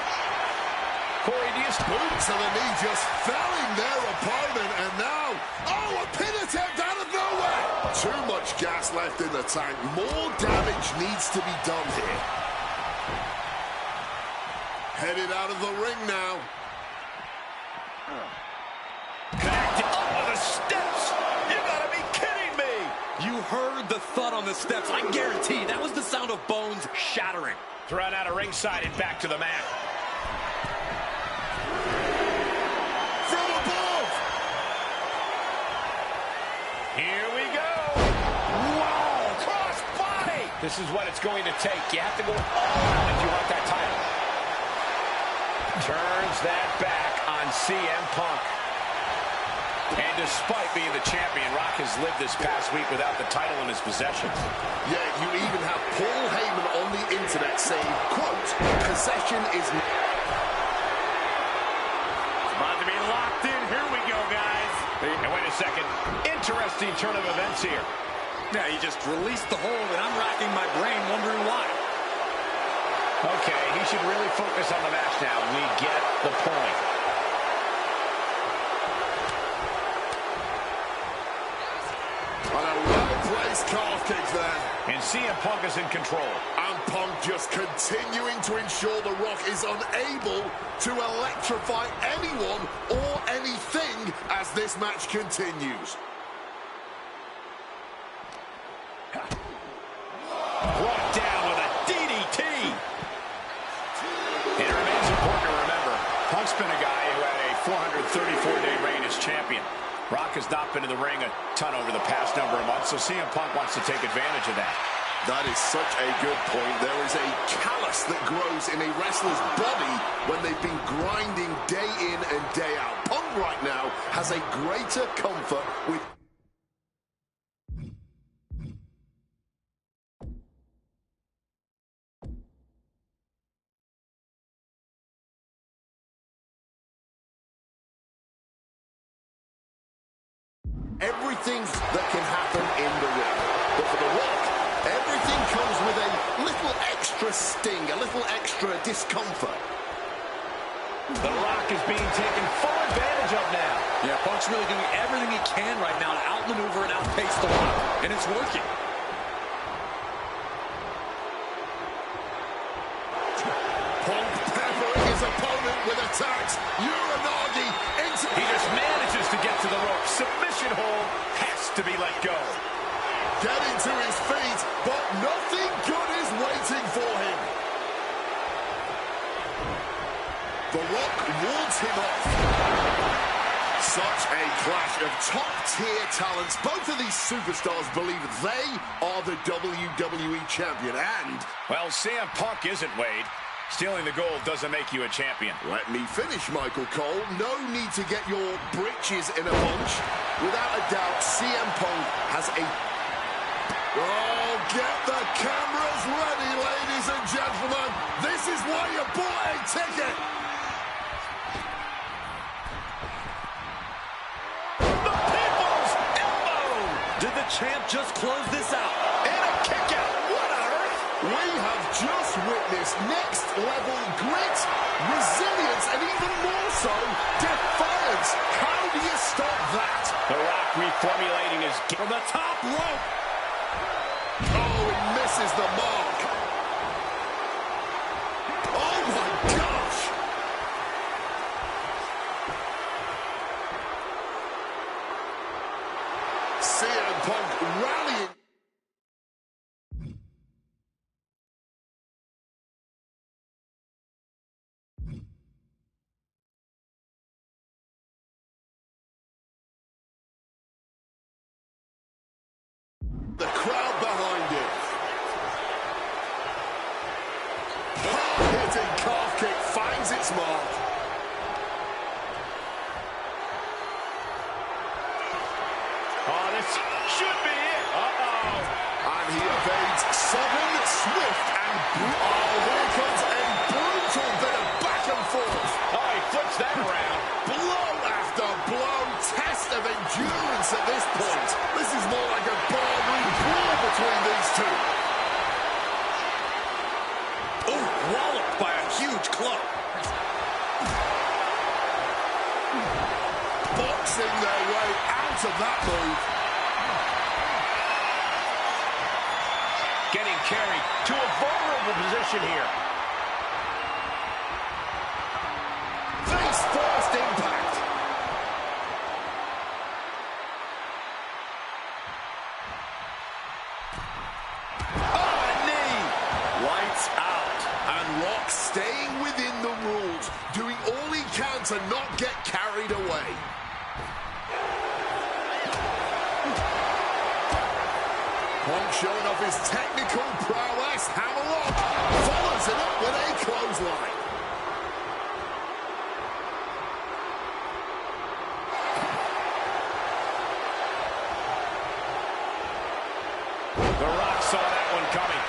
Corey, do you Boot to the knee, just felling their opponent, and now, oh, a pin attempt out of nowhere! Too much gas left in the tank. More damage needs to be done here. Headed out of the ring now. connected up the steps? You gotta be kidding me! You heard the thud on the steps. I guarantee that was the sound of bones shattering. Thrown out of ringside and back to the mat. From above! Here we go. Wow, cross body. This is what it's going to take. You have to go all out if you want that title. Turns that back on CM Punk. And despite being the champion, Rock has lived this past week without the title in his possession. Yeah, you even have Paul Heyman on the internet saying, quote, possession is... About to be locked in. Here we go, guys. And wait a second. Interesting turn of events here. Yeah, he just released the hold, and I'm racking my brain wondering why. Okay, he should really focus on the match now. We get the point. On a well-placed calf kick there. And CM Punk is in control. And Punk just continuing to ensure The Rock is unable to electrify anyone or anything as this match continues. Brought down with a DDT. And it remains important to remember, Punk's been a guy who had a 434-day reign as champion. Rock has not been in the ring a ton over the past number of months, so CM Punk wants to take advantage of that. That is such a good point. There is a callus that grows in a wrestler's body when they've been grinding day in and day out. Punk right now has a greater comfort with... everything that can happen in the ring. But for The Rock, everything comes with a little extra sting, a little extra discomfort. The Rock is being taken full advantage of now. Yeah, Punk's really doing everything he can right now to outmaneuver and outpace The Rock, and it's working. Punk peppering his opponent with attacks. Uranagi into... He just manages to get to the rope. Submission hold has to be let go. getting to his feet, but nothing good is waiting for him. The Rock wards him off. Such a clash of top-tier talents. Both of these superstars believe they are the WWE champion, and... well, CM Punk isn't, Wade. Stealing the gold doesn't make you a champion. Let me finish, Michael Cole. No need to get your britches in a bunch. Without a doubt, CM Punk has a... oh, get the cameras ready, ladies and gentlemen. This is why you bought a ticket. The People's Elbow! Did the champ just close this out? And a kick out. What on earth? We have just witnessed next-level grit, resilience, and even more so, defiance. How do you stop that? The Rock reformulating his game From the top rope. Oh, he misses the mark. Oh, my gosh. CM Punk rallying. The crowd behind him. Hard-hitting calf kick finds its mark. Oh, this should be it. Uh-oh. And he evades sudden, swift, and oh, here comes a brutal bit of back and forth. Oh, he flips that around. Blow after blow, test of endurance at this point. This is more like a barroom brawl between these two. Oh, walloped by a huge club. Boxing their way out of that move. Getting carried to a vulnerable position here. Face first impact. Oh, a knee. Lights out. And Rock staying within the rules, doing all he can to not get carried away. Punk showing off his technical prowess. Hammerlock follows it up with a clothesline. The Rock saw that one coming.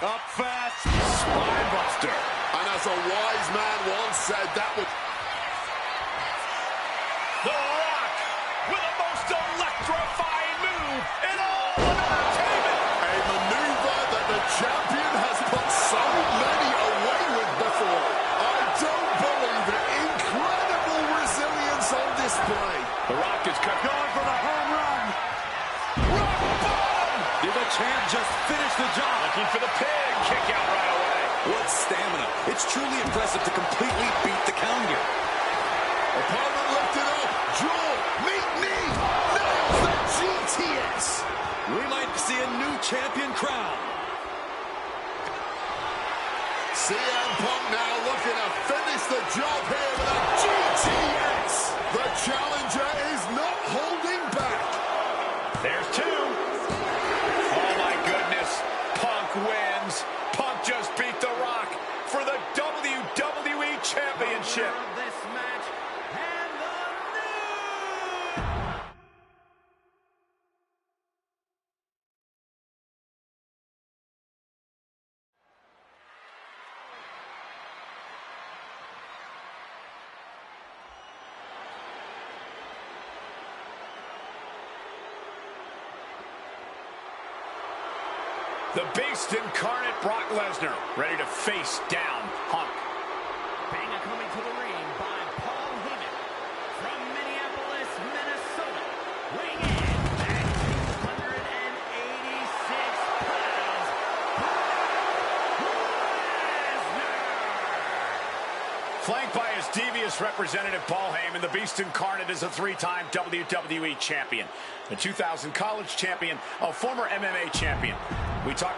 Up fast. Spine buster. And as a wise man once said, that would... The Rock with the most electrifying move in all of entertainment. A maneuver that the champion has put so many away with before. I don't believe it. Incredible resilience on display. The Rock is cut. Going for the home run. Rock bottom. Did the champ just finish the job? Looking for the pin. Kick out right away. What stamina. It's truly impressive to completely beat the count here. Opponent lifted up. Jaw. Meet knee. Nails the GTS. We might see a new champion crown. CM Punk now looking to finish the job here with a GTS. The challenger is not holding back. There's two. Oh, my goodness. Punk wins. Punk just beat The Rock for the WWE Championship. This match and The Beast incarnate Brock Lesnar, ready to face down Punk. Banga coming to the ring by Paul Heyman from Minneapolis, Minnesota. Weighing in at 286 pounds, Lesnar. Flanked by his devious representative Paul Heyman, the Beast incarnate is a three-time WWE champion, the 2000 college champion, a former MMA champion. We talk...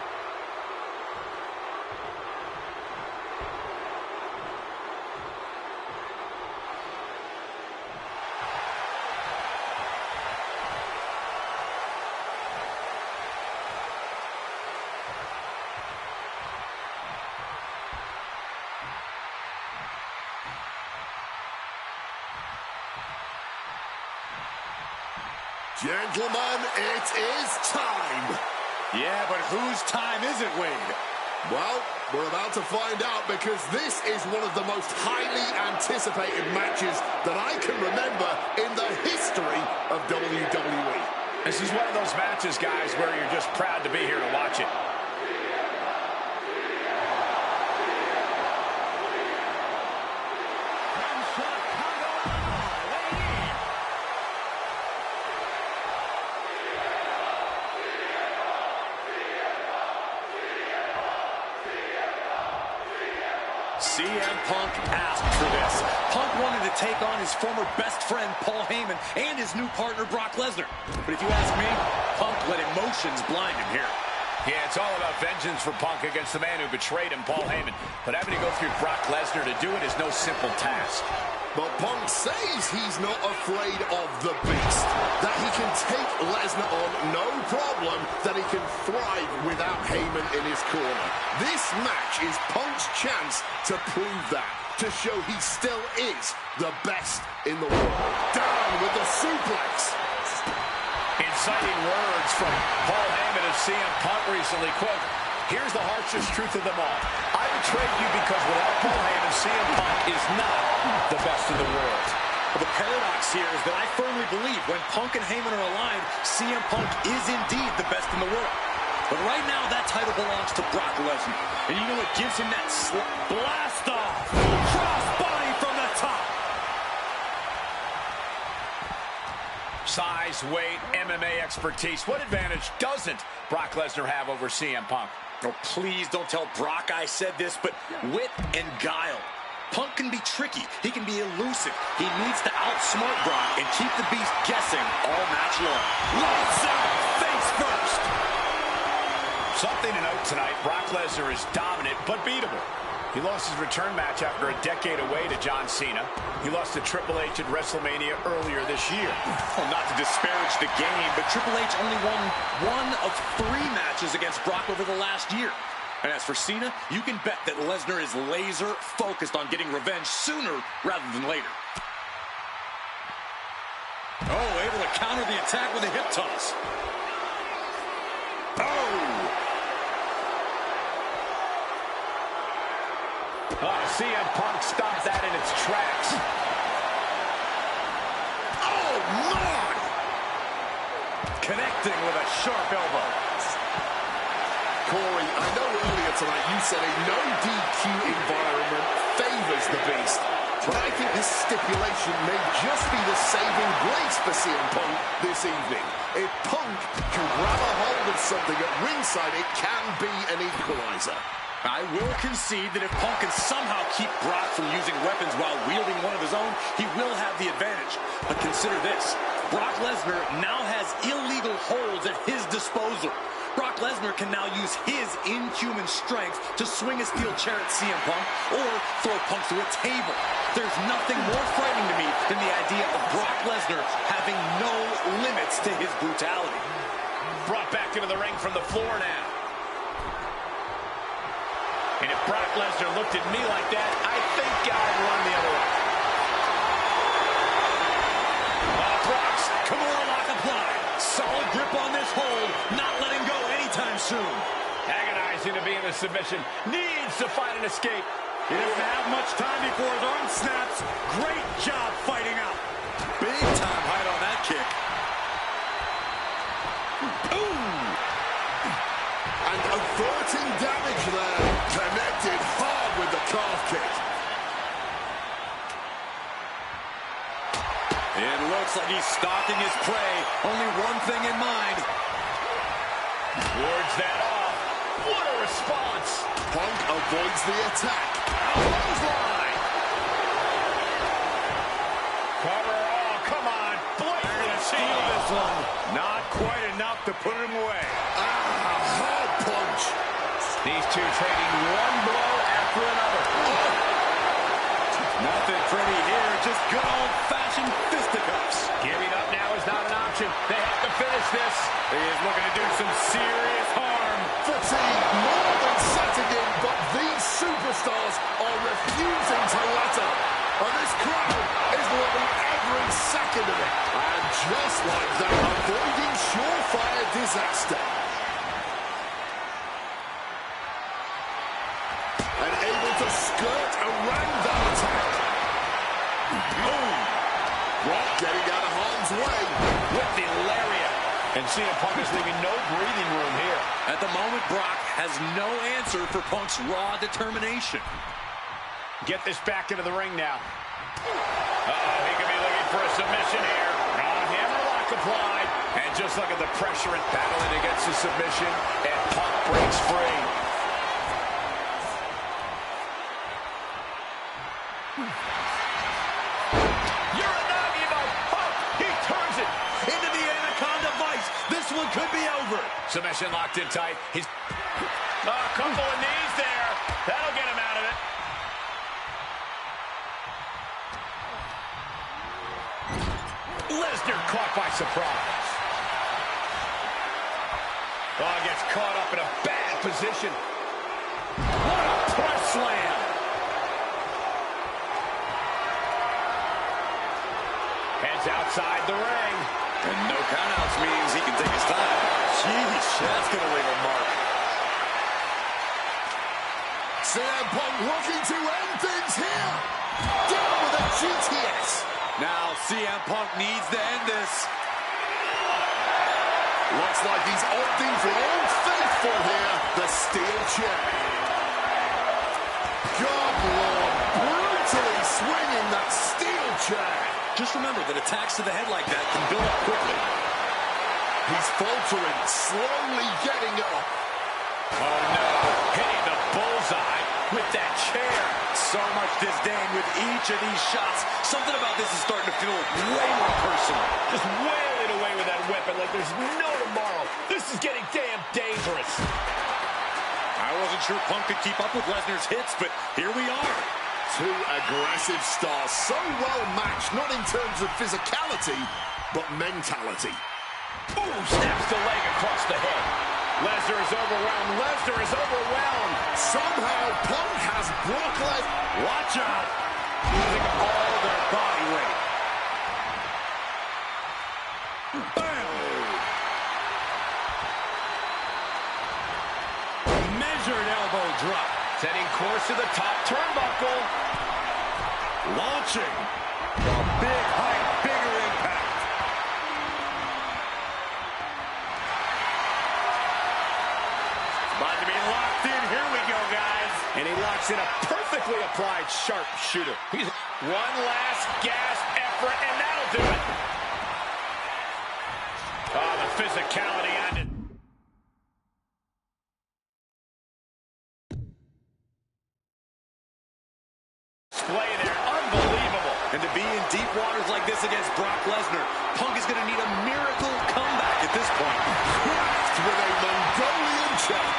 Gentlemen, it is time. Yeah, but whose time is it, Wade? Well, we're about to find out because this is one of the most highly anticipated matches that I can remember in the history of WWE. This is one of those matches, guys, where you're just proud to be here to watch it. From Chicago, weighing in. CM Punk asked for this. Punk wanted to take on his former best friend, Paul Heyman, and his new partner, Brock Lesnar. But if you ask me, Punk let emotions blind him here. Yeah, it's all about vengeance for Punk against the man who betrayed him, Paul Heyman. But having to go through Brock Lesnar to do it is no simple task. But Punk says he's not afraid of the Beast, that he can take Lesnar on no problem, that he can thrive without Heyman in his corner. This match is Punk's chance to prove that, to show he still is the best in the world. Down with the suplex. Inciting words from Paul Heyman as CM Punk recently, quote, "Here's the harshest truth of them all. I betrayed you because without Paul Heyman, CM Punk is not the best in the world." Well, the paradox here is that I firmly believe when Punk and Heyman are aligned, CM Punk is indeed the best in the world. But right now, that title belongs to Brock Lesnar. And you know what gives him that blast off? Crossbody from the top. Size, weight, MMA expertise. What advantage doesn't Brock Lesnar have over CM Punk? Oh, please don't tell Brock I said this, but wit and guile. Punk can be tricky. He can be elusive. He needs to outsmart Brock and keep the Beast guessing all match long. Lights out, face first. Something to note tonight, Brock Lesnar is dominant but beatable. He lost his return match after a decade away to John Cena. He lost to Triple H at WrestleMania earlier this year. Well, not to disparage the game, but Triple H only won 1 of 3 matches against Brock over the last year. And as for Cena, you can bet that Lesnar is laser focused on getting revenge sooner rather than later. Oh, able to counter the attack with a hip toss. CM Punk stopped that in its tracks. Oh, my! Connecting with a sharp elbow. Corey, I know earlier tonight you said a no DQ environment favors the Beast, but I think this stipulation may just be the saving grace for CM Punk this evening. If Punk can grab a hold of something at ringside, it can be an equalizer. I will concede that if Punk can somehow keep Brock from using weapons while wielding one of his own, he will have the advantage. But consider this. Brock Lesnar now has illegal holds at his disposal. Brock Lesnar can now use his inhuman strength to swing a steel chair at CM Punk or throw Punk through a table. There's nothing more frightening to me than the idea of Brock Lesnar having no limits to his brutality. Brought back into the ring from the floor now. And if Brock Lesnar looked at me like that, I think I'd run the other way. Brock's Kimura lock applied. Solid grip on this hold, not letting go anytime soon. Agonizing to be in the submission. Needs to find an escape. He doesn't have much time before his arm snaps. Great job fighting out. Big time height on that kick. Ooh! And averting damage there. Connected hard with the calf kick. It looks like he's stalking his prey. Only one thing in mind. Wards that off. What a response. Punk avoids the attack. Clothesline. Cover. Oh, come on. Blatant Steal steal. this one. Not quite enough to put him away. Hard punch. These two trading one blow after another. Nothing pretty here, just good old-fashioned fisticuffs. Giving up now is not an option. They have to finish this. He is looking to do some serious harm. Fatigue more than setting in, but these superstars are refusing to let up. And this crowd is loving every second of it. And just like that, avoiding surefire disaster. And able to skirt around that attack. Boom! Brock getting out of harm's way. With the lariat. And CM Punk is leaving no breathing room here. At the moment, Brock has no answer for Punk's raw determination. Get this back into the ring now. Uh-oh, he could be looking for a submission here. Hammer lock applied. And just look at the pressure and battling against the submission. And Punk breaks free. Into the Anaconda Vice. This one could be over. Submission locked in tight. He's a couple of knees there. That'll get him out of it. Lesnar caught by surprise. Oh, gets caught up in a bad position. What a press slam. Heads outside the ring. And no countouts means he can take his time. Jeez, that's going to leave a mark. CM Punk looking to end things here. Down with a GTS. Now CM Punk needs to end this. Looks like he's opting for Old Faithful here. The steel chair. God, Lord, brutally swinging that steel chair. Just remember that attacks to the head like that can build up quickly. He's faltering, slowly getting up. Oh, no. Hitting the bullseye with that chair. So much disdain with each of these shots. Something about this is starting to feel way more personal. Just wailing away with that weapon like there's no tomorrow. This is getting damn dangerous. I wasn't sure Punk could keep up with Lesnar's hits, but here we are. Two aggressive stars, so well matched, not in terms of physicality, but mentality. Ooh, snaps the leg across the head. Lesnar is overwhelmed. Lesnar is overwhelmed. Somehow, Punk has Brock Lesnar. Watch out. Using all their body weight. Bam! Measured elbow drop. Setting course to the top turnbuckle. Launching. Big height, bigger impact. About to be locked in. Here we go, guys. And he locks in a perfectly applied sharp shooter. One last gasp effort, and that'll do it. Oh, the physicality on it. Display there, unbelievable. And to be in deep waters like this against Brock Lesnar, Punk is going to need a miracle comeback at this point. Cracked with a Mongolian chop.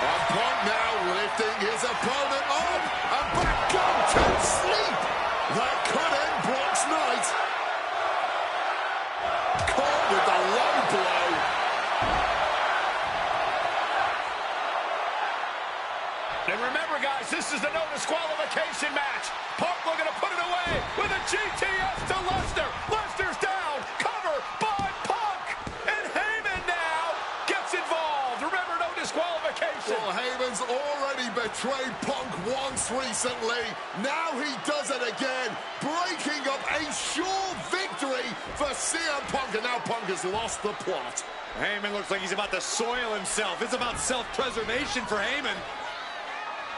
And Punk now lifting his opponent up and back down to sleep. That could end Brock's night. Caught with the low blow. And remember, guys, this is the no disqualification match. Punk looking to put it away with a GTS to Lesnar. Lesnar's down. Cover by Punk. And Heyman now gets involved. Remember, no disqualification. Well, Heyman's already betrayed Punk once recently. Now he does it again, breaking up a sure victory for CM Punk. And now Punk has lost the plot. Heyman looks like he's about to soil himself. It's about self-preservation for Heyman.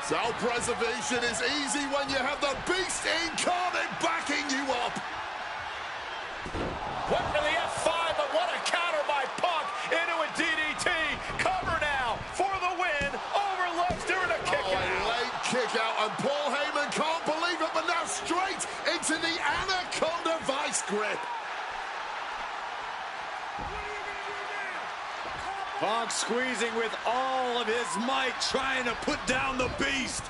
Self-preservation is easy when you have the beast incarnate backing you up. Went for the F5, but what a counter by Punk into a DDT. Cover now for the win over Lesnar and a kick out. A late kick out, and Paul Heyman can't believe it, but now straight into the Anaconda vice grip. Punk squeezing with all of his might, trying to put down the beast.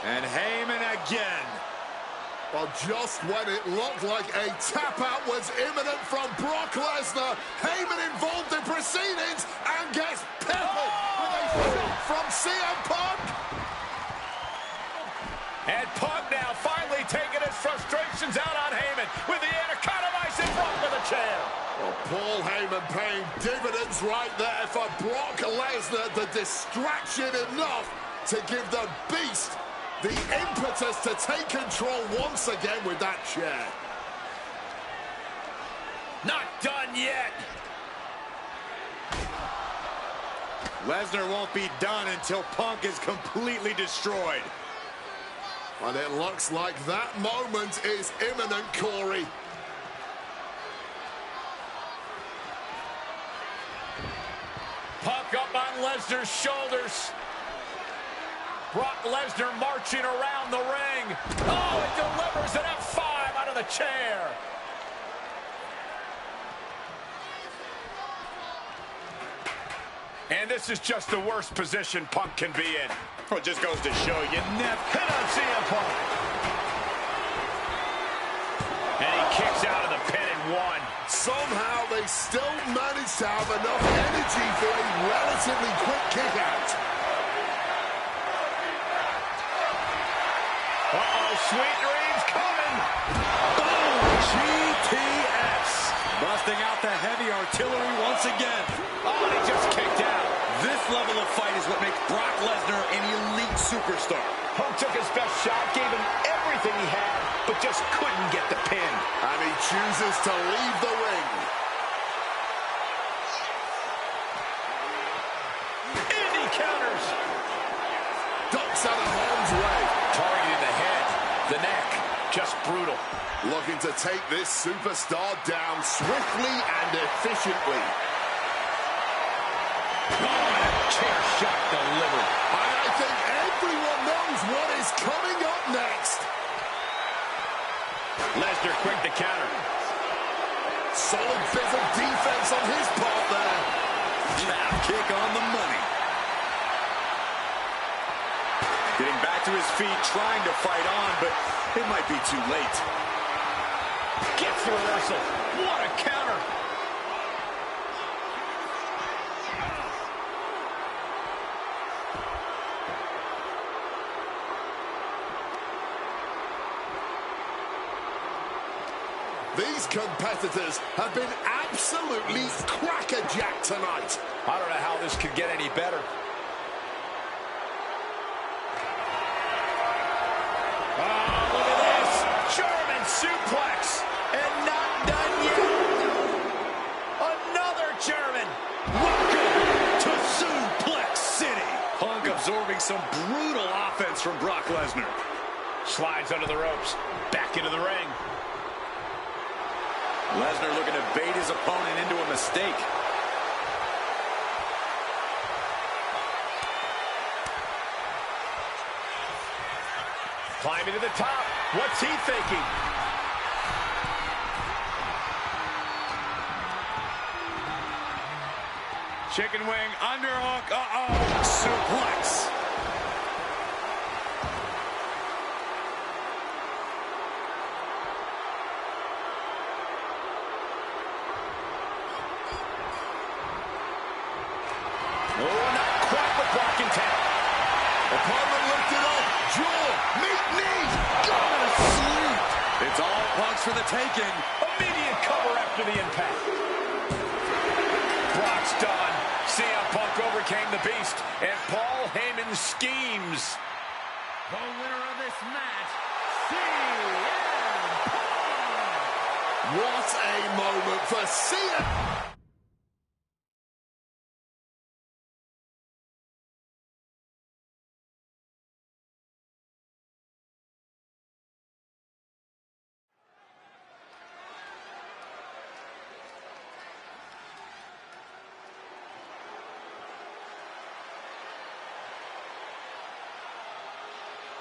And Heyman again. Well, just when it looked like a tap-out was imminent from Brock Lesnar, Heyman involved in proceedings and gets peppered with a shot from CM Punk. And Punk now finally taking his frustrations out on Heyman with the Anaconda Vice and Brock with a chair. Well, Paul Heyman paying dividends right there for Brock Lesnar. The distraction enough to give the beast the impetus to take control once again with that chair. Not done yet. Lesnar won't be done until Punk is completely destroyed. And it looks like that moment is imminent, Corey. Punk up on Lesnar's shoulders. Brock Lesnar marching around the ring. Oh, it delivers an F5 out of the chair. And this is just the worst position Punk can be in. Well, it just goes to show you never hit on CM Punk. And he kicks out of the pin and one. Somehow they still manage to have enough energy for a relatively quick kick out. Uh-oh, sweet dreams coming. Boom! GTS. Busting out the heavy artillery once again. Oh, and he just kicked out. This level of fight is what makes Brock Lesnar an elite superstar. Punk took his best shot, gave him everything he had, but just couldn't get the pin. And he chooses to leave the ring. Indy counters. Ducks out of harm's way. Targeting the head, the neck, just brutal. Looking to take this superstar down swiftly and efficiently. Chair shot delivered. And I think everyone knows what is coming up next. Lesnar quick to counter. Solid bit of defense on his part there. Calf kick on the money. to his feet, trying to fight on, but it might be too late. Gets the reversal. What a counter. These competitors have been absolutely crackerjacked tonight. I don't know how this could get any better. Oh, look at this. German suplex. And not done yet. Another German. Welcome to Suplex City. Punk absorbing some brutal offense from Brock Lesnar. Slides under the ropes. Back into the ring. Lesnar looking to bait his opponent into a mistake. Climbing to the top. What's he thinking? Chicken wing, underhook. Uh-oh. Suplex. Oh, not quite with Brock in town. Opponent lifted up. Jaw, meet knee. Gonna sleep. It's all Punk's for the taking. Immediate cover after the impact. Brock's done. CM Punk overcame the beast, and Paul Heyman schemes. The winner of this match, CM Punk. What a moment for CM.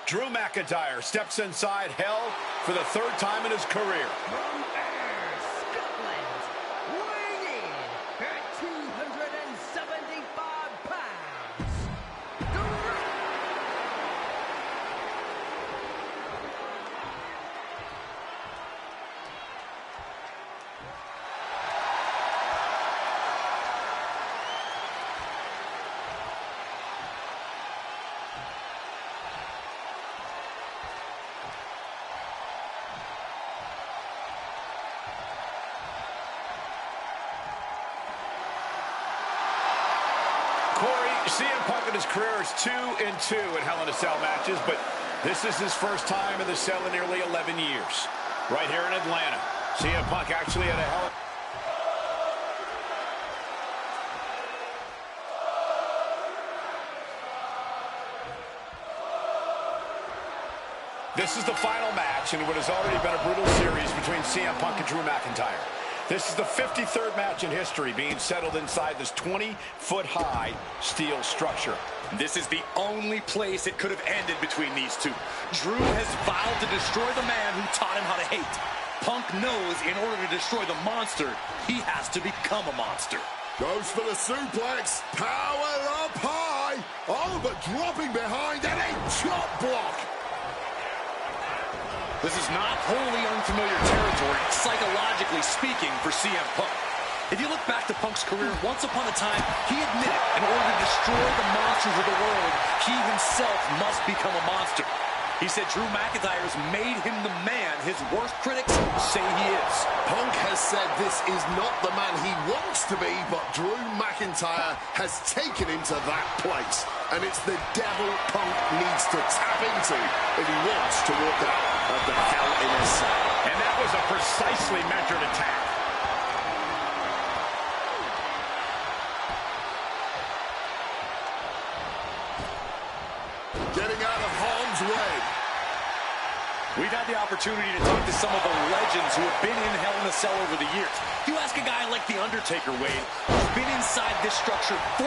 Drew McIntyre steps inside hell for the third time in his career. From Ayr, Scotland, weighing in at 275 pounds, the Rock. Corey, CM Punk in his career is 2-2 in Hell in a Cell matches, but this is his first time in the cell in nearly 11 years. Right here in Atlanta, CM Punk actually had a hell. This is the final match in what has already been a brutal series between CM Punk and Drew McIntyre. This is the 53rd match in history being settled inside this 20-foot-high steel structure. This is the only place it could have ended between these two. Drew has vowed to destroy the man who taught him how to hate. Punk knows in order to destroy the monster, he has to become a monster. Goes for the suplex. Power up high. Oh, but dropping behind and a chop block. This is not wholly unfamiliar territory, psychologically speaking, for CM Punk. If you look back to Punk's career, once upon a time, he admitted in order to destroy the monsters of the world, he himself must become a monster. He said Drew McIntyre has made him the man his worst critics say he is. Punk has said this is not the man he wants to be, but Drew McIntyre has taken him to that place. And it's the devil Punk needs to tap into if he wants to walk out of the Hell in a Cell. And that was a precisely measured attack. Getting out of harm's way. We've had the opportunity to talk to some of the legends who have been in Hell in a Cell over the years. You ask a guy like The Undertaker, Wade, who's been inside this structure 14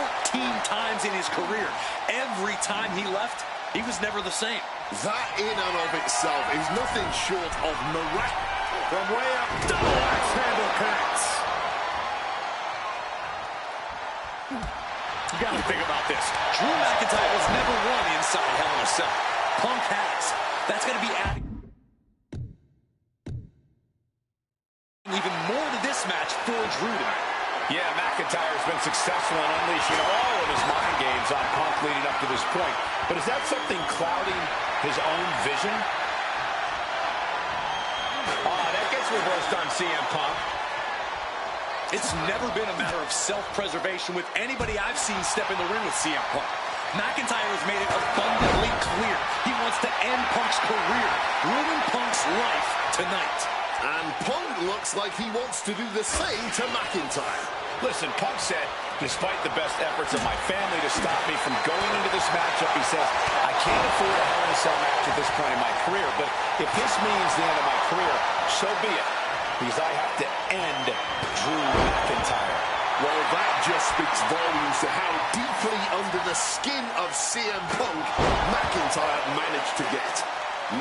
times in his career. Every time he left, he was never the same. That in and of itself is nothing short of miraculous. From way up, double axe handle connects. You got to think about this. Drew McIntyre has never won inside Hell in a Cell. Punk has. That's going to be adding even more to this match for Drew tonight. Yeah, McIntyre's been successful in unleashing all of his mind games on Punk leading up to this point. But is that something clouding his own vision? That gets reversed on CM Punk. It's never been a matter of self-preservation with anybody I've seen step in the ring with CM Punk. McIntyre has made it abundantly clear he wants to end Punk's career, ruin Punk's life tonight. And Punk looks like he wants to do the same to McIntyre. Listen, Punk said, despite the best efforts of my family to stop me from going into this matchup, he says, I can't afford a Hell in a Cell match at this point in my career, but if this means the end of my career, so be it, because I have to end Drew McIntyre. Well, that just speaks volumes to how deeply under the skin of CM Punk McIntyre managed to get.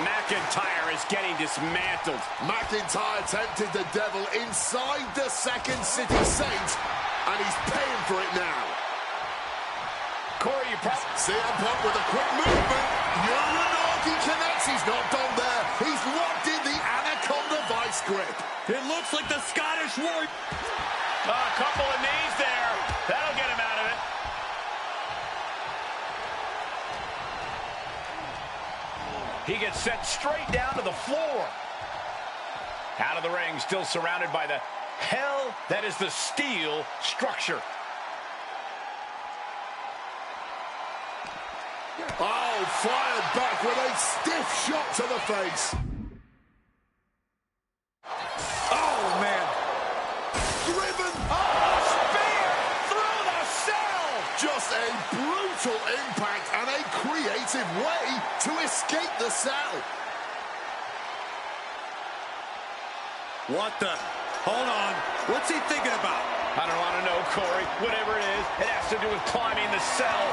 McIntyre is getting dismantled. McIntyre tempted the devil inside the Second City Saint, and he's paying for it now. Corey, you probably... CM Punk with a quick movement. Uranagi connects. He's not done there. He's locked in the Anaconda Vice grip. It looks like the Scottish Warrior. A couple of knees there. That'll get him out of it. He gets sent straight down to the floor. Out of the ring, still surrounded by the hell that is the steel structure. Oh, fired back with a stiff shot to the face. Oh, man. Driven. Oh, spear through the cell. Just a brutal impact and a creative way to escape the cell. What the? Hold on. What's he thinking about? I don't want to know, Corey. Whatever it is, it has to do with climbing the cell.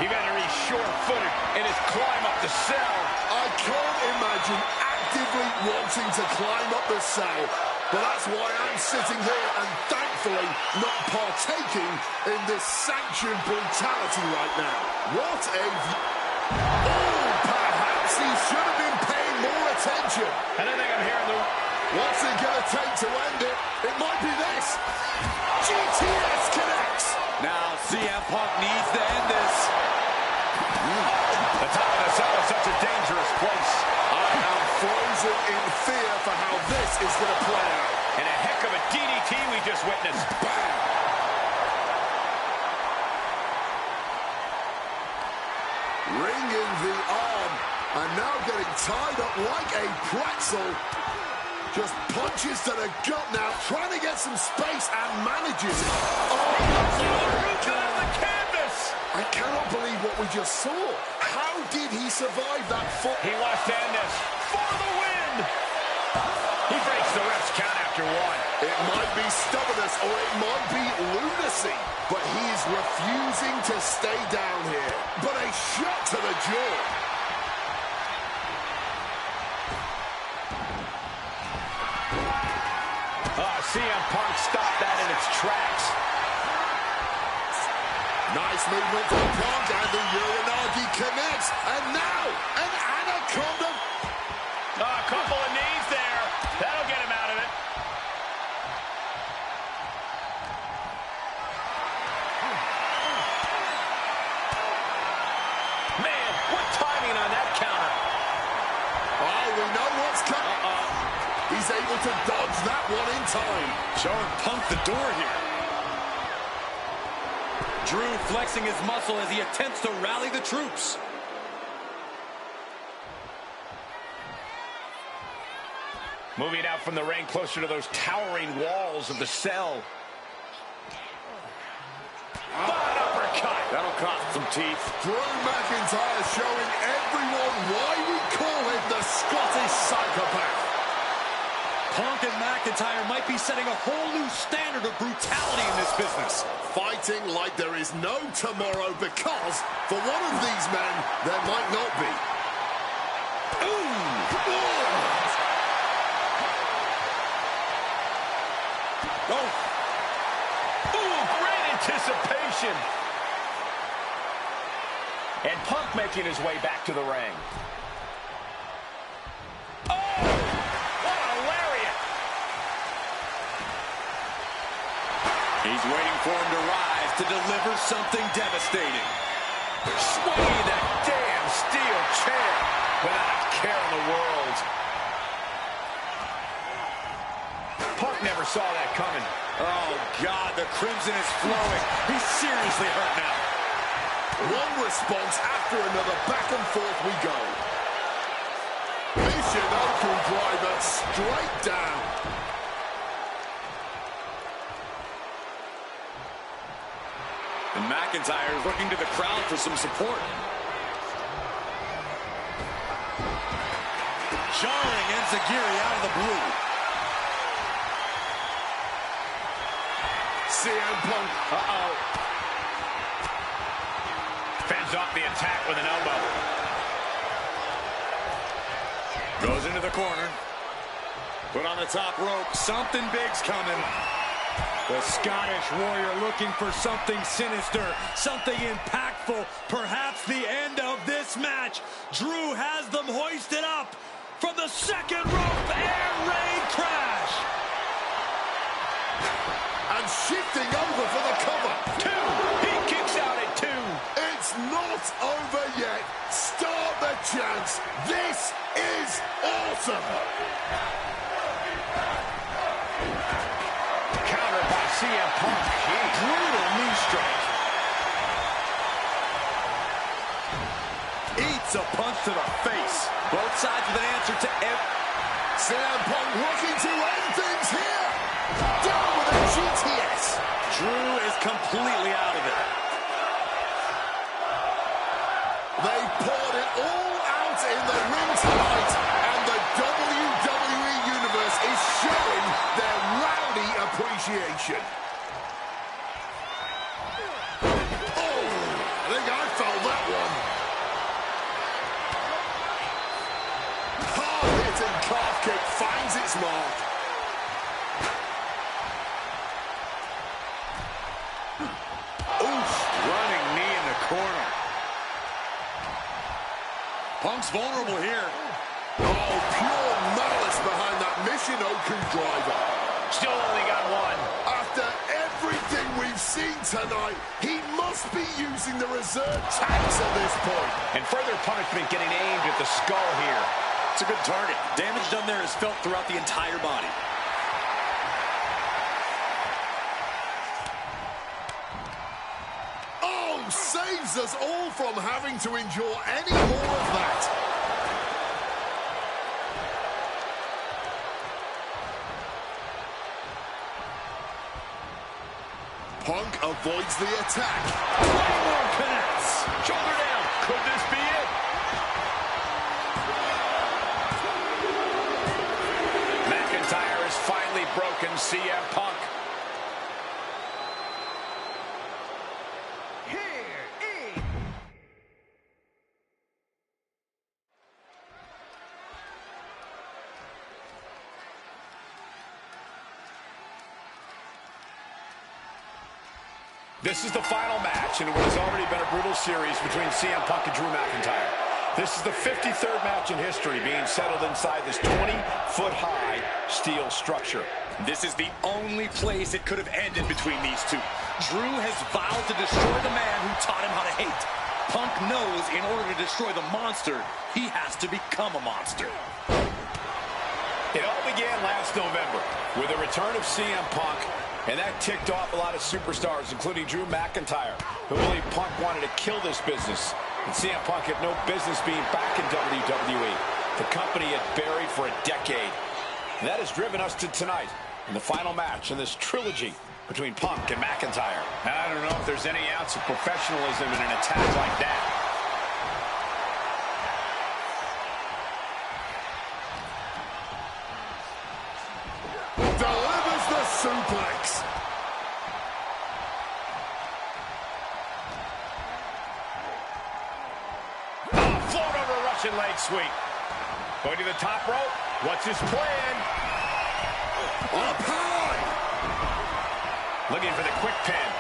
You better be sure-footed in his climb up the cell. I can't imagine actively wanting to climb up the cell, but that's why I'm sitting here and thankfully not partaking in this sanctioned brutality right now. What a... Oh, perhaps he should have been paying more attention. I don't think I'm hearing the... What's it going to take to end it? It might be this. GTS connects. Now CM Punk needs to end this. The top of the cell is such a dangerous place. I am frozen in fear for how this is going to play out. And a heck of a DDT we just witnessed. Bam! Ringing the arm, and now getting tied up like a pretzel. Just punches to the gut now, trying to get some space and manages it. Oh, Root on the canvas! I cannot believe what we just saw. How did he survive that foot? He wants to end this for the win. He breaks the ref's count after one. It might be stubbornness or it might be lunacy, but he's refusing to stay down here. But a shot to the jaw. CM Punk stopped that in its tracks. Nice movement from Punk, and the Uranagi connects. And now, an Anaconda. A couple of knees there. That'll get him out of it. Man, what timing on that counter. Oh, we know what's coming. He's able to dodge that one in time. Showing Punk the door here. Drew flexing his muscle as he attempts to rally the troops. Moving out from the ring closer to those towering walls of the cell. An uppercut. That'll cost some teeth. Drew McIntyre showing everyone why we call him the Scottish Psychopath. Punk and McIntyre might be setting a whole new standard of brutality in this business. Fighting like there is no tomorrow because for one of these men, there might not be. Ooh! Oh! Ooh, great anticipation! And Punk making his way back to the ring. Oh! What a lariat! He's waiting for him to rise to deliver something devastating. Swinging that damn steel chair without a care in the world. Punk never saw that coming. Oh, God, the crimson is flowing. He's seriously hurt now. One response after another, back and forth we go. Michinoku driver straight down. And McIntyre is looking to the crowd for some support. Jarring Enziguri out of the blue. CM Punk. Uh-oh. Fends off the attack with an elbow. Goes into the corner. Put on the top rope. Something big's coming. The Scottish Warrior looking for something sinister, something impactful, perhaps the end of this match. Drew has them hoisted up from the second rope. Air raid crash. And shifting over for the cover. 2. He kicks out at 2. It's not over yet. Start the chance. This is awesome. Counter by CM Punk. Brutal knee strike. Eats a punch to the face. Both sides with an answer to CM Punk looking to end things here. Down with a GTS. Drew is completely out of it. They poured it all out in the ring tonight, and the WWE Universe is showing their rowdy appreciation. Oh, I think I felt that one. Hard-hitting calf kick finds its mark. Oof, running knee in the corner. Punk's vulnerable here. Oh, pure malice behind that Michinoku driver. Still only got 1. After everything we've seen tonight, he must be using the reserve tanks at this point. And further punishment getting aimed at the skull here. It's a good target. Damage done there is felt throughout the entire body. Oh, saves us all from having to endure any more of that. Punk avoids the attack. Claymore connects. Shoulder down. Could this be it? McIntyre has finally broken CM Punk. Here is This is the final match in what has already been a brutal series between CM Punk and Drew McIntyre. This is the 53rd match in history being settled inside this 20-foot-high steel structure. This is the only place it could have ended between these two. Drew has vowed to destroy the man who taught him how to hate. Punk knows in order to destroy the monster, he has to become a monster. It all began last November with the return of CM Punk, and that ticked off a lot of superstars, including Drew McIntyre, who believed Punk wanted to kill this business. And CM Punk had no business being back in WWE. The company had buried for a decade. And that has driven us to tonight, in the final match in this trilogy between Punk and McIntyre. And I don't know if there's any ounce of professionalism in an attack like that. Delivers the suplex. Float over Russian leg sweep. Going to the top rope. What's his plan? Up high. Looking for the quick pin.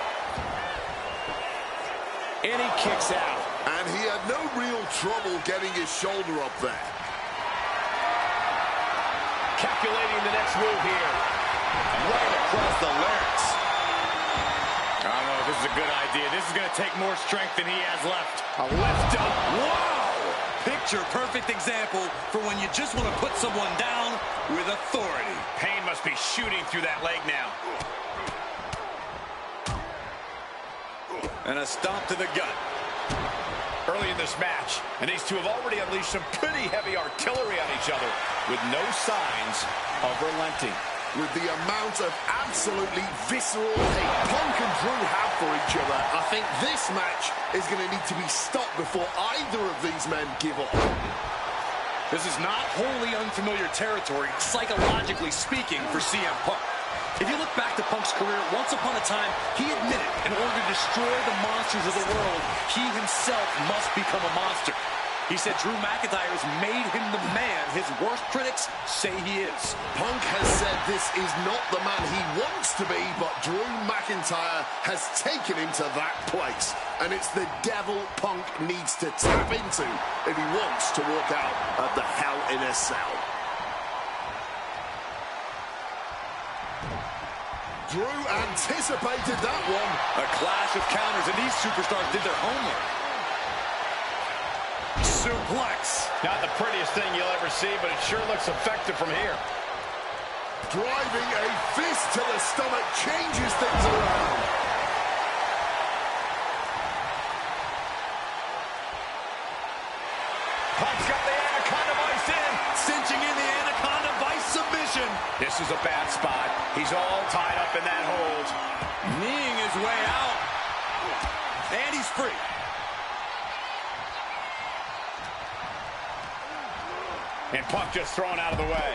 And he kicks out. And he had no real trouble getting his shoulder up there. Calculating the next move here. Right across the larynx. I don't know if this is a good idea. This is going to take more strength than he has left. A lift up. Wow! Picture perfect example for when you just want to put someone down with authority. Pain must be shooting through that leg now. And a stomp to the gut. Early in this match, and these two have already unleashed some pretty heavy artillery on each other with no signs of relenting. With the amount of absolutely visceral hate Punk and Drew have for each other, I think this match is going to need to be stopped before either of these men give up. This is not wholly unfamiliar territory, psychologically speaking, for CM Punk. If you look back to Punk's career, once upon a time, he admitted in order to destroy the monsters of the world, he himself must become a monster. He said Drew McIntyre has made him the man his worst critics say he is. Punk has said this is not the man he wants to be, but Drew McIntyre has taken him to that place. And it's the devil Punk needs to tap into if he wants to walk out of the Hell in a Cell. Drew anticipated that one. A clash of counters, and these superstars did their homework. Suplex. Not the prettiest thing you'll ever see, but it sure looks effective from here. Driving a fist to the stomach changes things around. Punk's got the Anaconda Vice in. Cinching in the Anaconda Vice submission. This is a bad spot. He's all tied up in that hold. Kneeing his way out. And he's free. And Punk just thrown out of the way.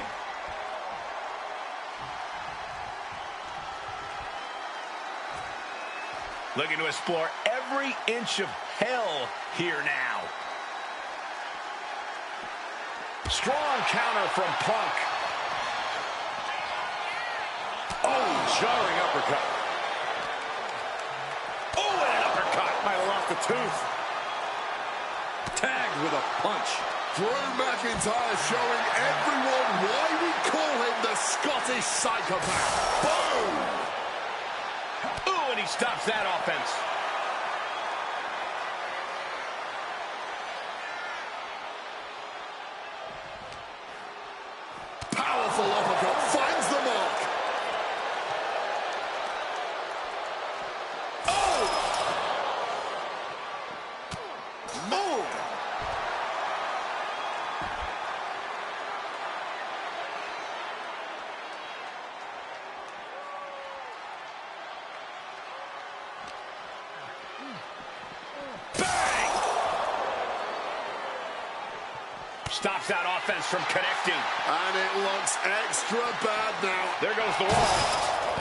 Looking to explore every inch of hell here now. Strong counter from Punk. Oh, jarring uppercut. Oh, and an uppercut. Might have lost a tooth. Tagged with a punch. Drew McIntyre showing everyone why we call him the Scottish Psychopath. Boom! Ooh, and he stops that offense. Powerful uppercut finds the mark. Oh! Boom! Bang! Stops that offense from connecting. And it looks extra bad now. There goes the wall.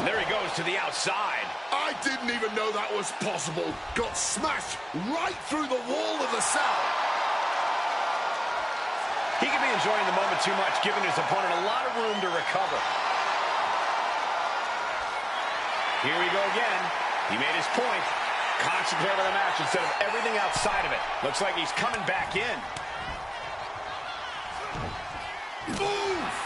And there he goes to the outside. I didn't even know that was possible. Got smashed right through the wall of the cell. He could be enjoying the moment too much, giving his opponent a lot of room to recover. Here we go again. He made his point. Concentrate on the match instead of everything outside of it. Looks like he's coming back in. Oof!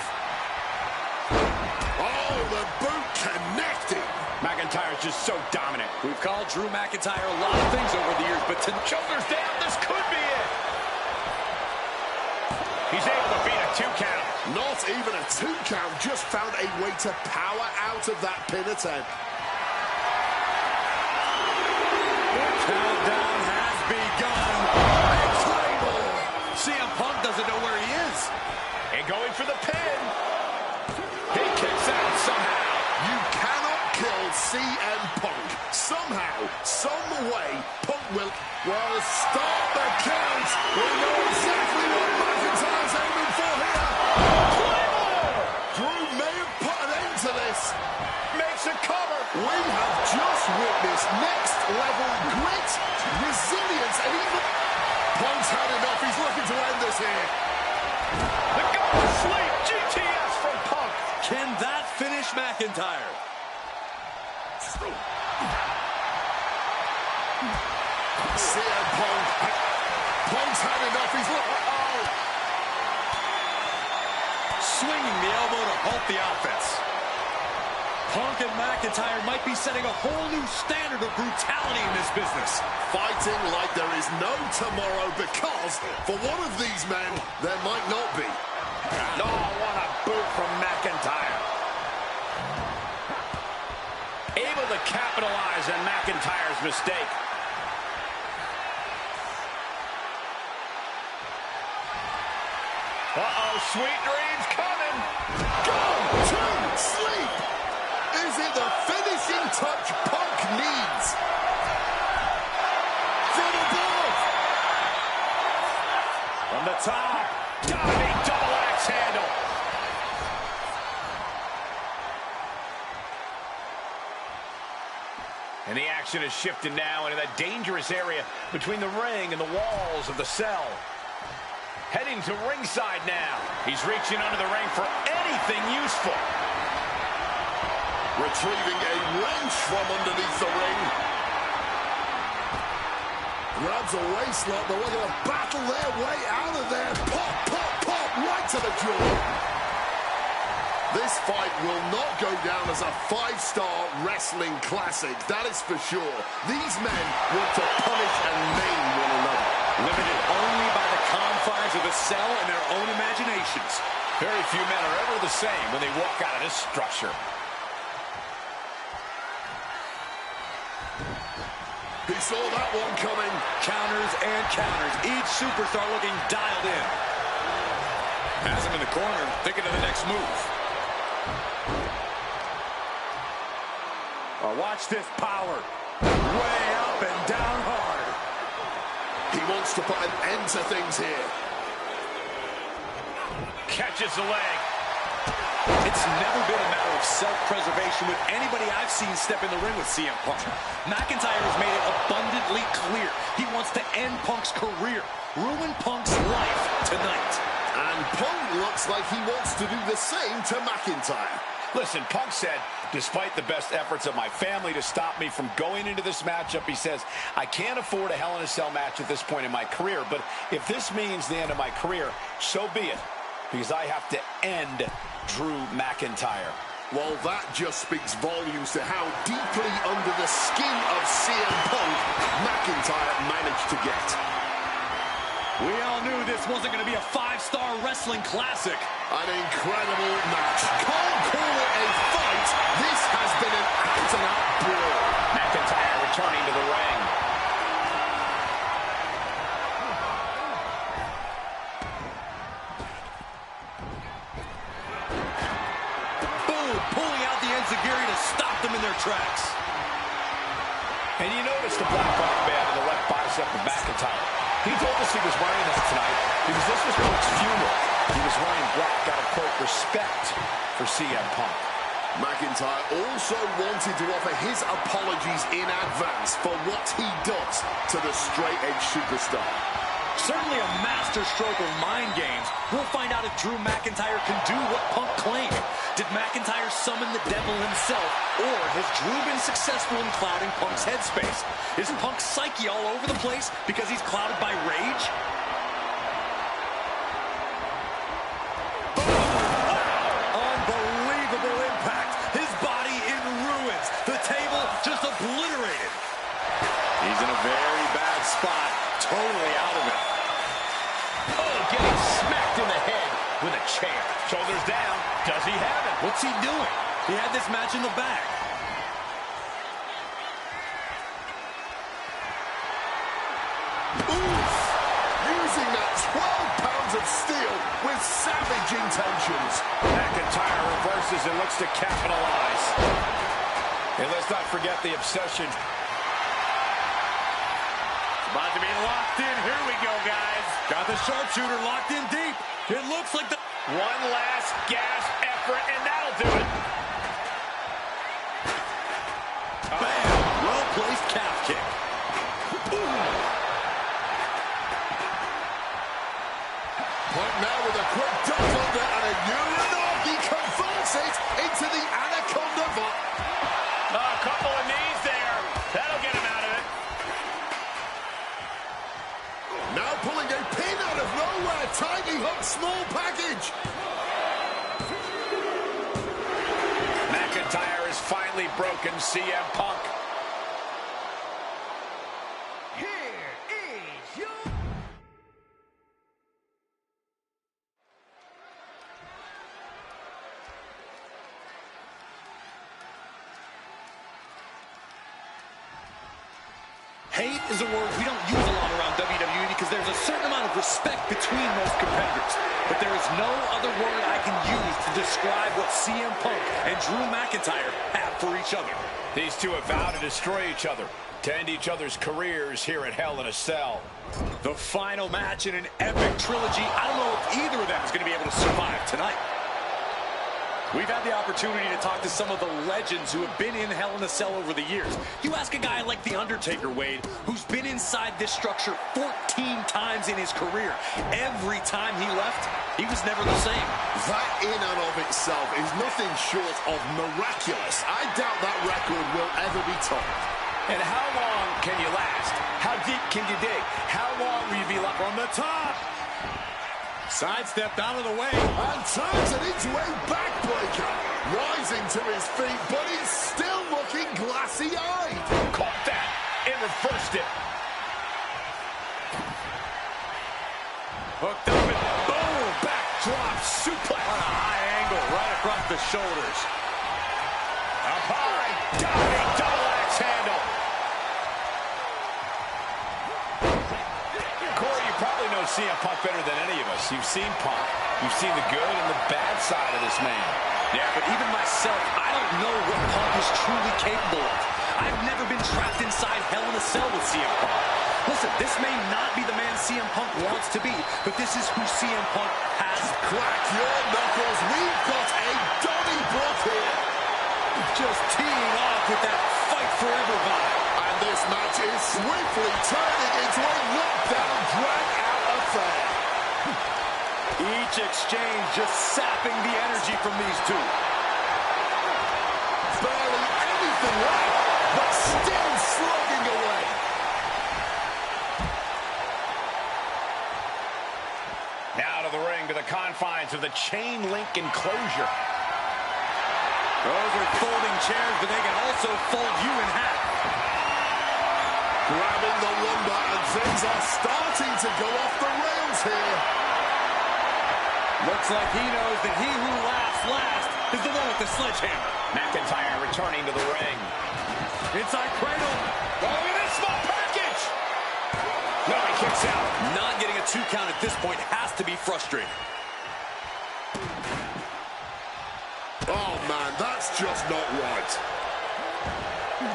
Oh, the boot connecting. McIntyre's just so dominant. We've called Drew McIntyre a lot of things over the years, but Shoulders down, this could be it. He's able to beat a 2 count. Not even a 2 count, just found a way to power out of that pin attempt. countdown has begun. CM Punk doesn't know where he is. And going for the pin. He kicks out somehow. You cannot kill CM Punk. Somehow, some way, Punk will start the count. We know exactly what McIntyre's aiming for here. Drew may have put an end to this. Makes a cover. We have just witnessed next level grit, resilience, and even Punk's had enough. He's looking to end this here. The go to sleep. GTS from Punk. Can that finish McIntyre? CM Punk Punk's had enough. He's Swinging the elbow to halt the offense. Punk and McIntyre might be setting a whole new standard of brutality in this business. fighting like there is no tomorrow because for one of these men, there might not be. Oh, what a boot from McIntyre. Able to capitalize on McIntyre's mistake. Uh-oh, sweet dreams coming. Go to sleep. Is it the finishing touch Punk needs? From above. From the top. Diving double axe handle. And the action is shifted now into that dangerous area between the ring and the walls of the cell. Heading to ringside now. He's reaching under the ring for anything useful. Retrieving a wrench from underneath the ring. Grabs a waistlock, but we're going to battle their way out of there. Pop, pop, pop, right to the jaw. This fight will not go down as a 5-star wrestling classic, that is for sure. These men want to punish and maim one another. Limited only by the confines of the cell and their own imaginations. Very few men are ever the same when they walk out of this structure. He saw that one coming. Counters and counters. Each superstar looking dialed in. Has him in the corner, thinking of the next move. Oh, watch this power. Way up and down hard. He wants to put an end to things here. Catches the leg. It's never been a matter of self-preservation with anybody I've seen step in the ring with CM Punk. McIntyre has made it abundantly clear he wants to end Punk's career, ruin Punk's life tonight. And Punk looks like he wants to do the same to McIntyre. Listen, Punk said, despite the best efforts of my family to stop me from going into this matchup, he says, I can't afford a Hell in a Cell match at this point in my career, but if this means the end of my career, so be it, because I have to end Drew McIntyre. Well, that just speaks volumes to how deeply under the skin of CM Punk McIntyre managed to get. We all knew this wasn't going to be a 5-star wrestling classic. An incredible match. Can't call it a fight. This has been an out-and-out brawl. McIntyre returning to the ring. Boom, pulling out the enziguri to stop them in their tracks. And you notice the black armband in the left bicep of McIntyre. He told us he was wearing that tonight because this was Punk's funeral. He was wearing black out of, quote, respect for CM Punk. McIntyre also wanted to offer his apologies in advance for what he does to the straight-edge superstar. Certainly a master stroke of mind games. We'll find out if Drew McIntyre can do what Punk claimed. Did McIntyre summon the devil himself, or has Drew been successful in clouding Punk's headspace? Is Punk's psyche all over the place because he's clouded by rage? Unbelievable impact. His body in ruins. The table just obliterated. He's in a very bad spot. Totally out of it. Oh, getting smacked in the head with a chair. Shoulders down. Does he have it? What's he doing? He had this match in the bag. Oof! Using that 12 pounds of steel with savage intentions. McIntyre reverses and looks to capitalize. And let's not forget the obsession. About to be locked in. Here we go, guys. Got the sharpshooter locked in deep. It looks like the... One last gasp effort, and that'll do it. Bam! Well-placed calf kick. Punk now with a quick duck under and a Uranagi converts it into the Anaconda Vault. A couple of knees there. That'll get him out of it. Now pulling He hooked small package. McIntyre has finally broken CM Punk. Here is your... Hate is a word we don't use a lot around WWE because there's a certain amount of respect between most competitors. But there is no other word I can use to describe what CM Punk and Drew McIntyre have for each other. These two have vowed to destroy each other, to end each other's careers here at Hell in a Cell. The final match in an epic trilogy. I don't know if either of them is going to be able to survive tonight. We've had the opportunity to talk to some of the legends who have been in Hell in a Cell over the years. You ask a guy like The Undertaker, Wade, who's been inside this structure 14 times in his career. Every time he left, he was never the same. That in and of itself is nothing short of miraculous. I doubt that record will ever be topped. And how long can you last? How deep can you dig? How long will you be left on the top? Sidestepped out of the way. And turns it into a backbreaker. Rising to his feet, but he's still looking glassy-eyed. Caught that and reversed it. Hooked up and boom! Backdrop suplex. On a high angle right across the shoulders. Up high. Diving double axe handle. Corey, you probably know CM Punk better than any of us. You've seen Punk. You've seen the good and the bad side of this man. Yeah, but even myself, I don't know what Punk is truly capable of. I've never been trapped inside Hell in a Cell with CM Punk. Listen, this may not be the man CM Punk wants to be, but this is who CM Punk has. Crack your knuckles. We've got a Donnybrook here. Just teeing off with that fight forever vibe. And this match is swiftly turning into a knockdown, drag-out affair. Each exchange just sapping the energy from these two. Barely anything left, but still slugging away. Now to the ring, to the confines of the chain link enclosure. Those are folding chairs, but they can also fold you in half. Grabbing the lumber, and things are starting to go off the rails here. Looks like he knows that he who laughs last is the one with the sledgehammer. McIntyre returning to the ring. Inside cradle. Oh, look at this small package! No, he kicks out. Not getting a 2 count at this point has to be frustrating. Oh, man, that's just not right.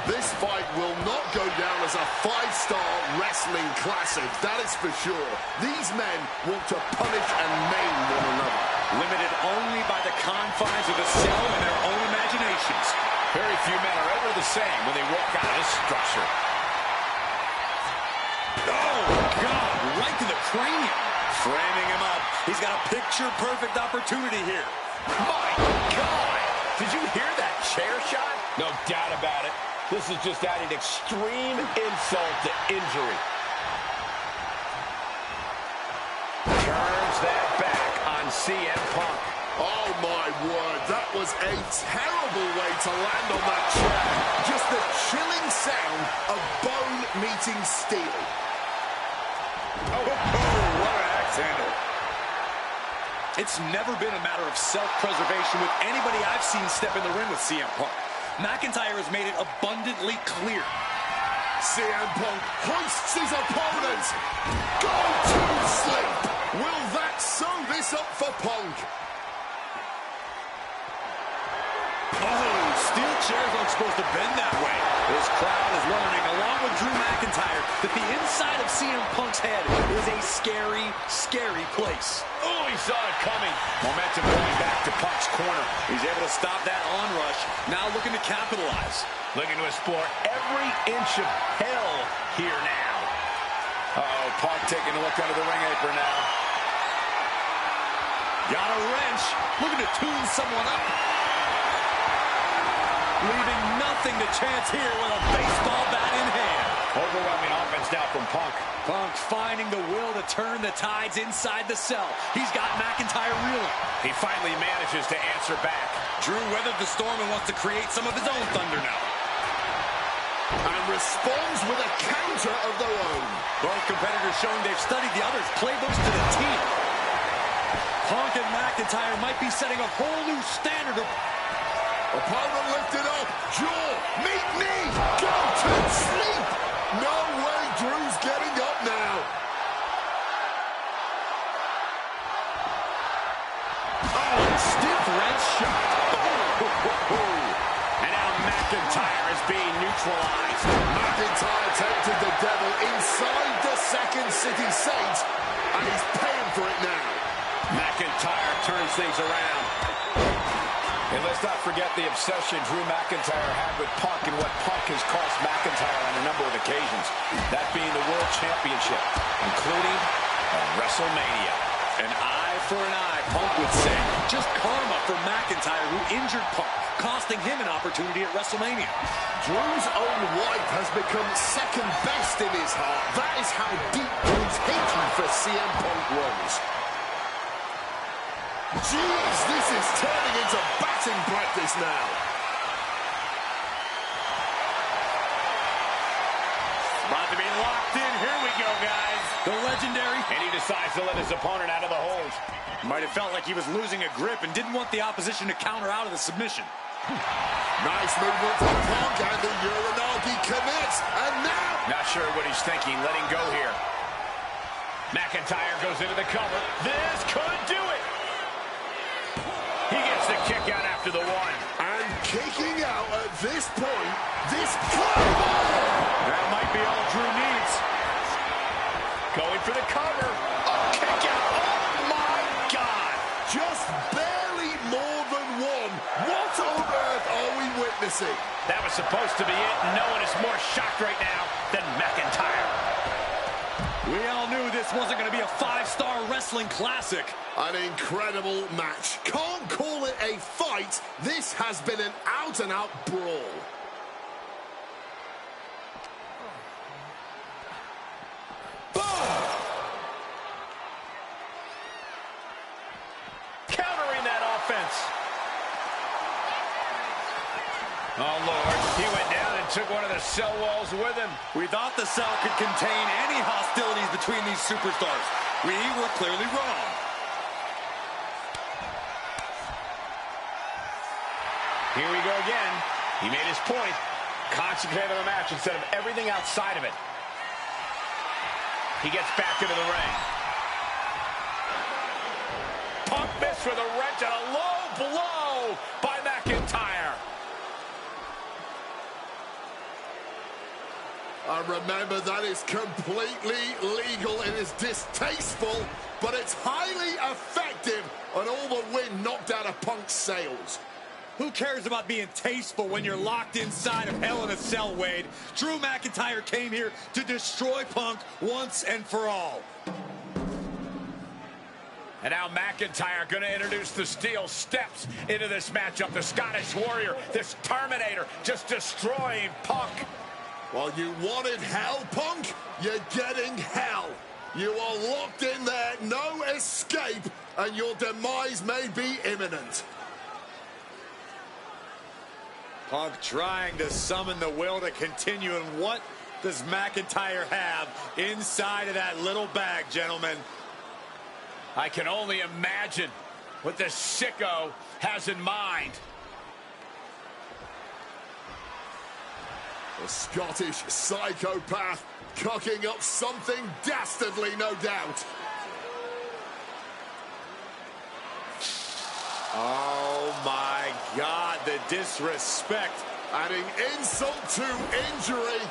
This fight will not go down as a 5-star wrestling classic, that is for sure. These men want to punish and maim one another. Limited only by the confines of the cell and their own imaginations. Very few men are ever the same when they walk out of this structure. Oh, God, right to the cranium. Framing him up. He's got a picture-perfect opportunity here. My God! Did you hear that chair shot? No doubt about it. This is just adding extreme insult to injury. Turns that back on CM Punk. Oh, my word, that was a terrible way to land on that chair. Just the chilling sound of bone meeting steel. Oh, what an axe handle. It's never been a matter of self-preservation with anybody I've seen step in the ring with CM Punk. McIntyre has made it abundantly clear. CM Punk hoists his opponent. Go to sleep. Will that sew this up for Punk? Oh, steel chairs aren't supposed to bend that way. This crowd is learning, along with Drew McIntyre, that the inside of CM Punk's head is a scary, scary place. Oh, he saw it coming. Momentum going back to Punk's corner. He's able to stop that onrush, now looking to capitalize. Looking to explore every inch of hell here now. Uh-oh, Punk taking a look under the ring apron now. Got a wrench, looking to tune someone up. Leaving nothing to chance here with a baseball bat in hand. Overwhelming offense now from Punk. Punk finding the will to turn the tides inside the cell. He's got McIntyre reeling. He finally manages to answer back. Drew weathered the storm and wants to create some of his own thunder now. And responds with a counter of their own. Both competitors showing they've studied the other's playbooks to the T. Punk and McIntyre might be setting a whole new standard of... Opponent lifted up. Jaw. Meet me. Go to sleep. No way Drew's getting up now. Oh, stiff wrench shot. And now McIntyre is being neutralized. McIntyre tempted the devil inside the Second City Saint, and he's paying for it now. McIntyre turns things around. And let's not forget the obsession Drew McIntyre had with Punk and what Punk has cost McIntyre on a number of occasions. That being the World Championship, including at WrestleMania. An eye for an eye, Punk would say. Just karma for McIntyre, who injured Punk, costing him an opportunity at WrestleMania. Drew's own wife has become second best in his heart. That is how deep Drew's hatred for CM Punk runs. Jeez, this is turning into batting practice now. About to be locked in. Here we go, guys. The legendary. And he decides to let his opponent out of the hold. Might have felt like he was losing a grip and didn't want the opposition to counter out of the submission. Nice movement from Punk, and the Uranagi commits. And now... Not sure what he's thinking. Letting go here. McIntyre goes into the cover. This could do it. He gets the kick out after the one. And kicking out at this point, this cover! That might be all Drew needs. Going for the cover. Oh, kick out. Oh, my God. Just barely more than one. What on earth are we witnessing? That was supposed to be it. No one is more shocked right now than McIntyre. We all knew this wasn't going to be a five-star wrestling classic. An incredible match. Can't call it a fight. This has been an out-and-out brawl. Countering that offense. Oh, Lord. He went down and took one of the cell walls with him. We thought the cell could contain any hostilities between these superstars. We were clearly wrong. Here we go again. He made his point. Concentrate on the match instead of everything outside of it. He gets back into the ring. Punk missed with a wrench and a low blow by McIntyre. And remember, that is completely legal. It is distasteful, but it's highly effective, and all the wind knocked out of Punk's sails. Who cares about being tasteful when you're locked inside of Hell in a Cell, Wade? Drew McIntyre came here to destroy Punk once and for all. And now McIntyre going to introduce the steel steps into this matchup. The Scottish Warrior, this Terminator, just destroying Punk. Well, you wanted hell, Punk? You're getting hell. You are locked in there, no escape, and your demise may be imminent. Punk trying to summon the will to continue, and what does McIntyre have inside of that little bag, gentlemen? I can only imagine what the sicko has in mind. A Scottish psychopath cooking up something dastardly, no doubt. Oh, my God, the disrespect. Adding insult to injury.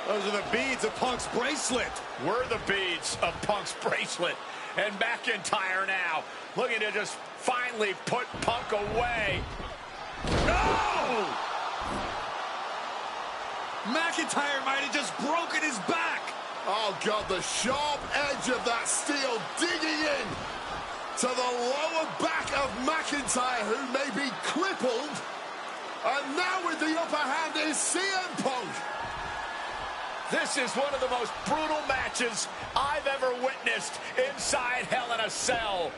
Those are the beads of Punk's bracelet. Were the beads of Punk's bracelet. And McIntyre now looking to just finally put Punk away. No! McIntyre might have just broken his back. Oh, God, the sharp edge of that steel digging in to the lower back of McIntyre, who may be crippled. And now with the upper hand is CM Punk. This is one of the most brutal matches I've ever witnessed inside Hell in a Cell.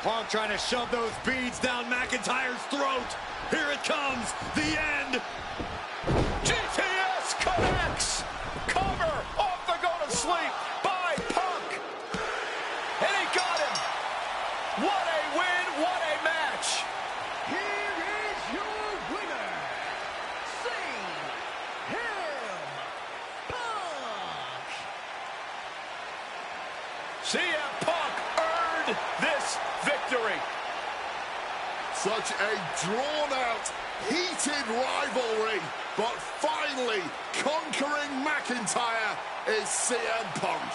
Punk trying to shove those beads down McIntyre's throat. Here it comes, the end. GTS connects. Cover off the go to sleep by Punk. And he got him. What a win, what a match. Here is your winner, CM Punk earned this victory. Such a drawn-out, heated rivalry, but finally conquering McIntyre is CM Punk.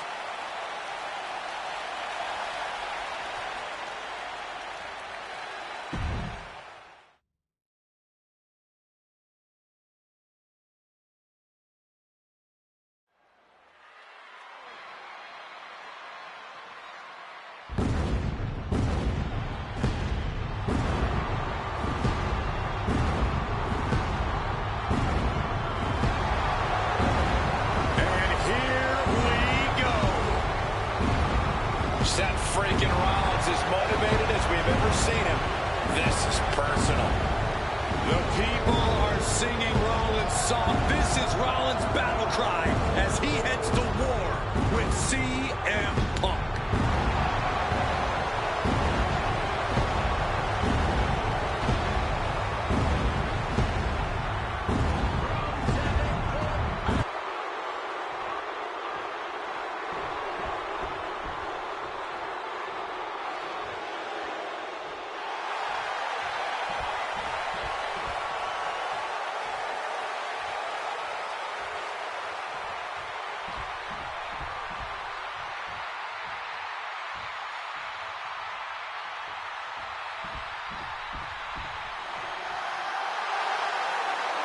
Seth freaking Rollins is motivated as we've ever seen him. This is personal. The people are singing Rollins' song. This is Rollins' battle cry as he heads to war with CM Punk.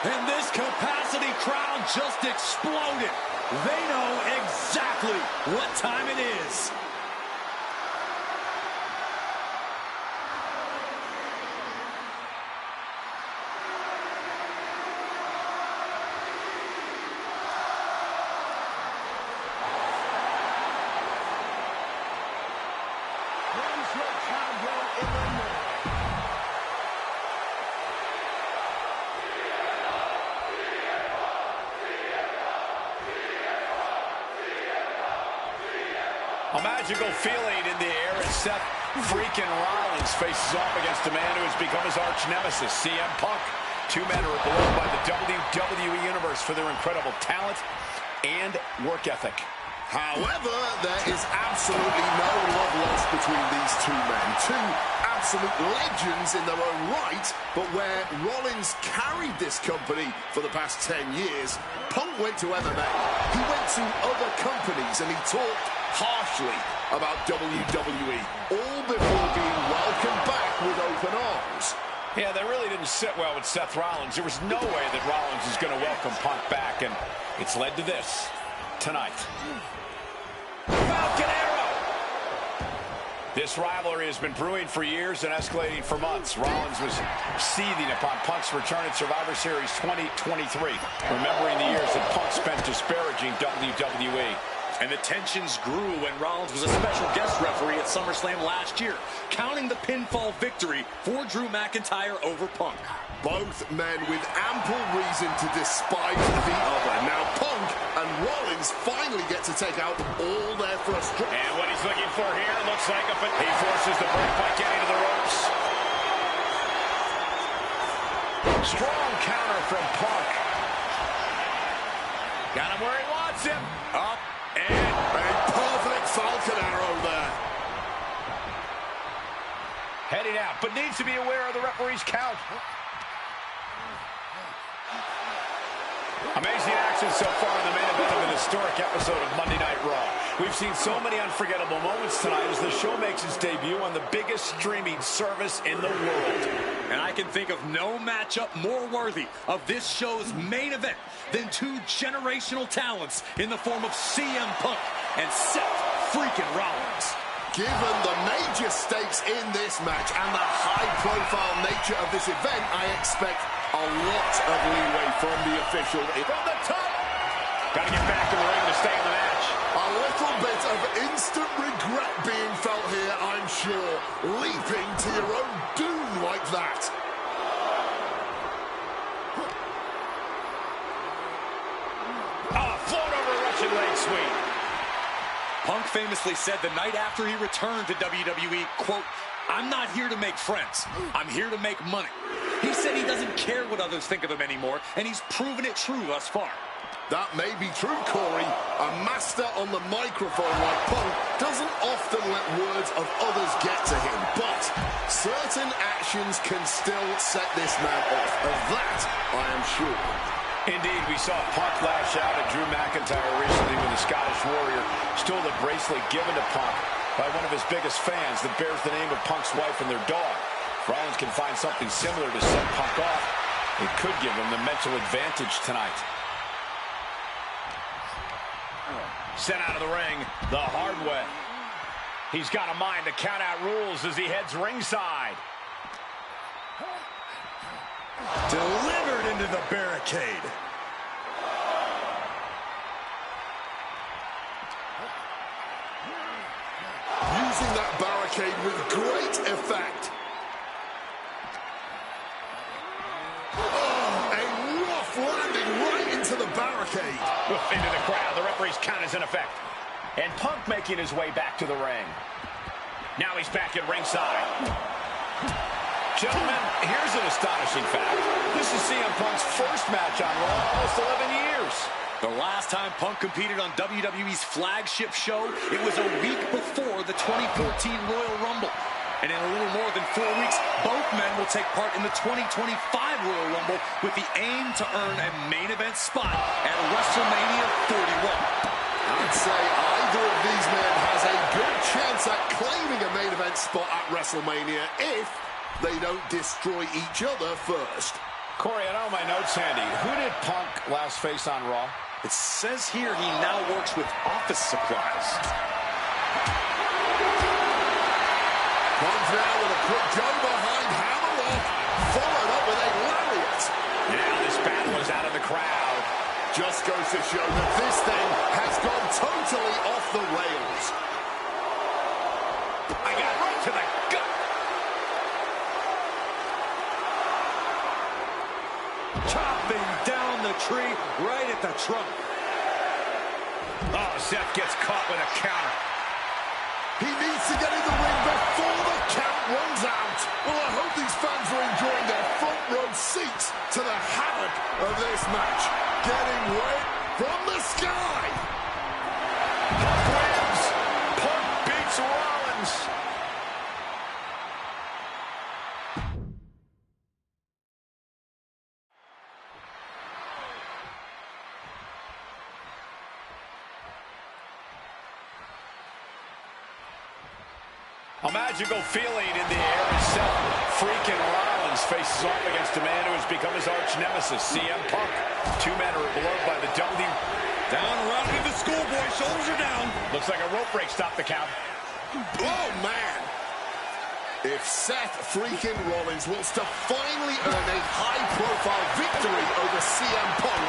And this capacity crowd just exploded. They know exactly what time it is. A magical feeling in the air as Seth freaking Rollins faces off against a man who has become his arch nemesis, CM Punk. Two men who are beloved by the WWE Universe for their incredible talent and work ethic. However, there is absolutely no love lost between these two men. Two absolute legends in their own right, but where Rollins carried this company for the past 10 years, Punk went to MMA, he went to other companies, and he talked harshly about WWE, all before being welcomed back with open arms. Yeah, that really didn't sit well with Seth Rollins. There was no way that Rollins is going to welcome Punk back, and it's led to this tonight. Falcon Arrow! This rivalry has been brewing for years and escalating for months. Rollins was seething upon Punk's return at Survivor Series 2023, remembering the years that Punk spent disparaging WWE. And the tensions grew when Rollins was a special guest referee at SummerSlam last year, counting the pinfall victory for Drew McIntyre over Punk. Both men with ample reason to despise the other. Now Punk and Rollins finally get to take out all their frustration. And what he's looking for here looks like he forces the break by getting to the ropes. Strong counter from Punk. Got him where he wants him. Up. And a perfect Falcon Arrow there. Heading out, but needs to be aware of the referee's count. Amazing action so far in the main event of an historic episode of Monday Night Raw. We've seen so many unforgettable moments tonight as the show makes its debut on the biggest streaming service in the world. And I can think of no matchup more worthy of this show's main event than two generational talents in the form of CM Punk and Seth freaking Rollins. Given the major stakes in this match and the high-profile nature of this event, I expect A lot of leeway from the official. From the top. Got to get back in the ring to stay in the match. A little bit of instant regret being felt here, I'm sure. Leaping to your own doom like that. Float over Russian leg sweep. Punk famously said the night after he returned to WWE, quote, "I'm not here to make friends. I'm here to make money." He said he doesn't care what others think of him anymore, and he's proven it true thus far. That may be true, Corey. A master on the microphone like Punk doesn't often let words of others get to him, but certain actions can still set this man off. Of that, I am sure. Indeed, we saw Punk lash out at Drew McIntyre recently when the Scottish Warrior stole the bracelet given to Punk by one of his biggest fans that bears the name of Punk's wife and their dog. If Rollins can find something similar to set Punk off, it could give him the mental advantage tonight. Sent out of the ring the hard way. He's got a mind to count out rules as he heads ringside. Delivered into the barricade. Using that barricade with great effect. Oh, a rough landing right into the barricade. Into the crowd. The referee's count is in effect. And Punk making his way back to the ring. Now he's back at ringside. Gentlemen, here's an astonishing fact. This is CM Punk's first match on Raw in almost 11 years. The last time Punk competed on WWE's flagship show, it was a week before the 2014 Royal Rumble. And in a little more than 4 weeks, both men will take part in the 2025 Royal Rumble with the aim to earn a main event spot at WrestleMania 41. I'd say either of these men has a good chance at claiming a main event spot at WrestleMania if they don't destroy each other first. Corey, I know my notes handy. Who did Punk last face on Raw? It says here he now works with office supplies. Punk now with a quick go behind hammerlock, followed up with a lariat. Now this battle is out of the crowd. Just goes to show that this thing has gone totally off the rails. I got right to the gut. Chopping down the tree right at the trunk. Oh, Seth gets caught with a counter. He needs to get in the ring before the count runs out. Well, I hope these fans are enjoying their front row seats to the havoc of this match. Getting wet from the sky. Punk wins. Punk beats Rollins. A magical feeling in the air itself. Freaking Rollins faces off against a man who has become his arch nemesis, CM Punk. Two men are beloved by the W. Down around with the schoolboy, shoulders are down. Looks like a rope break stopped the count. Oh, man. If Seth freaking Rollins wants to finally earn a high-profile victory over CM Punk,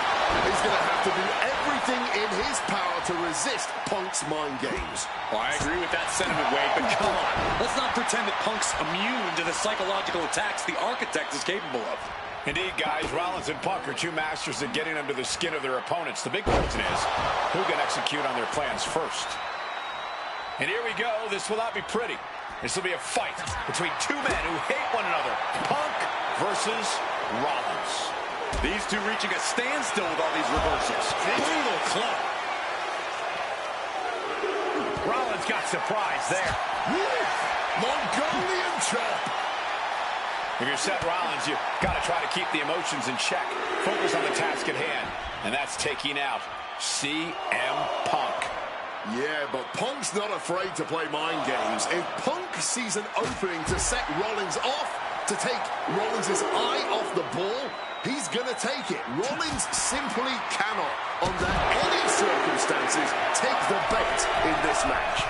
he's going to have to do everything in his power to resist Punk's mind games. Well, I agree with that sentiment, Wade, but come on. Let's not pretend that Punk's immune to the psychological attacks the Architect is capable of. Indeed, guys, Rollins and Punk are two masters at getting under the skin of their opponents. The big question is, who can execute on their plans first? And here we go. This will not be pretty. This will be a fight between two men who hate one another. Punk versus Rollins. These two reaching a standstill with all these reversals. Brutal club. Rollins got surprised there. Mongolian chop. If you're Seth Rollins, you got to try to keep the emotions in check. Focus on the task at hand, and that's taking out CM Punk. Yeah, but Punk's not afraid to play mind games. If Punk sees an opening to set Rollins off, to take Rollins' eye off the ball, he's going to take it. Rollins simply cannot, under any circumstances, take the bait in this match.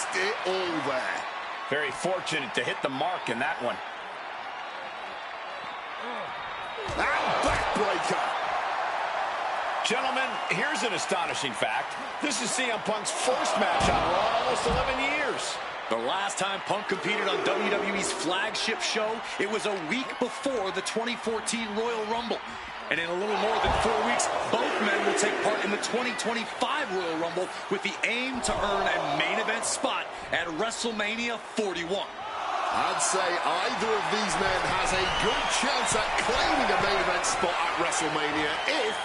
risked it all there. Very fortunate to hit the mark in that one. And backbreaker. Gentlemen, here's an astonishing fact. This is CM Punk's first match on Raw in almost 11 years. The last time Punk competed on WWE's flagship show, it was a week before the 2014 Royal Rumble. And in a little more than 4 weeks, both men will take part in the 2025 Royal Rumble with the aim to earn a main event spot at WrestleMania 41. I'd say either of these men has a good chance at claiming a main event spot at WrestleMania if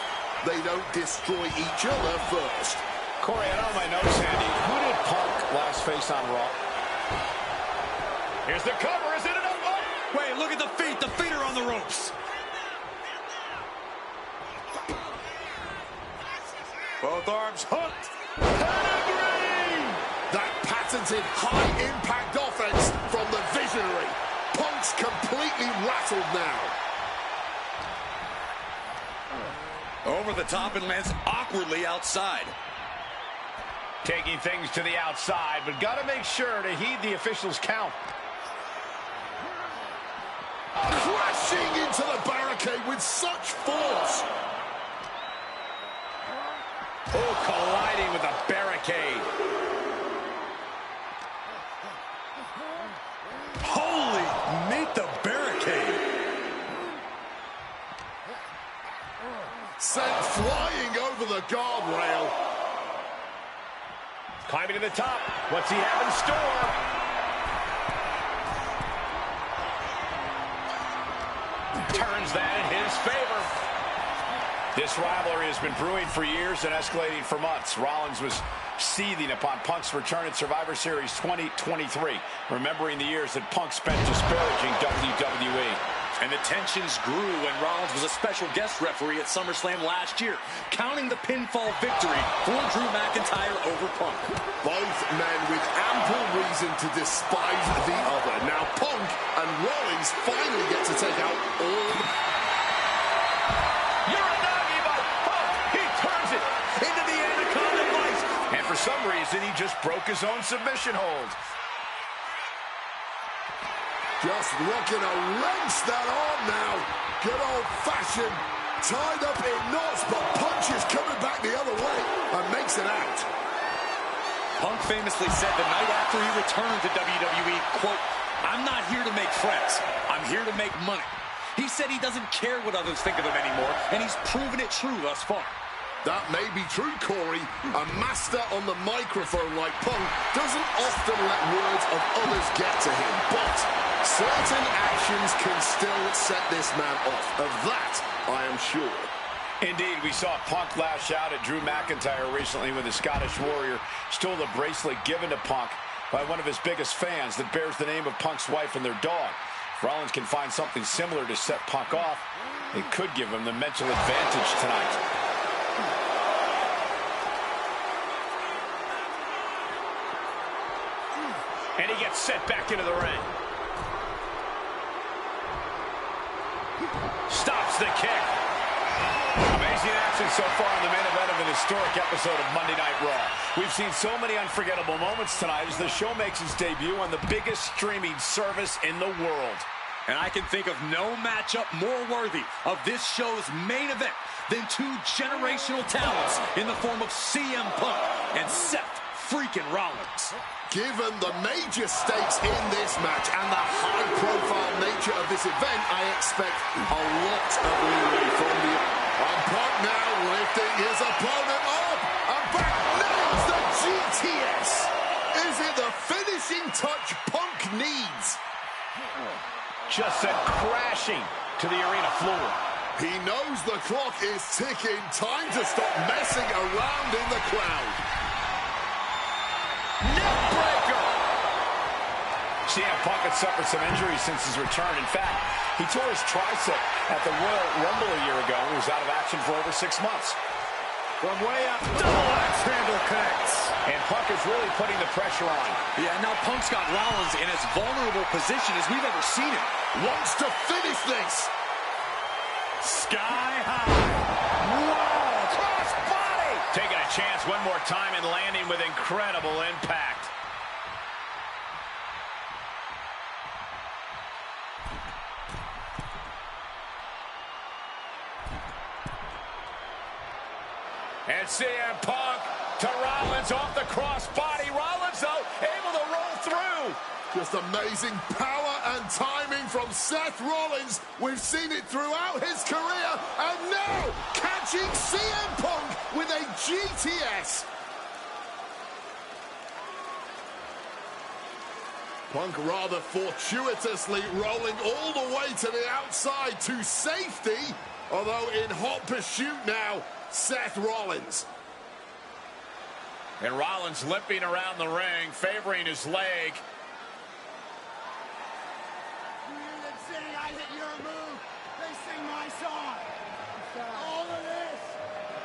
they don't destroy each other first. Corey, I don't have my notes handy. Who did Punk last face on Raw? Here's the cover. Is it enough? Oh! Wait, look at the feet. The feet are on the ropes. Both arms hooked. Pedigree! That patented high-impact offense from the Visionary. Punk's completely rattled now. Over the top and lands awkwardly outside. Taking things to the outside, but got to make sure to heed the officials' count. Crashing into the barricade with such force. Oh, colliding with a barricade. Holy, meet the barricade. Sent flying over the guardrail. Climbing to the top. What's he have in store? Turns that in his favor. This rivalry has been brewing for years and escalating for months. Rollins was seething upon Punk's return at Survivor Series 2023, remembering the years that Punk spent disparaging WWE. And the tensions grew when Rollins was a special guest referee at SummerSlam last year, counting the pinfall victory for Drew McIntyre over Punk. Both men with ample reason to despise the other. Now Punk and Rollins finally get to take out all... Uranagi by Punk. He turns it into the Anaconda Vice. And for some reason, he just broke his own submission hold. Just looking to wrench that arm now. Good old-fashioned, tied up in knots, but Punch is coming back the other way and makes it out. Punk famously said the night after he returned to WWE, quote, "I'm not here to make friends. I'm here to make money." He said he doesn't care what others think of him anymore, and he's proven it true thus far. That may be true, Corey. A master on the microphone like Punk doesn't often let words of others get to him, but certain actions can still set this man off. Of that, I am sure. Indeed, we saw Punk lash out at Drew McIntyre recently when the Scottish Warrior stole the bracelet given to Punk by one of his biggest fans that bears the name of Punk's wife and their dog. If Rollins can find something similar to set Punk off, it could give him the mental advantage tonight. And he gets set back into the ring. Stops the kick. Amazing action so far in the main event of an historic episode of Monday Night Raw. We've seen so many unforgettable moments tonight as the show makes its debut on the biggest streaming service in the world. And I can think of no matchup more worthy of this show's main event than two generational talents in the form of CM Punk and Seth freaking Rollins. Given the major stakes in this match and the high-profile nature of this event, I expect a lot of leeway from the... And Punk now lifting his opponent up, and back nails the GTS. Is it the finishing touch Punk needs? Just sent crashing to the arena floor. He knows the clock is ticking. Time to stop messing around in the crowd. Neckbreaker! CM Punk had suffered some injuries since his return. In fact, he tore his tricep at the Royal Rumble a year ago. He was out of action for over 6 months. From way up, double axe handle connects. And Punk is really putting the pressure on. Yeah, now Punk's got Rollins in as vulnerable position as we've ever seen him. Wants to finish this. Sky high. Whoa, cross body. Taking a chance one more time and landing with incredible impact. at CM Punk to Rollins off the crossbody. Rollins, though, able to roll through. Just amazing power and timing from Seth Rollins. We've seen it throughout his career, and now catching CM Punk with a GTS. Punk rather fortuitously rolling all the way to the outside to safety, although in hot pursuit now, Seth Rollins. And Rollins limping around the ring, favoring his leg. I hit your move. They sing my song. All of this.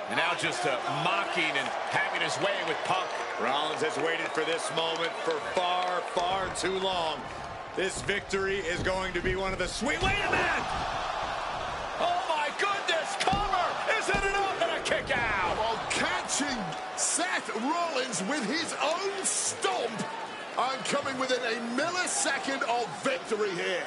And now just mocking and having his way with Punk. Rollins has waited for this moment for far, far too long. This victory is going to be one of the sweet... Wait a minute! Oh my goodness! Cover! Isn't it up and a kick out? While catching Seth Rollins with his own stomp and coming within a millisecond of victory here.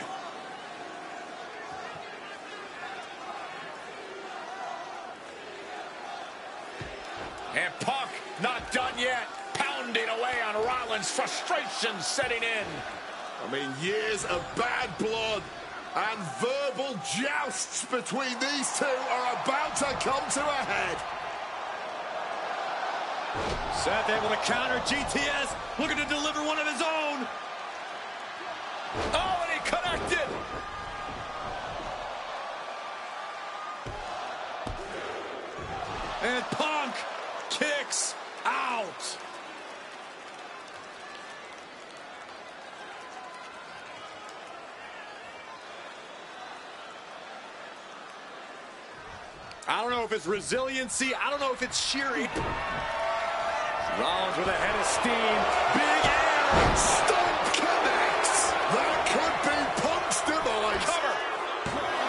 And Punk not done yet. Pounding away on Rollins. Frustration setting in. I mean, years of bad blood and verbal jousts between these two are about to come to a head. Seth able to counter GTS, looking to deliver one of his own. Oh, and he connected. And Punk kicks out. I don't know if it's resiliency. I don't know if it's sheer. Rollins with a head of steam. Big air. Stomp connects. That could be Punk's demise. Cover.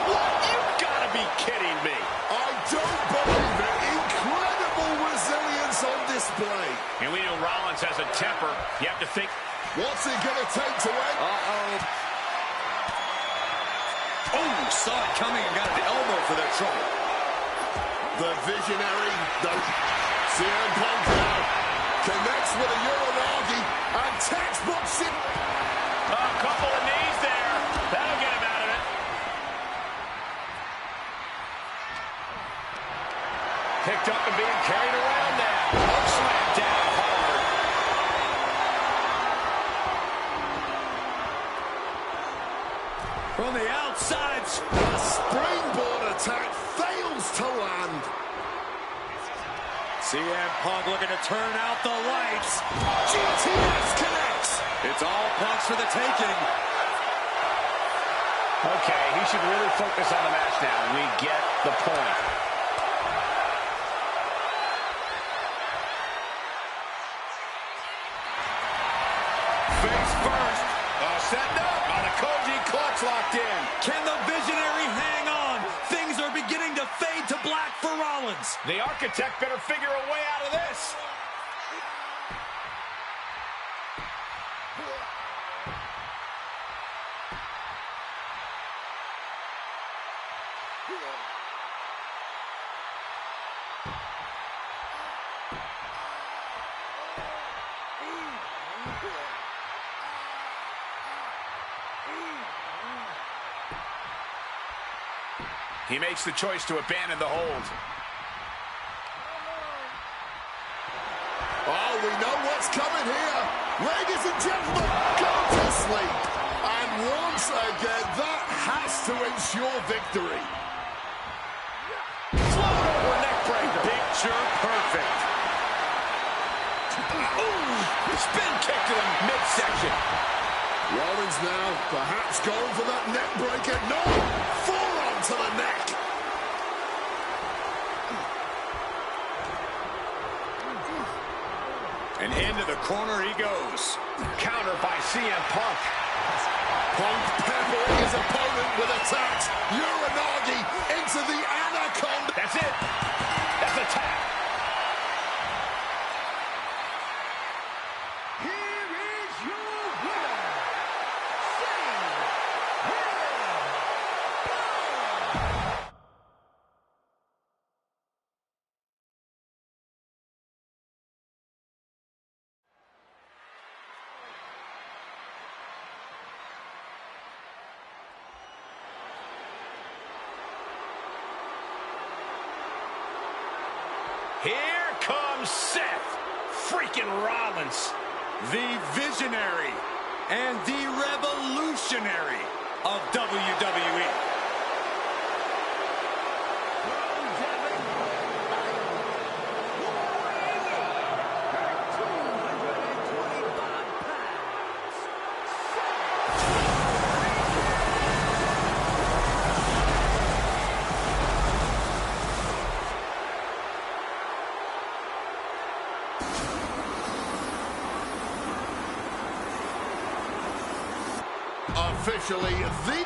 What? You've got to be kidding me. I don't believe it. Incredible resilience on display. And we know Rollins has a temper. You have to think. What's it going to take to end? Oh, saw it coming and got an elbow for that trouble. The visionary, CM Punk now connects with a Uranagi and textbook sit. A couple of knees there. That'll get him out of it. Picked up and being carried around now. Hook slam down hard. From the outside. The springboard attack fails to land. CM Punk looking to turn out the lights. GTS connects. It's all Punk's for the taking. Okay, he should really focus on the match now. We get the point. Face first. Setting up. The Koji clutch locked in. Can the visionary hang on? Things are beginning to fade to black for Rollins. The architect better figure a way out of this. He makes the choice to abandon the hold. Oh, we know what's coming here. Ladies and gentlemen, go to sleep. And once again, that has to ensure victory. Float over neck breaker. Picture perfect. Ooh, spin kick to the midsection. Rollins now perhaps going for that neck breaker. No, forearm to the neck. And into the corner he goes. Countered by CM Punk. Punk peppering his opponent with attacks. Uranagi into the anaconda. That's it. That's a tap. Here comes Seth freaking Rollins. The visionary and the revolutionary of WWE. Officially the...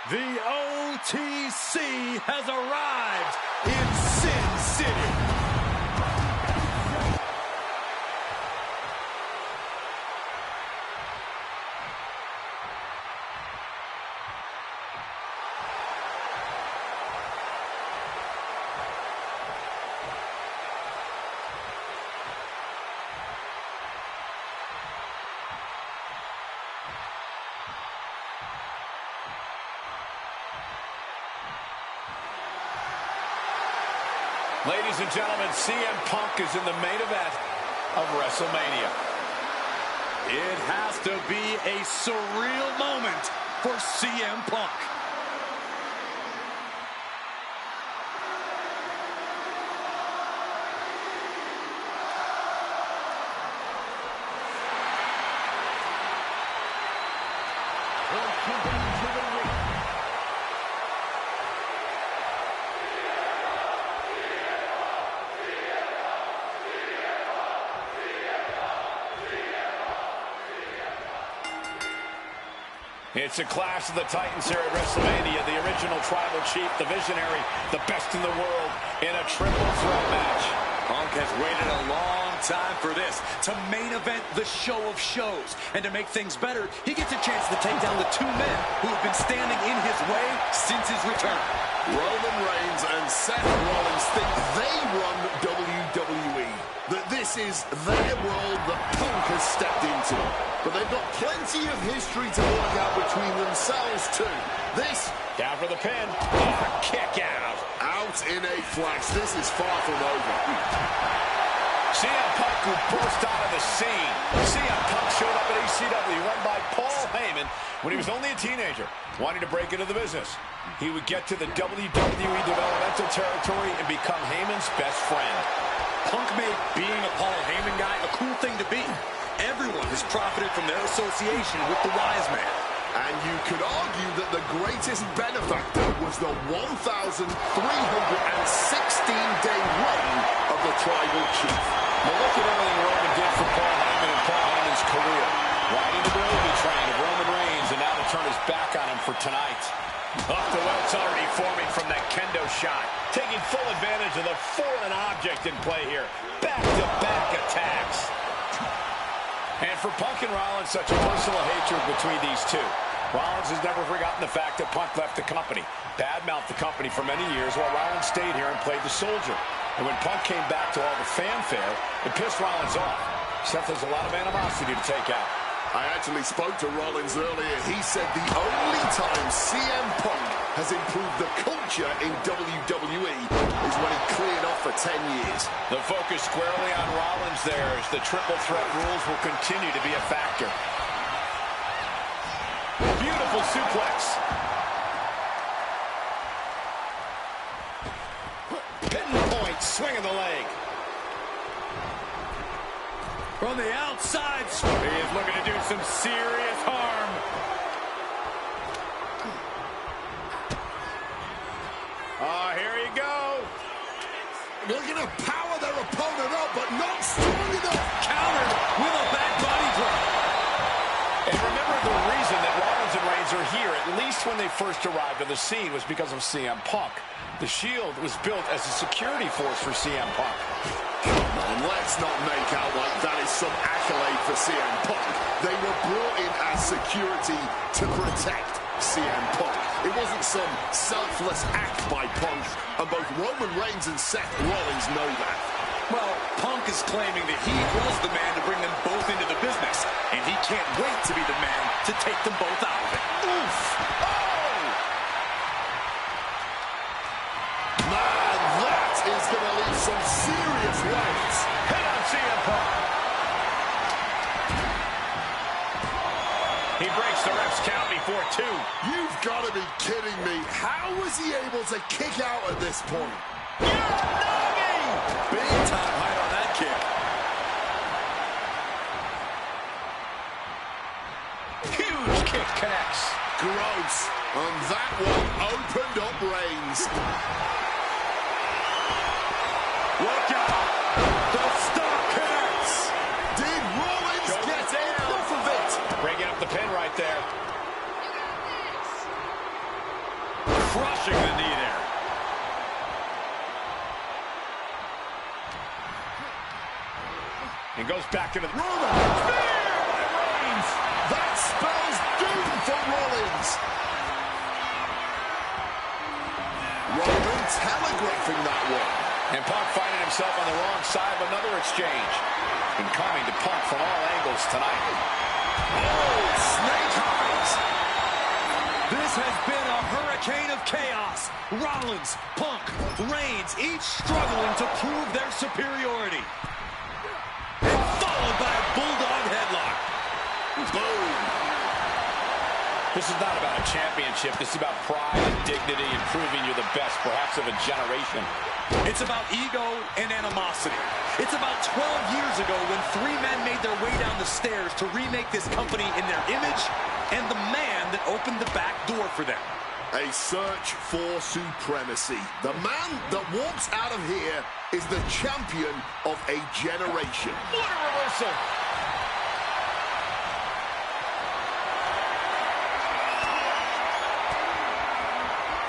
The OTC has arrived in Sin City. Ladies and gentlemen, CM Punk is in the main event of WrestleMania. It has to be a surreal moment for CM Punk. It's a clash of the Titans here at WrestleMania. The original Tribal Chief, the Visionary, the best in the world in a triple threat match. Punk has waited a long time for this, to main event the show of shows. And to make things better, he gets a chance to take down the two men who have been standing in his way since his return. Roman Reigns and Seth Rollins think they run WWE. That this is their world that Punk has stepped into. But they've got plenty of history to work out between themselves too. This... Down for the pin. Oh, kick out. Out in a flash. This is far from over. CM Punk who burst out of the scene. CM Punk showed up at ECW run by Paul Heyman when he was only a teenager, wanting to break into the business. He would get to the WWE developmental territory and become Heyman's best friend. Punk made being a Paul Heyman guy a cool thing to be. Everyone has profited from their association with the Wise Man. And you could argue that the greatest benefactor was the 1,316-day reign of the Tribal Chief. Now look at everything Roman did for Paul Heyman and Paul Heyman's career. Riding the gravy train of Roman Reigns, and now to turn his back on him for tonight. Off the welts already forming from that kendo shot. Taking full advantage of the foreign object in play here. Back-to-back attacks. And for Punk and Rollins, such a personal hatred between these two. Rollins has never forgotten the fact that Punk left the company, badmouthed the company for many years, while Rollins stayed here and played the soldier. And when Punk came back to all the fanfare, it pissed Rollins off. Seth has a lot of animosity to take out. I actually spoke to Rollins earlier. He said the only time CM Punk has improved the culture in WWE is when he cleared off for 10 years. The focus squarely on Rollins there as the triple threat rules will continue to be a factor. Beautiful suplex. Pinpoint swing of the leg. From the outside, he is looking to do some serious harm. Here you go. looking to power their opponent up, but not strong enough. Countered with a back body drop. And remember, the reason that Rollins and Reigns are here, at least when they first arrived on the scene, was because of CM Punk. The Shield was built as a security force for CM Punk. Come on, let's not make out like that is some accolade for CM Punk. They were brought in as security to protect CM Punk. It wasn't some selfless act by Punk, and both Roman Reigns and Seth Rollins know that. Well, Punk is claiming that he was the man to bring them both into the business, and he can't wait to be the man to take them both out of it. Oof! Oh! Man, that is going to leave some serious waves. Hit on CM Punk. He breaks the ref's count before 2. You've got to be kidding me. How was he able to kick out at this point? Big time height on that kick. Huge kick connects. Gross. And that one opened up Reigns. Look out. The star connects. Did Rollins get enough of it? Breaking up the pin right there. Crushing the knee there. And goes back into the... Roman! Spear by Reigns! That spells doom for Rollins! Roman telegraphing that one. And Punk finding himself on the wrong side of another exchange. And coming to Punk from all angles tonight. Oh, snake eyes! This has been a hurricane of chaos. Rollins, Punk, Reigns, each struggling to prove their superiority. Followed by a bulldog headlock. Boom! This is not about a championship. This is about pride and dignity and proving you're the best, perhaps of a generation. It's about ego and animosity. It's about 12 years ago when 3 men made their way down the stairs to remake this company in their image and the man that opened the back door for them. A search for supremacy. The man that walks out of here is the champion of a generation. What a reversal!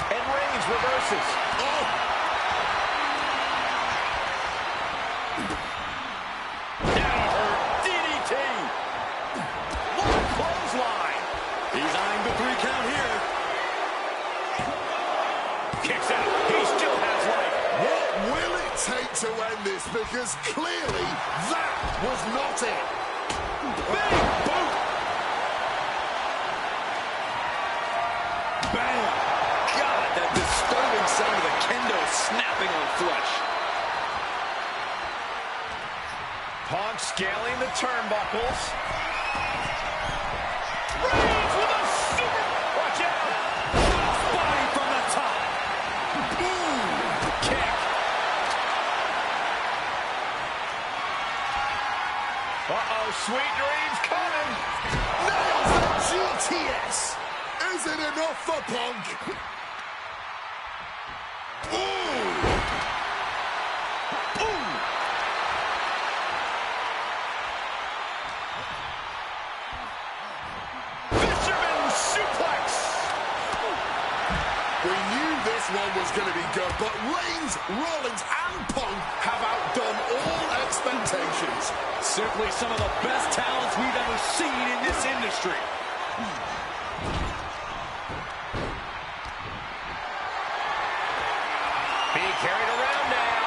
And Reigns reverses. Oh! Down DDT. What a clothesline. He's eyeing the 3 count here. Kicks out. He still has life. What will it take to end this? Because clearly that was not it. Big boot. Bam! God, that disturbing sound of the kendo snapping on flesh. Punk scaling the turnbuckles. Reigns with a super... Watch out! Body from the top. Boom! Kick. Uh-oh, sweet dreams coming. Nails the GTS. Is it enough for Punk? Ooh! Ooh! Fisherman suplex. We knew this one was going to be good, but Reigns, Rollins, and Punk have outdone all expectations. Simply some of the best talents we've ever seen in this industry. Being carried around now.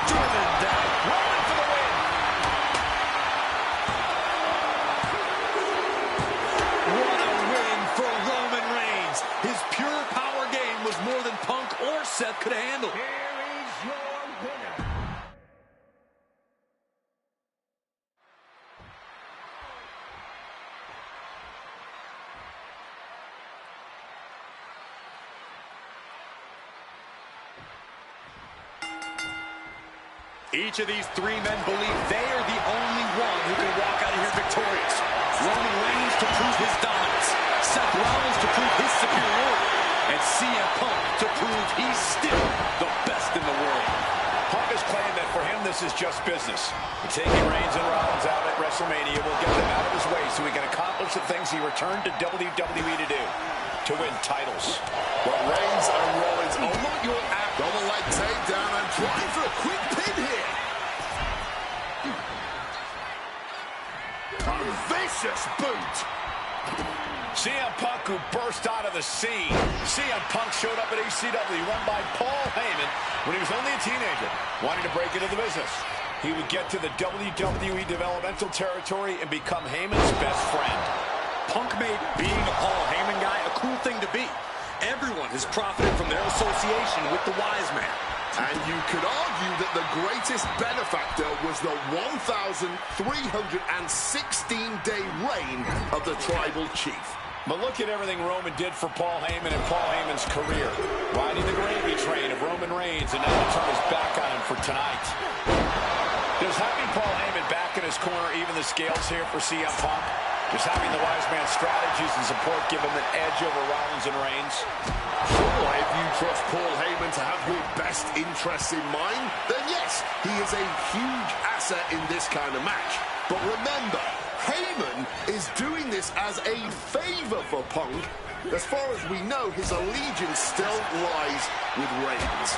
Driven down. Roman for the win. What a win for Roman Reigns. His pure power game was more than Punk or Seth could handle. Here is your winner. Each of these 3 men believe they are the only one who can walk out of here victorious. Roman Reigns to prove his dominance, Seth Rollins to prove his superiority, and CM Punk to prove he's still the best in the world. this is just business. Taking Reigns and Rollins out at WrestleMania will get them out of his way so he can accomplish the things he returned to WWE to do, to win titles. But Reigns and Rollins are not your average double leg takedown and trying for a quick pin here. A vicious boot. CM Punk, who burst out of the scene. CM Punk showed up at ECW, run by Paul Heyman, when he was only a teenager, wanting to break into the business. He would get to the WWE developmental territory and become Heyman's best friend. Punk made being a Paul Heyman guy a cool thing to be. Everyone has profited from their association with the wise man. And you could argue that the greatest benefactor was the 1,316-day reign of the Tribal Chief. But look at everything Roman did for Paul Heyman and Paul Heyman's career. Riding the gravy train of Roman Reigns, and now to turn his back on him for tonight. Does having Paul Heyman back in his corner even the scales here for CM Punk? Does having the wise man's strategies and support give him an edge over Rollins and Reigns? Sure, if you trust Paul Heyman to have your best interests in mind, then yes, he is a huge asset in this kind of match. But remember, Heyman is doing this as a favor for Punk. As far as we know, his allegiance still lies with Reigns.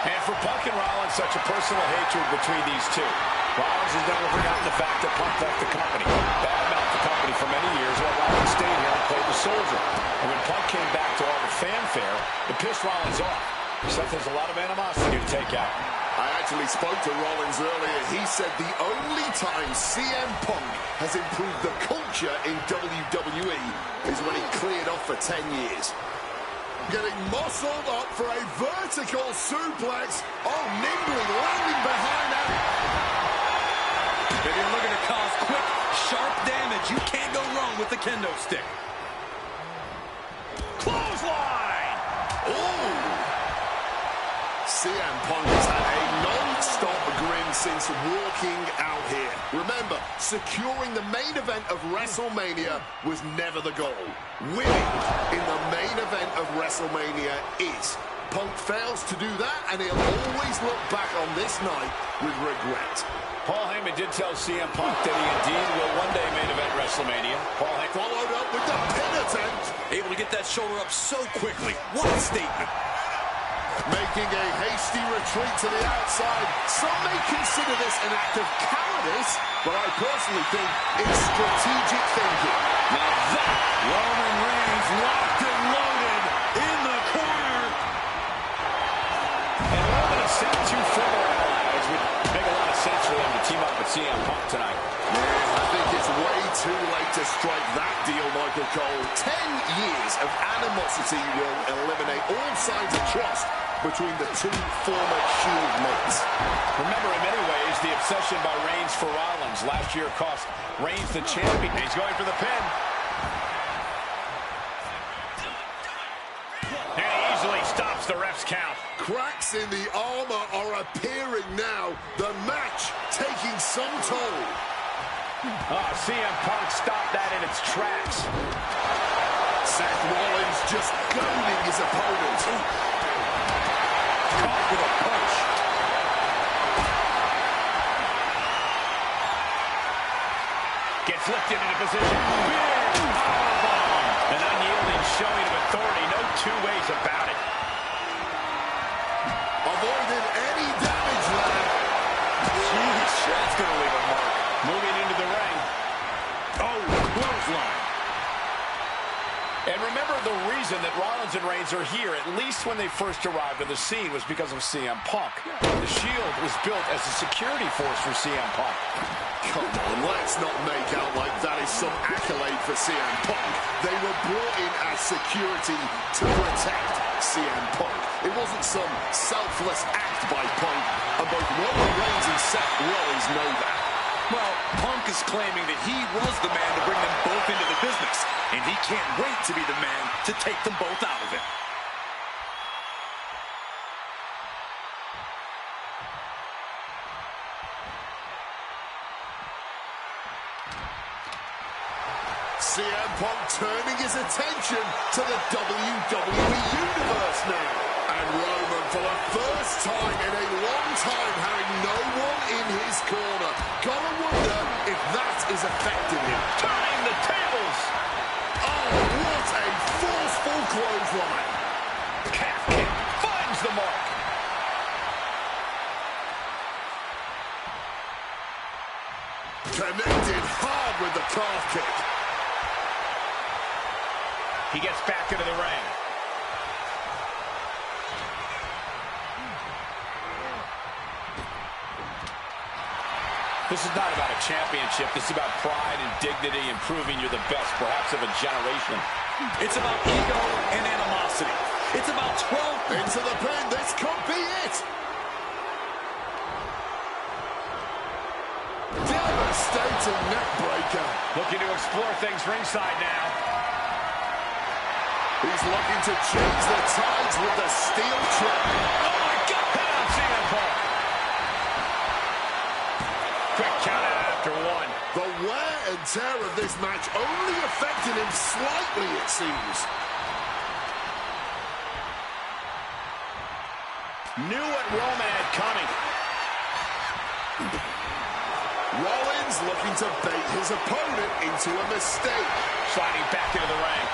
And for Punk and Rollins, such a personal hatred between these two. Rollins has never forgotten the fact that Punk left the company, badmouthed the company for many years, while Rollins stayed here and played the soldier. And when Punk came back to all the fanfare, it pissed Rollins off. Except there's a lot of animosity to take out. I actually spoke to Rollins earlier. He said the only time CM Punk has improved the culture in WWE is when he cleared off for 10 years. Getting muscled up for a vertical suplex. Oh, nimbly landing behind that. If you're looking to cause quick, sharp damage, you can't go wrong with the kendo stick. Clothesline! Ooh! CM Punk has had a non-stop grin since walking out here. Remember, securing the main event of WrestleMania was never the goal. Winning in the main event of WrestleMania is. Punk fails to do that, and he'll always look back on this night with regret. Paul Heyman did tell CM Punk that he indeed will one day main event WrestleMania. Paul Heyman followed up with the pin attempt. Able to get that shoulder up so quickly. What a statement. Making a hasty retreat to the outside. Some may consider this an act of cowardice, but I personally think it's strategic thinking. Now that Roman Reigns locked and loaded in the corner. And Roman has sent two former allies. Would make a lot of sense for them to team up with CM Punk tonight. Yeah, I think it's way too late to strike that deal, Michael Cole. 10 years of animosity will eliminate all signs of trust between the two former Shield mates. Remember, in many ways, the obsession by Reigns for Rollins last year cost Reigns the champion. He's going for the pin. And he easily stops the ref's count. Cracks in the armor are appearing now. The match taking some toll. CM Punk stopped that in its tracks. Seth Rollins just goading his opponent. Caught with a punch. Gets lifted into position. Big powerbomb. An unyielding showing of authority. No two ways about it. Avoided any damage there. Jeez, that's going to leave a mark. Moving into the ring. Oh, clothesline. And remember, the reason that Rollins and Reigns are here, at least when they first arrived on the scene, was because of CM Punk. The Shield was built as a security force for CM Punk. Come on, let's not make out like that is some accolade for CM Punk. They were brought in as security to protect CM Punk. It wasn't some selfless act by Punk, and both Roman Reigns and Seth Rollins know that. Well, Punk is claiming that he was the man to bring them both into the business, and he can't wait to be the man to take them both out of it. CM Punk turning his attention to the WWE Universe now. And Roman, for the first time in a long time, having no is affecting him. Turning the tables. Oh, what a forceful clothesline. Calf kick finds the mark. Connected hard with the calf kick. He gets back into the ring. This is not about a championship. This is about pride and dignity and proving you're the best, perhaps of a generation. It's about ego and animosity. It's about 12... Into the pin. This could be it. Devastating neck breaker. Looking to explore things ringside now. He's looking to change the tides with the steel trap. Oh, my God. Hit on CM Punk. Quick count out after one. The wear and tear of this match only affected him slightly, it seems. Knew what Roman had coming. Rollins looking to bait his opponent into a mistake. Sliding back into the ring.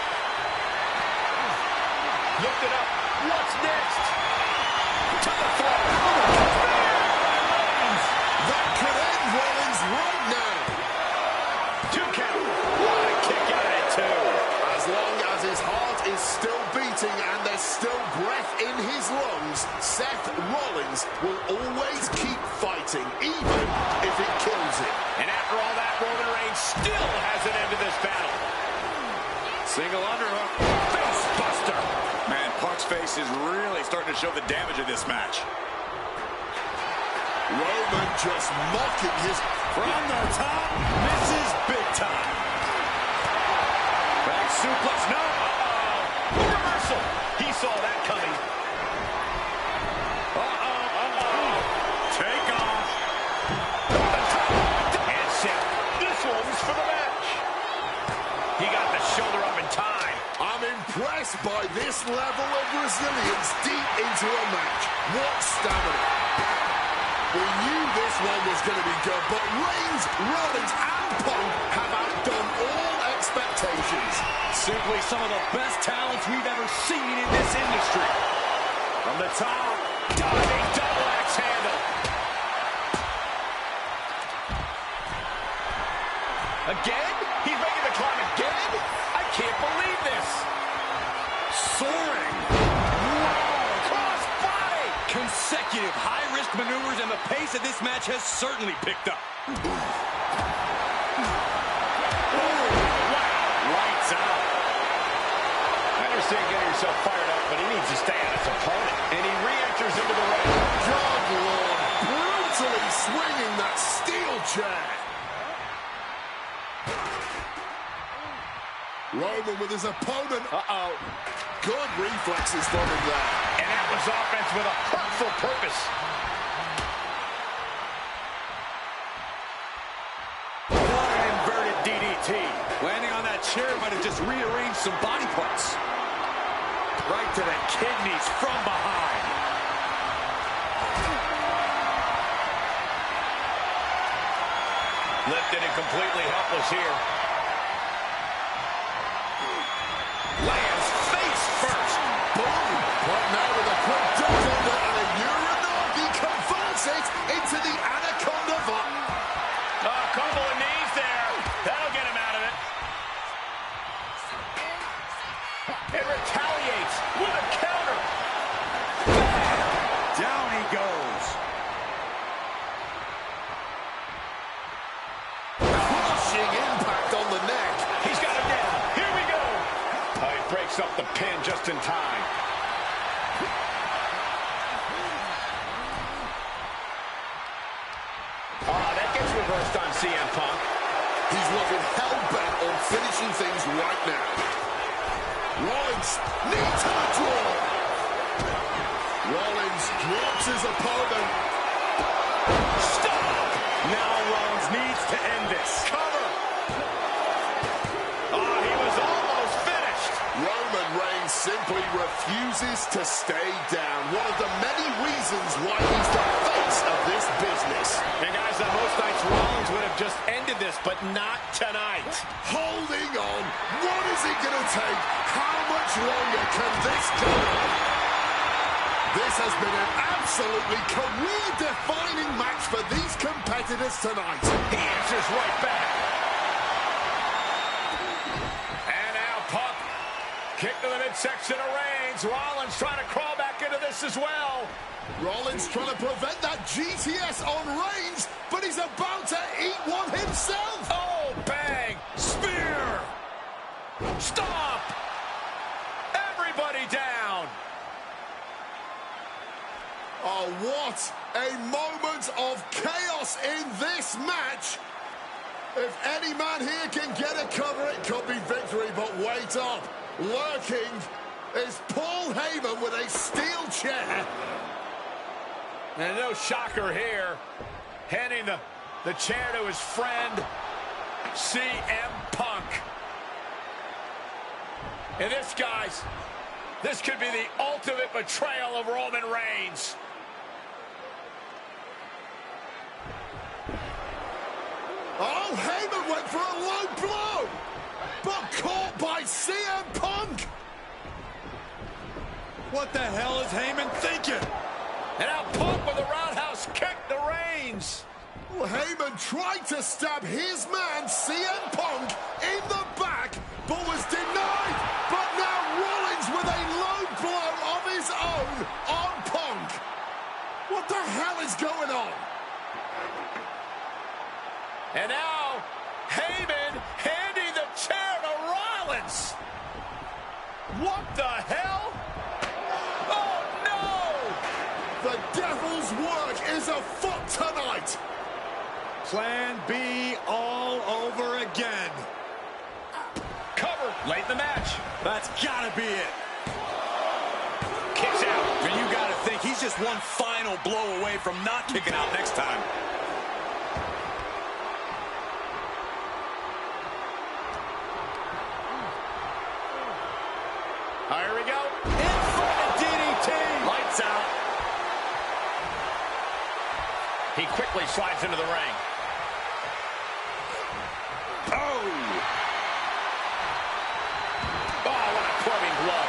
Lift it up. What's next? To the floor. That could end Rollins right now. 2 count. What a kick out at 2. As long as his heart is still beating and there's still breath in his lungs, Seth Rollins will always keep fighting, even if it kills him. And after all that, Roman Reigns still hasn't ended this battle. Single underhook. Face buster. Man, Punk's face is really starting to show the damage of this match. Roman just mocking his... From the top, misses big time. Back suplex. No. Reversal. He saw that coming. Take off. And Seth, this one's for the match. He got the shoulder up in time. I'm impressed by this level of resilience deep into a match. What stamina. We knew this one was going to be good, but Reigns, Rollins, and Punk have outdone all expectations. Simply some of the best talents we've ever seen in this industry. From the top, Diving double axe handle. Again? He's making the climb again? I can't believe this. soaring. Whoa, cross body. Consecutive high-risk maneuvers, and the pace of this match has certainly picked up. Lights out. I understand getting yourself fired up, but he needs to stay on his opponent. And he re-enters into the ring. God, Lord, brutally swinging that steel chair. Roman with his opponent. Uh-oh. Good reflexes from him there. And that was offense with a hurtful purpose. What an inverted DDT. Landing on that chair might have just rearranged some body parts. Right to the kidneys from behind. Lifted and completely helpless here. Lands face first. Boom! Right now with a quick duck under and a Uranagi converts it into the Anaconda Vomit. A couple of knees there. That'll get him out of it. It retaliates with a counter. Down he goes. Crushing impact on the neck. He's got him down. Here we go. He breaks up the pin just in time. That gets reversed on CM Punk. He's looking hell-bent on finishing things right now. Rollins, knee to the draw. Rollins drops his opponent. Stop! Now Rollins needs to end this. Cover! He was almost finished. Roman Reigns simply refuses to stay down. One of the many reasons why he's the face of this business. And guys, on most nights, Rollins would have just ended this, but not tonight. Holding on. What is it going to take? How much longer can this go on? This has been an absolutely career-defining match for these competitors tonight. He answers right back. And now Punk. Kick to the midsection of Reigns. Rollins trying to crawl back into this as well. Rollins trying to prevent that GTS on Reigns, but he's about to eat one himself. Oh, bang. Spear. Stop. Everybody down. Oh, what a moment of chaos in this match. If any man here can get a cover, it could be victory, but wait up. Lurking is Paul Heyman with a steel chair. And no shocker here. Handing the chair to his friend, CM Punk. And this, guys, this could be the ultimate betrayal of Roman Reigns. Oh, Heyman went for a low blow, but caught by CM Punk. What the hell is Heyman thinking? And now Punk with a roundhouse kick to Reigns. Well, Heyman tried to stab his man, CM Punk, in the back, but was denied. But now Rollins with a low blow of his own on Punk. What the hell is going on? And now Heyman handing the chair to Rollins. What the hell? Oh, no! The devil's work is afoot tonight. Plan B all over again. Cover late in the match. That's gotta be it. Kicks out. And you gotta think he's just one final blow away from not kicking out next time. Here we go. Inverted DDT. Lights out. He quickly slides into the ring. Oh, what a clubbing blow.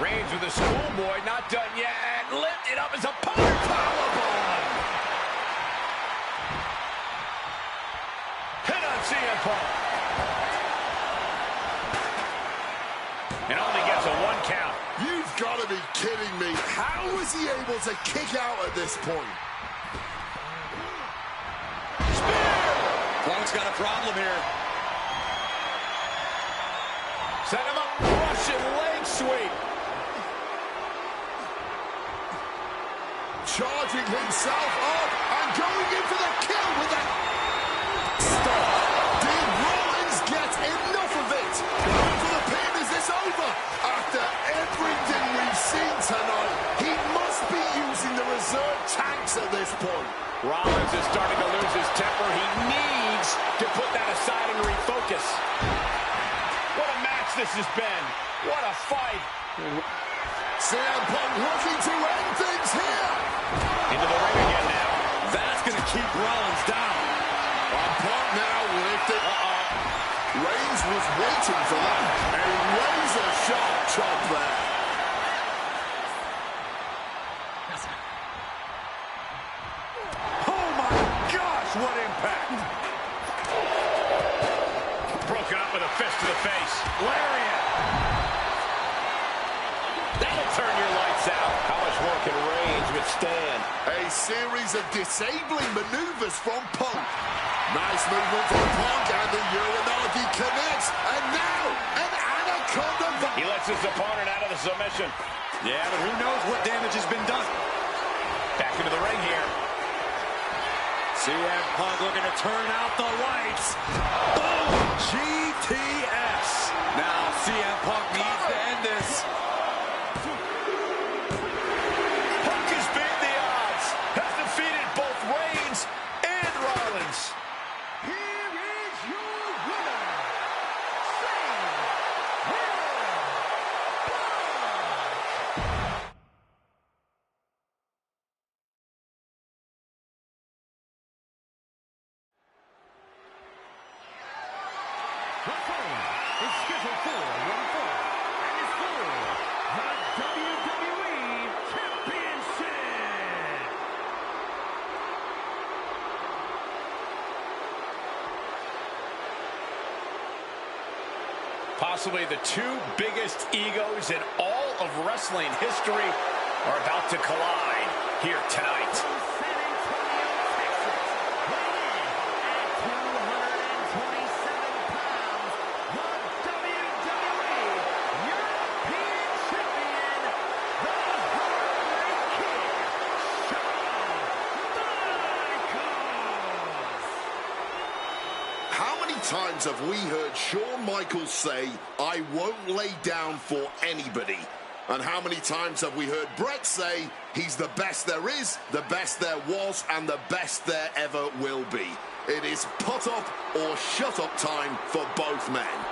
Reigns with the schoolboy, not done yet. Lifted up as a powerbomb. Hit on CM Punk. And only gets a 1 count. You've got to be kidding me. How was he able to kick out at this point? Punk's got a problem here. Set him up, Russian leg sweep. Charging himself up and going in for the kill with that. Stop. Did Rollins get enough of it? Going for the pin. Is this over? After everything we've seen tonight, he must be using the reserve tanks at this point. Rollins is starting to lose his temper. He needs to put that aside and refocus. What a match this has been. What a fight. CM Punk looking to end things here. Into the ring again now. That's going to keep Rollins down. Punk now lifted. Reigns was waiting for that. A razor-sharp chop there. Oh my gosh, what impact. Broken up with a fist to the face. Lariat. That'll turn your lights out. How much more can Reigns withstand? A series of disabling maneuvers from Punk. Nice movement from Punk, and the Uranagi connects. And now, an Anaconda. He lets his opponent out of the submission. Yeah, but who knows what damage has been done. Back into the ring here. CM Punk looking to turn out the lights. Boom! GTS. Now CM Punk needs to end this. possibly the two biggest egos in all of wrestling history are about to collide here tonight. How many times have we heard Shawn Michaels say, "I won't lay down for anybody"? And how many times have we heard Bret say, "He's the best there is, the best there was, and the best there ever will be"? It is put up or shut up time for both men.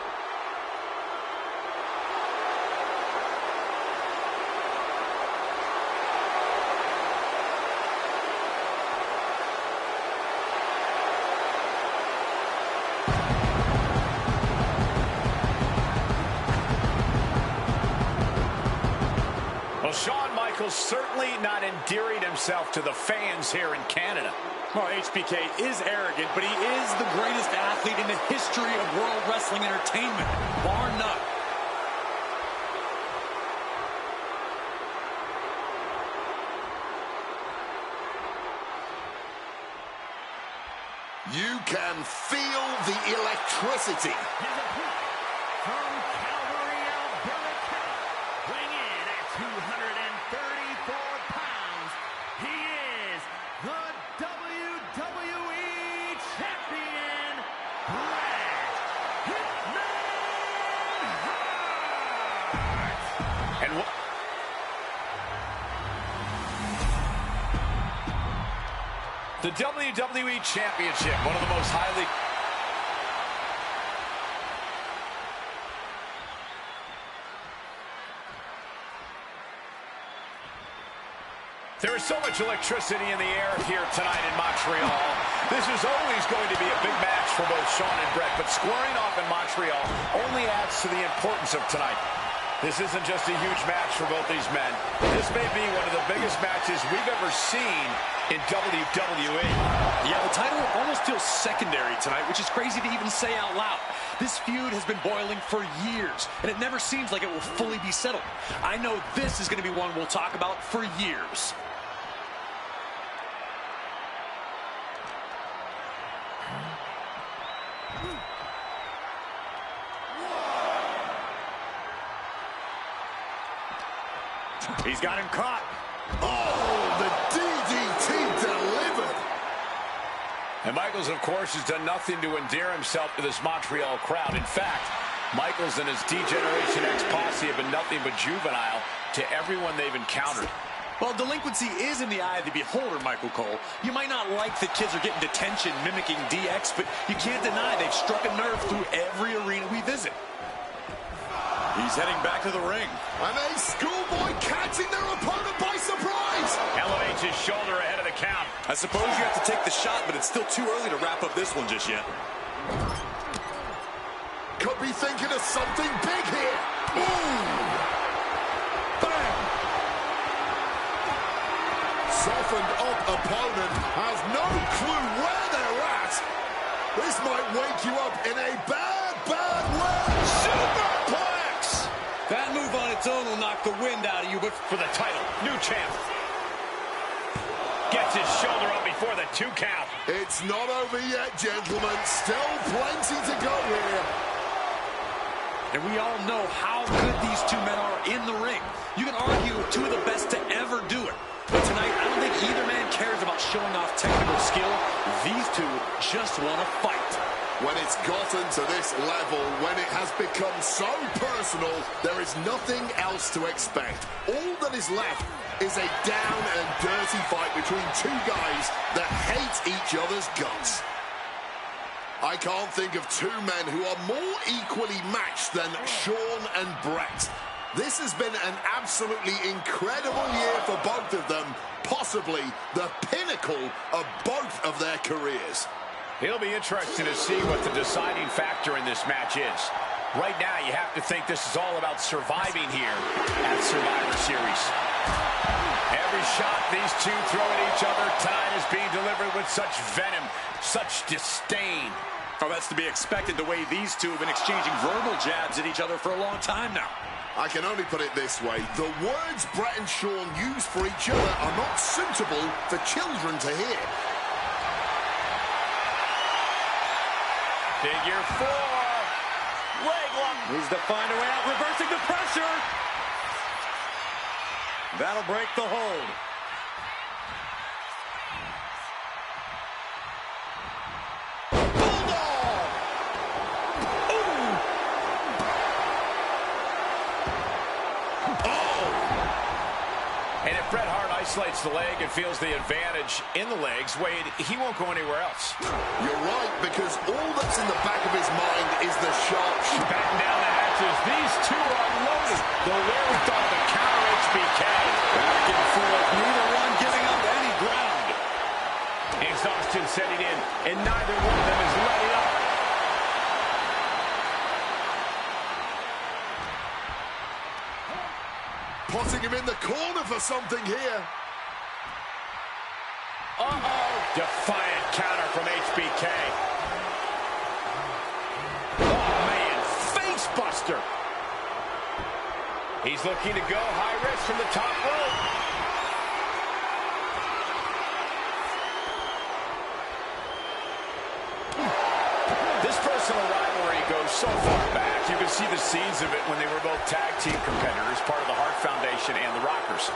Shawn Michaels certainly not endearing himself to the fans here in Canada. Well, HBK is arrogant, but he is the greatest athlete in the history of World Wrestling Entertainment, bar none. You can feel the electricity. From Calgary, Alberta, weighing in at 234 pounds, he is the WWE Champion, Bret Hitman Hart. And the WWE Championship, one of the most highly... There is so much electricity in the air here tonight in Montreal. This is always going to be a big match for both Shawn and Bret, but squaring off in Montreal only adds to the importance of tonight. This isn't just a huge match for both these men. This may be one of the biggest matches we've ever seen in WWE. Yeah, the title almost feels secondary tonight, which is crazy to even say out loud. This feud has been boiling for years, and it never seems like it will fully be settled. I know this is going to be one we'll talk about for years. He's got him caught. Oh, the DDT delivered. And Michaels, of course, has done nothing to endear himself to this Montreal crowd. In fact, Michaels and his D-Generation X posse have been nothing but juvenile to everyone they've encountered. Well, delinquency is in the eye of the beholder, Michael Cole. You might not like that kids are getting detention mimicking DX, but you can't deny they've struck a nerve through every arena we visit. He's heading back to the ring. And a schoolboy catching their opponent by surprise. Elevates his shoulder ahead of the count. I suppose you have to take the shot, but it's still too early to wrap up this one just yet. Could be thinking of something big here. Boom! Bang! Softened up opponent has no clue where they're at. This might wake you up in a bad, bad way. Superplex! That move on its own will knock the wind out of you, but For the title, new champ. Gets his shoulder up before the 2 count. It's not over yet, gentlemen. Still plenty to go here. and we all know how good these two men are in the ring. You can argue two of the best to ever do it. But tonight, I don't think either man cares about showing off technical skill. These two just want to fight. When it's gotten to this level, when it has become so personal, there is nothing else to expect. All that is left is a down and dirty fight between two guys that hate each other's guts. I can't think of two men who are more equally matched than Shawn and Bret. This has been an absolutely incredible year for both of them, possibly the pinnacle of both of their careers. It'll be interesting to see what the deciding factor in this match is. Right now, you have to think this is all about surviving here at Survivor Series. Every shot these two throw at each other tonight is being delivered with such venom, such disdain. Oh, that's to be expected the way these two have been exchanging verbal jabs at each other for a long time now. I can only put it this way. The words Brett and Sean use for each other are not suitable for children to hear. Figure 4. Leg lock. Needs to find a way out, reversing the pressure. That'll break the hold. And if Bret Hart isolates the leg and feels the advantage in the legs, Wade, he won't go anywhere else. You're right, because all that's in the back of his mind is the sharp shoot. Batten down the hatches. These two are loaded. The wherewithal to counter HBK. Back and forth, neither one giving up any ground. Exhaustion setting in, and neither one of them is letting up. Putting him in the corner for something here. Uh-oh. Defiant counter from HBK. Oh, man. Face buster. He's looking to go high risk from the top rope. This personal rivalry goes so far back. You can see the seeds of it when they were both tag team competitors, part of the Hart Foundation and the Rockers.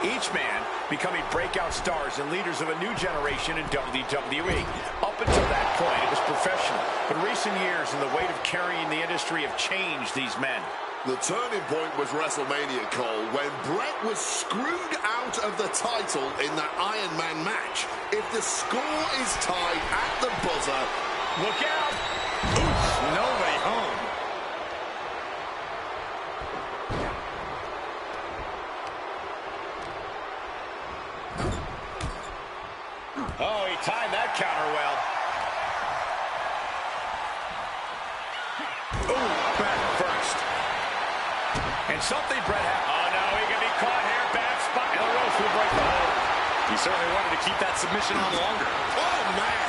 Each man becoming breakout stars and leaders of a new generation in WWE. Up until that point, it was professional. But recent years and the weight of carrying the industry have changed these men. The turning point was WrestleMania, Cole, when Bret was screwed out of the title in that Iron Man match. If the score is tied at the buzzer, look out! Oof, no way home. Oh, he timed that counter well. Ooh, back first. And something Bret had. Oh, no, he can be caught here. Bad spot. And the ropes will break the hold. He certainly wanted to keep that submission on longer. oh, man.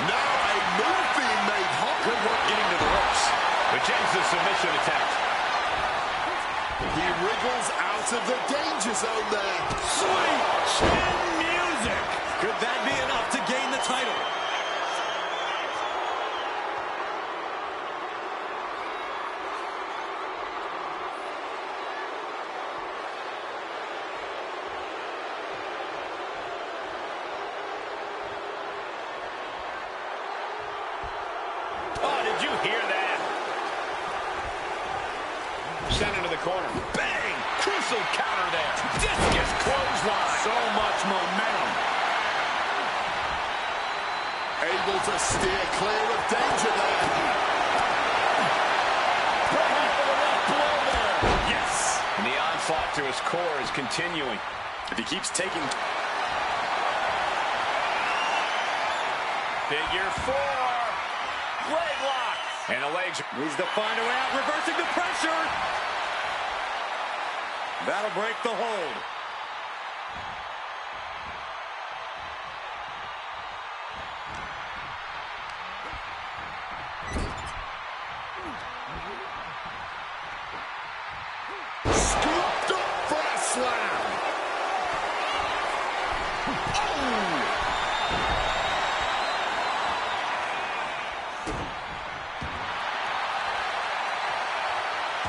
Now a move being made hot. Good work getting to the ropes. Rejects the submission attempt. He wriggles out of the danger zone there. Sweet chin music. Could that be enough to gain the title? Oh, did you hear that? Sent into the corner. Bang! Crucial counter there. Discus clothesline. So much momentum. Able to steer clear of danger there. Breaking for the left blow there. Yes! And the onslaught to his core is continuing. If he keeps taking... Figure 4. Leg lock. And the legs. Needs to find a way out, reversing the pressure. That'll break the hold. Scooped up for a slam. Oh!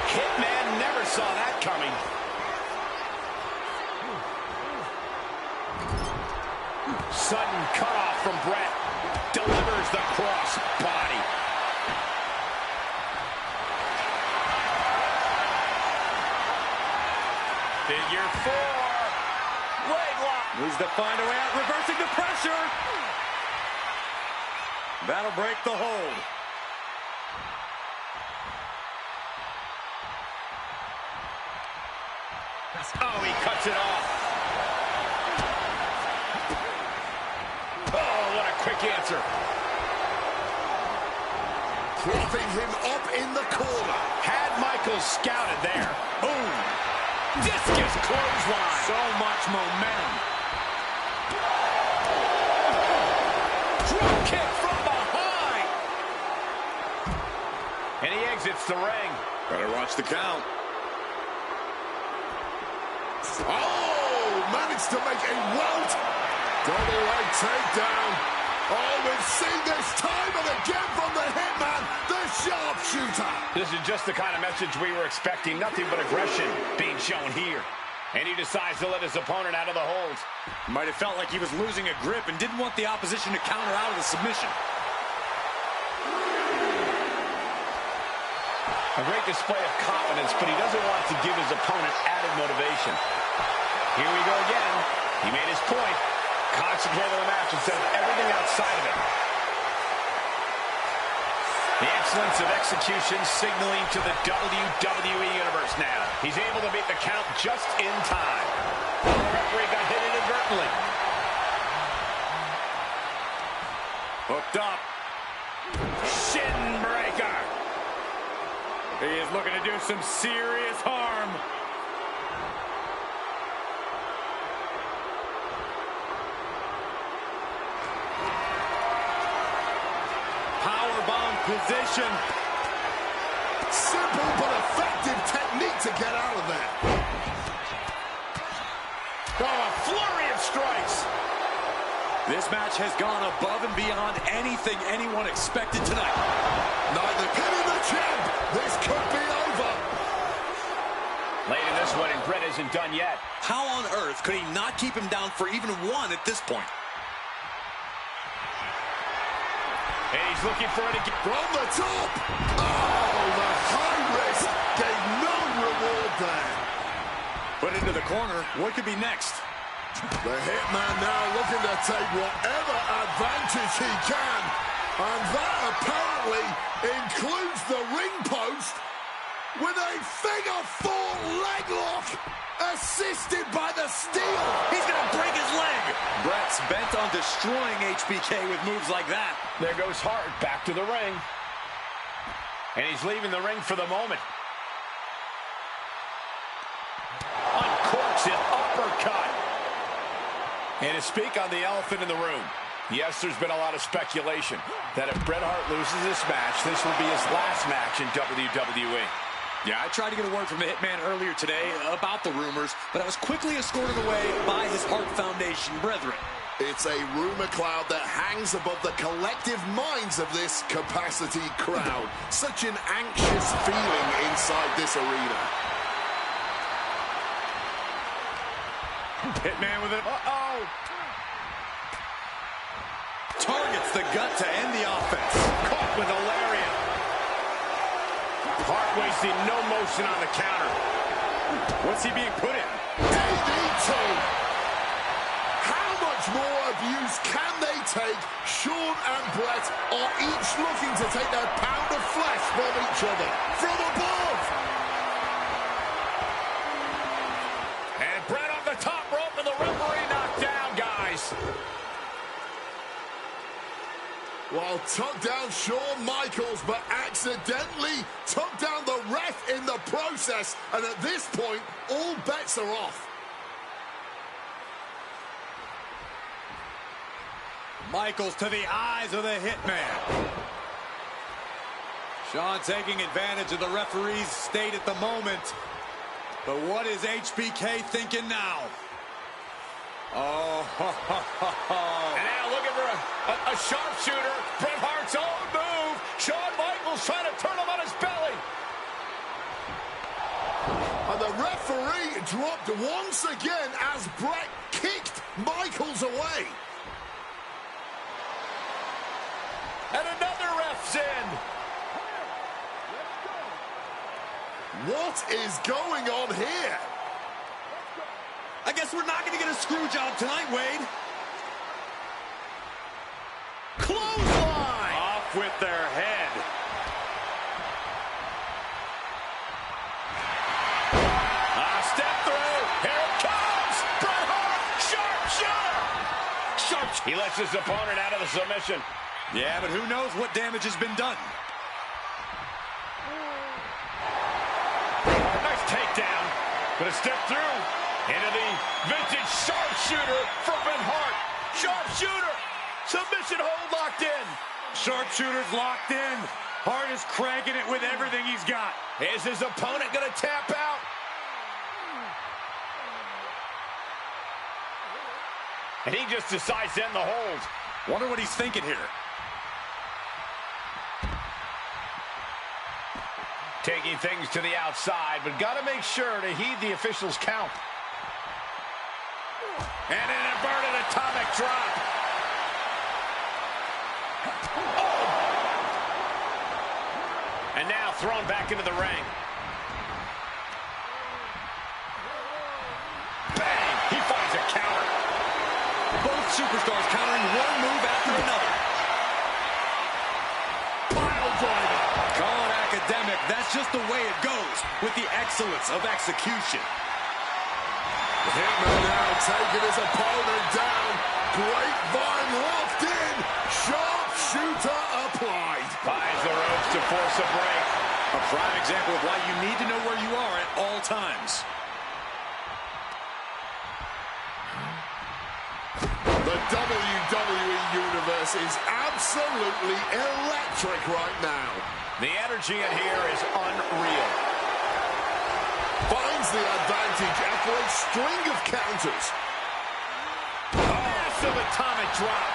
Hitman never saw that coming. Sudden cutoff from Bret. Delivers the cross body. Figure 4. Leg lock. Needs to find a way out, reversing the pressure. That'll break the hold. Oh, he cuts it off. Oh, what a quick answer. Propping him up in the corner. Had Michaels scouted there. Boom. Discus clothesline. So much momentum. Drop kick from behind. And he exits the ring. Better watch the count. Oh, managed to make a welt. Double leg takedown. Oh, we've seen this time and again from the Hitman, the sharpshooter. This is just the kind of message we were expecting. Nothing but aggression being shown here. And he decides to let his opponent out of the hold. Might have felt like he was losing a grip and didn't want the opposition to counter out of the submission. A great display of confidence, but he doesn't want to give his opponent added motivation. Here we go again. He made his point. Concentrate on the match instead of everything outside of it. The excellence of execution signaling to the WWE Universe now. He's able to beat the count just in time. The referee got hit inadvertently. Hooked up. Shin breaker. He is looking to do some serious harm. Powerbomb position. Simple but effective technique to get out of there. Oh, a flurry of strikes. This match has gone above and beyond anything anyone expected tonight. Neither pinning the champ. This could be over. Late in this one, and Brett isn't done yet. How on earth could he not keep him down for even one at this point? And he's looking for it again. From the top. Oh, the high risk gave no reward there. Put into the corner. What could be next? The Hitman now looking to take whatever advantage he can. And that apparently includes the ring post with a figure four leg lock assisted by the steel. He's going to break his leg. Brett's bent on destroying HBK with moves like that. There goes Hart back to the ring. And he's leaving the ring for the moment. Uncorks it, uppercut. And to speak on the elephant in the room, yes, there's been a lot of speculation that if Bret Hart loses this match, this will be his last match in WWE. Yeah, I tried to get a word from the Hitman earlier today about the rumors, but I was quickly escorted away by his Hart Foundation brethren. It's a rumor cloud that hangs above the collective minds of this capacity crowd. Such an anxious feeling inside this arena. Hitman with it. Uh-oh. Targets the gut to end the offense. Caught with a lariat. Hart wasting no motion on the counter. What's he being put in? DDT. How much more abuse can they take? Sean and Bret are each looking to take their pound of flesh from each other. From above. And Bret on the top rope and the referee knocked down, guys. Well, took down Shawn Michaels, but accidentally took down the ref in the process. And at this point, all bets are off. Michaels to the eyes of the Hitman. Shawn taking advantage of the referee's state at the moment. But what is HBK thinking now? Oh, And now looking for a sharpshooter. Bret Hart's own move. Shawn Michaels trying to turn him on his belly. And the referee dropped once again as Bret kicked Michaels away. And another ref's in. What is going on here? I guess we're not going to get a screw job tonight, Wade. Clothesline! Off with their head. Step through. Here it comes. Bret Hart. Sharpshooter. He lets his opponent out of the submission. Yeah, but who knows what damage has been done. Nice takedown. But a step through into the vintage sharpshooter for Bret Hart. Sharpshooter. Submission hold locked in. Sharpshooter's locked in. Hart is cranking it with everything he's got. Is his opponent going to tap out? And he just decides to end the hold. Wonder what he's thinking here. Taking things to the outside, but got to make sure to heed the official's count. And an inverted atomic drop. Oh! And now thrown back into the ring. Bang! He finds a counter. Both superstars countering one move after another. Pile driver. Call it academic. That's just the way it goes with the excellence of execution. Hitman now taking his opponent down. Grapevine locked in. Sharpshooter applied. Finds the ropes to force a break. A prime example of why you need to know where you are at all times. The WWE Universe is absolutely electric right now. The energy in here is unreal. Finds the advantage after a string of counters. Massive atomic drop.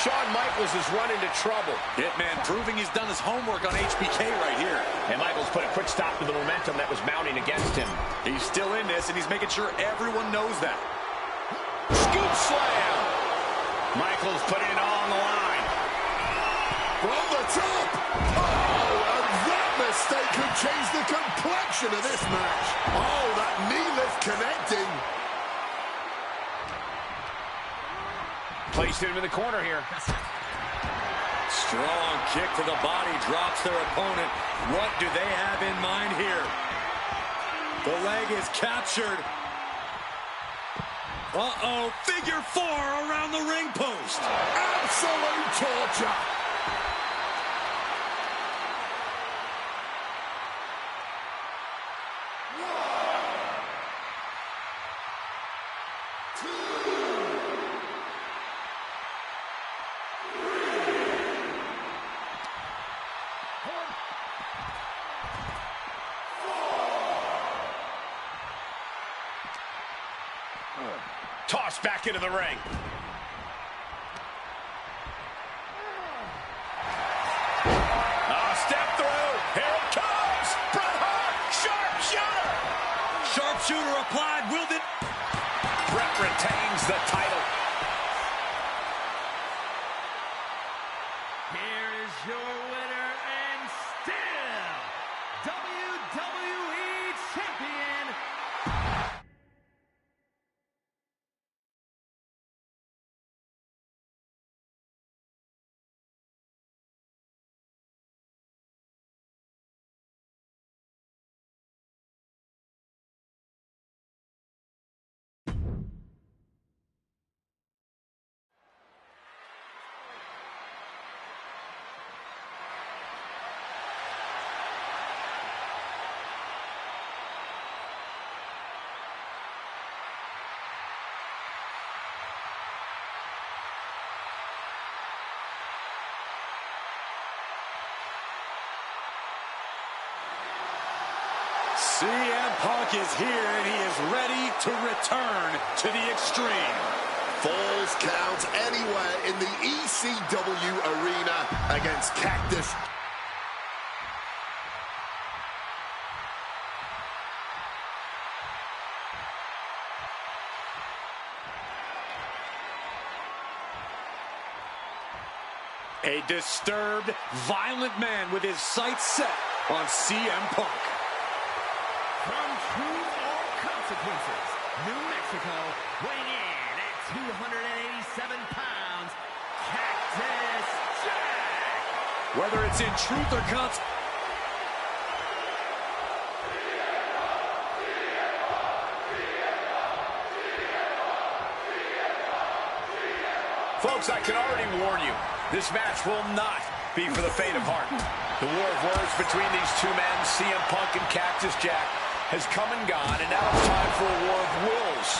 Shawn Michaels has run into trouble. Hitman proving he's done his homework on HBK right here. And Michaels put a quick stop to the momentum that was mounting against him. He's still in this, and he's making sure everyone knows that. Scoop slam. Michaels putting it all on the line. From the top. Oh, and that mistake could change the complexion of this match. Oh, that knee lift connecting. Placed him in the corner here. Strong kick to the body drops their opponent. What do they have in mind here? The leg is captured. Uh-oh, figure four around the ring post. Absolute torture. Tossed back into the ring. Oh, step through. Here it comes. Bret Hart. Sharpshooter. Sharpshooter applied. Will it? Bret retains the title. Here is your winner and still WWE Champion, CM Punk is here, and he is ready to return to the Extreme. Falls count anywhere in the ECW arena against Cactus. A disturbed, violent man with his sights set on CM Punk. from Truth or Consequences, New Mexico, weighing in at 287 pounds, Cactus Jack. Whether it's in Truth or Consequences. Folks, I can already warn you, this match will not be for the faint of heart. The war of words between these two men, CM Punk and Cactus Jack, has come and gone, and now it's time for a war of wills.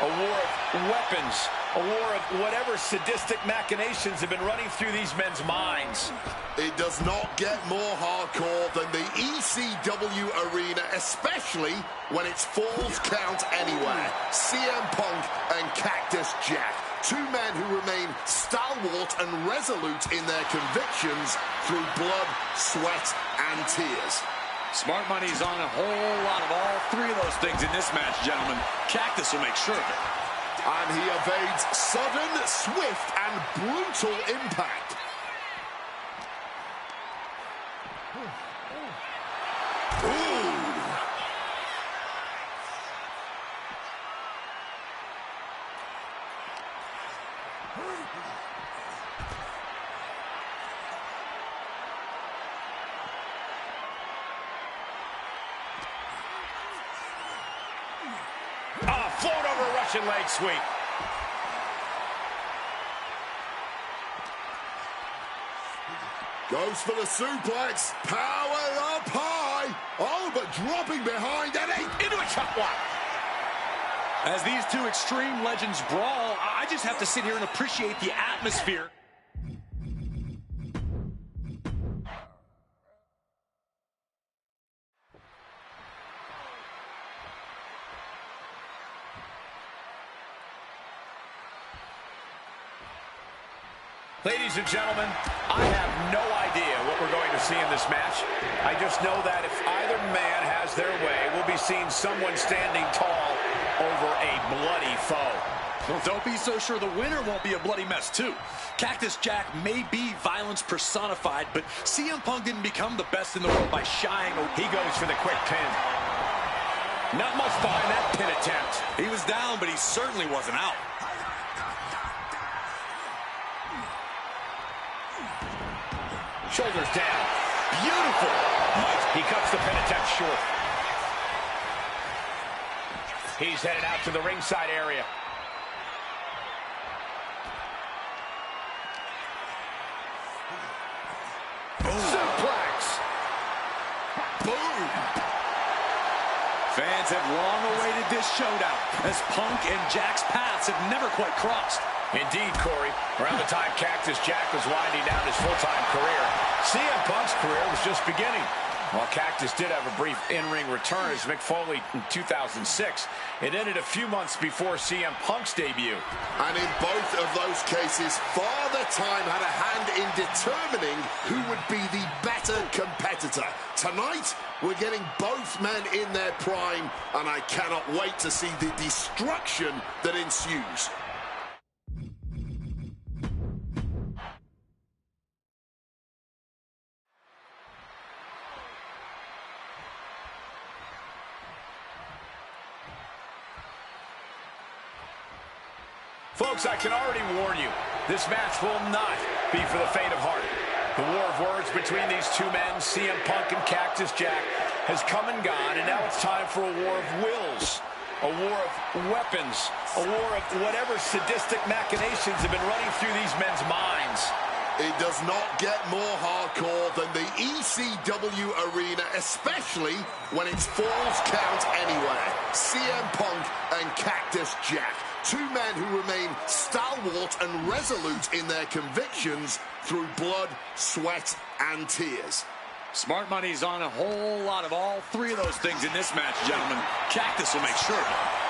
a war of weapons, a war of whatever sadistic machinations have been running through these men's minds. It does not get more hardcore than the ECW arena, especially when it's Falls Count Anywhere. CM Punk and Cactus Jack, two men who remain stalwart and resolute in their convictions through blood, sweat, and tears. Smart money's on a whole lot of all three of those things in this match, gentlemen. Cactus will make sure of it. And he evades sudden, swift, and brutal impact. Ooh. Float over a Russian leg sweep. Goes for the suplex. Power up high. Oh, but dropping behind Eddie. Into a chop block. As these two extreme legends brawl, I just have to sit here and appreciate the atmosphere. Ladies and gentlemen, I have no idea what we're going to see in this match. I just know that if either man has their way, we'll be seeing someone standing tall over a bloody foe. Well, don't be so sure the winner won't be a bloody mess, too. Cactus Jack may be violence personified, but CM Punk didn't become the best in the world by shying away. He goes for the quick pin. Not much behind that pin attempt. He was down, but he certainly wasn't out. Shoulders down. Beautiful. He cuts the pin attempt short. He's headed out to the ringside area. Suplex. Boom. Fans have long awaited this showdown, as Punk and Jack's paths have never quite crossed. Indeed, Corey. Around the time Cactus Jack was winding down his full-time career, CM Punk's career was just beginning. While Cactus did have a brief in-ring return as Mick Foley in 2006, it ended a few months before CM Punk's debut. And in both of those cases, Father Time had a hand in determining who would be the better competitor. Tonight, we're getting both men in their prime, and I cannot wait to see the destruction that ensues. Folks, I can already warn you, this match will not be for the faint of heart. The war of words between these two men, CM Punk and Cactus Jack, has come and gone, and now it's time for a war of wills, a war of weapons, a war of whatever sadistic machinations have been running through these men's minds. It does not get more hardcore than the ECW arena, especially when it's Falls Count Anywhere. CM Punk and Cactus Jack, two men who remain stalwart and resolute in their convictions through blood, sweat, and tears. Smart money's on a whole lot of all three of those things in this match, gentlemen. Cactus will make sure of it.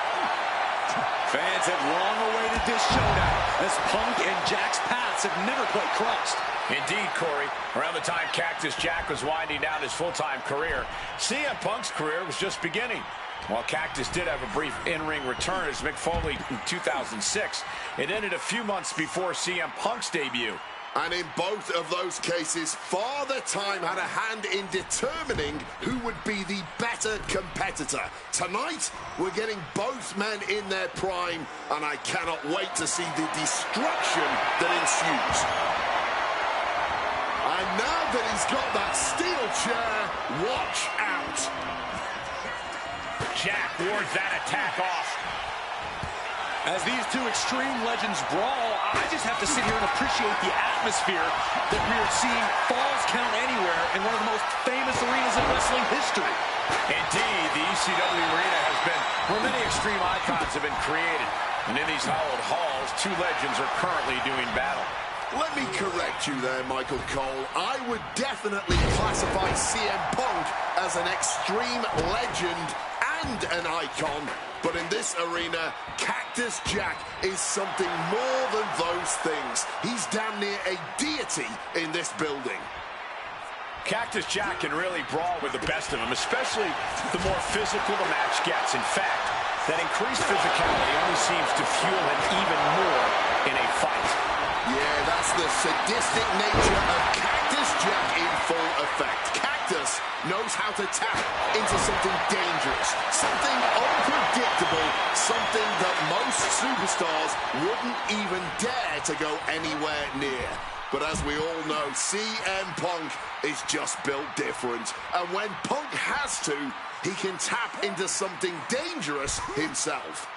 Fans have long awaited this showdown, as Punk and Jack's paths have never quite crossed. Indeed, Corey. Around the time Cactus Jack was winding down his full-time career, CM Punk's career was just beginning. While Cactus did have a brief in-ring return as Mick Foley in 2006, it ended a few months before CM Punk's debut. And in both of those cases, Father Time had a hand in determining who would be the better competitor. Tonight, we're getting both men in their prime, and I cannot wait to see the destruction that ensues. And now that he's got that steel chair, watch out. Jack wards that attack off. As these two extreme legends brawl, I just have to sit here and appreciate the atmosphere that we are seeing. Falls count anywhere in one of the most famous arenas in wrestling history. Indeed, the ECW arena has been where many extreme icons have been created. And in these hallowed halls, two legends are currently doing battle. Let me correct you there, Michael Cole. I would definitely classify CM Punk as an extreme legend and an icon. But in this arena, Cactus Jack is something more than those things. He's damn near a deity in this building. Cactus Jack can really brawl with the best of them, especially the more physical the match gets. In fact, that increased physicality only seems to fuel him even more in a fight. Yeah, that's the sadistic nature of Cactus Jack in full effect. Cactus knows how to tap into something dangerous, something unpredictable, something that most superstars wouldn't even dare to go anywhere near. But as we all know, CM Punk is just built different. And when Punk has to, he can tap into something dangerous himself.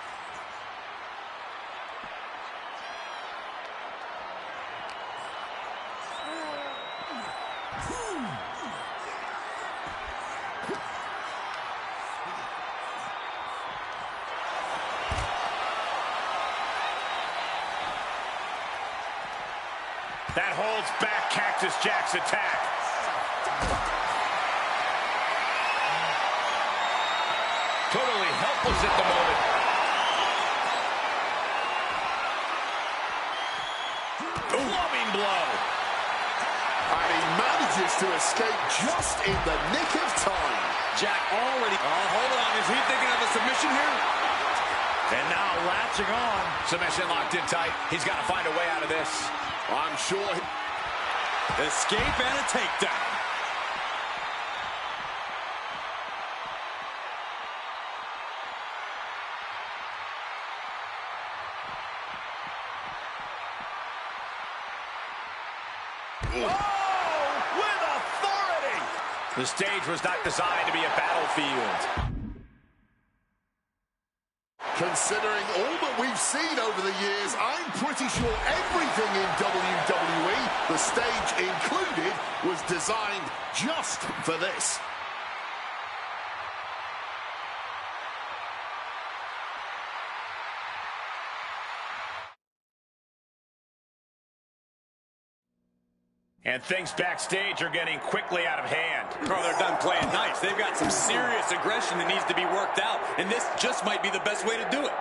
That holds back Cactus Jack's attack. Totally helpless at the moment. Clubbing blow. And he manages to escape just in the nick of time. Jack already... Oh, hold on. Is he thinking of a submission here? And now latching on. Submission locked in tight. He's got to find a way out of this. I'm sure... Escape and a takedown. Oh, with authority! The stage was not designed to be a battlefield. Considering all that we've seen over the years, I'm pretty sure everything in WWE, the stage included, was designed just for this. And things backstage are getting quickly out of hand. Oh, they're done playing nice. They've got some serious aggression that needs to be worked out, and this just might be the best way to do it.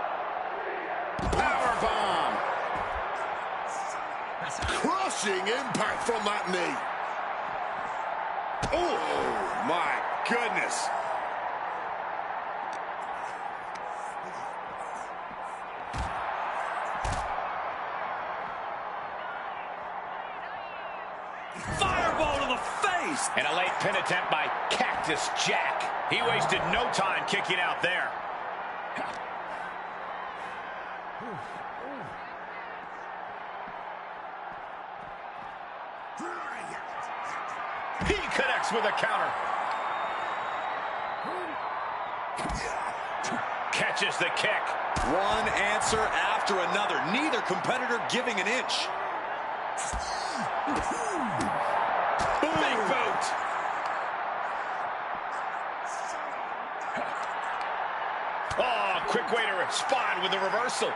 Powerbomb! Crushing impact from that knee. Oh, my goodness. Fireball to the face! And a late pin attempt by Cactus Jack. He wasted no time kicking out there. He connects with a counter. Catches the kick. One answer after another. Neither competitor giving an inch. Big boot. Oh, quick way to respond with the reversal.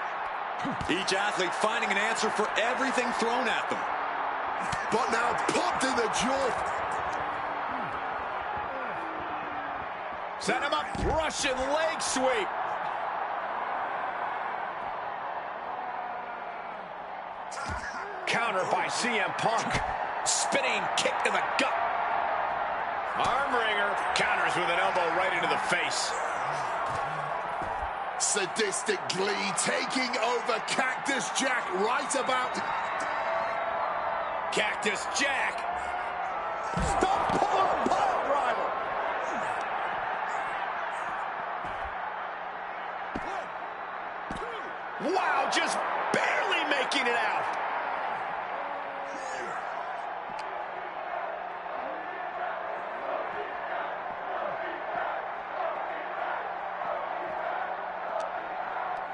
Each athlete finding an answer for everything thrown at them. But now popped in the jaw. Set him up. Russian leg sweep. Counter by CM Punk. Spinning kick to the gut. Armbringer counters with an elbow right into the face. Sadistic glee taking over Cactus Jack right about... Cactus Jack. Stop pulling pile driver. Wow, just barely making it out.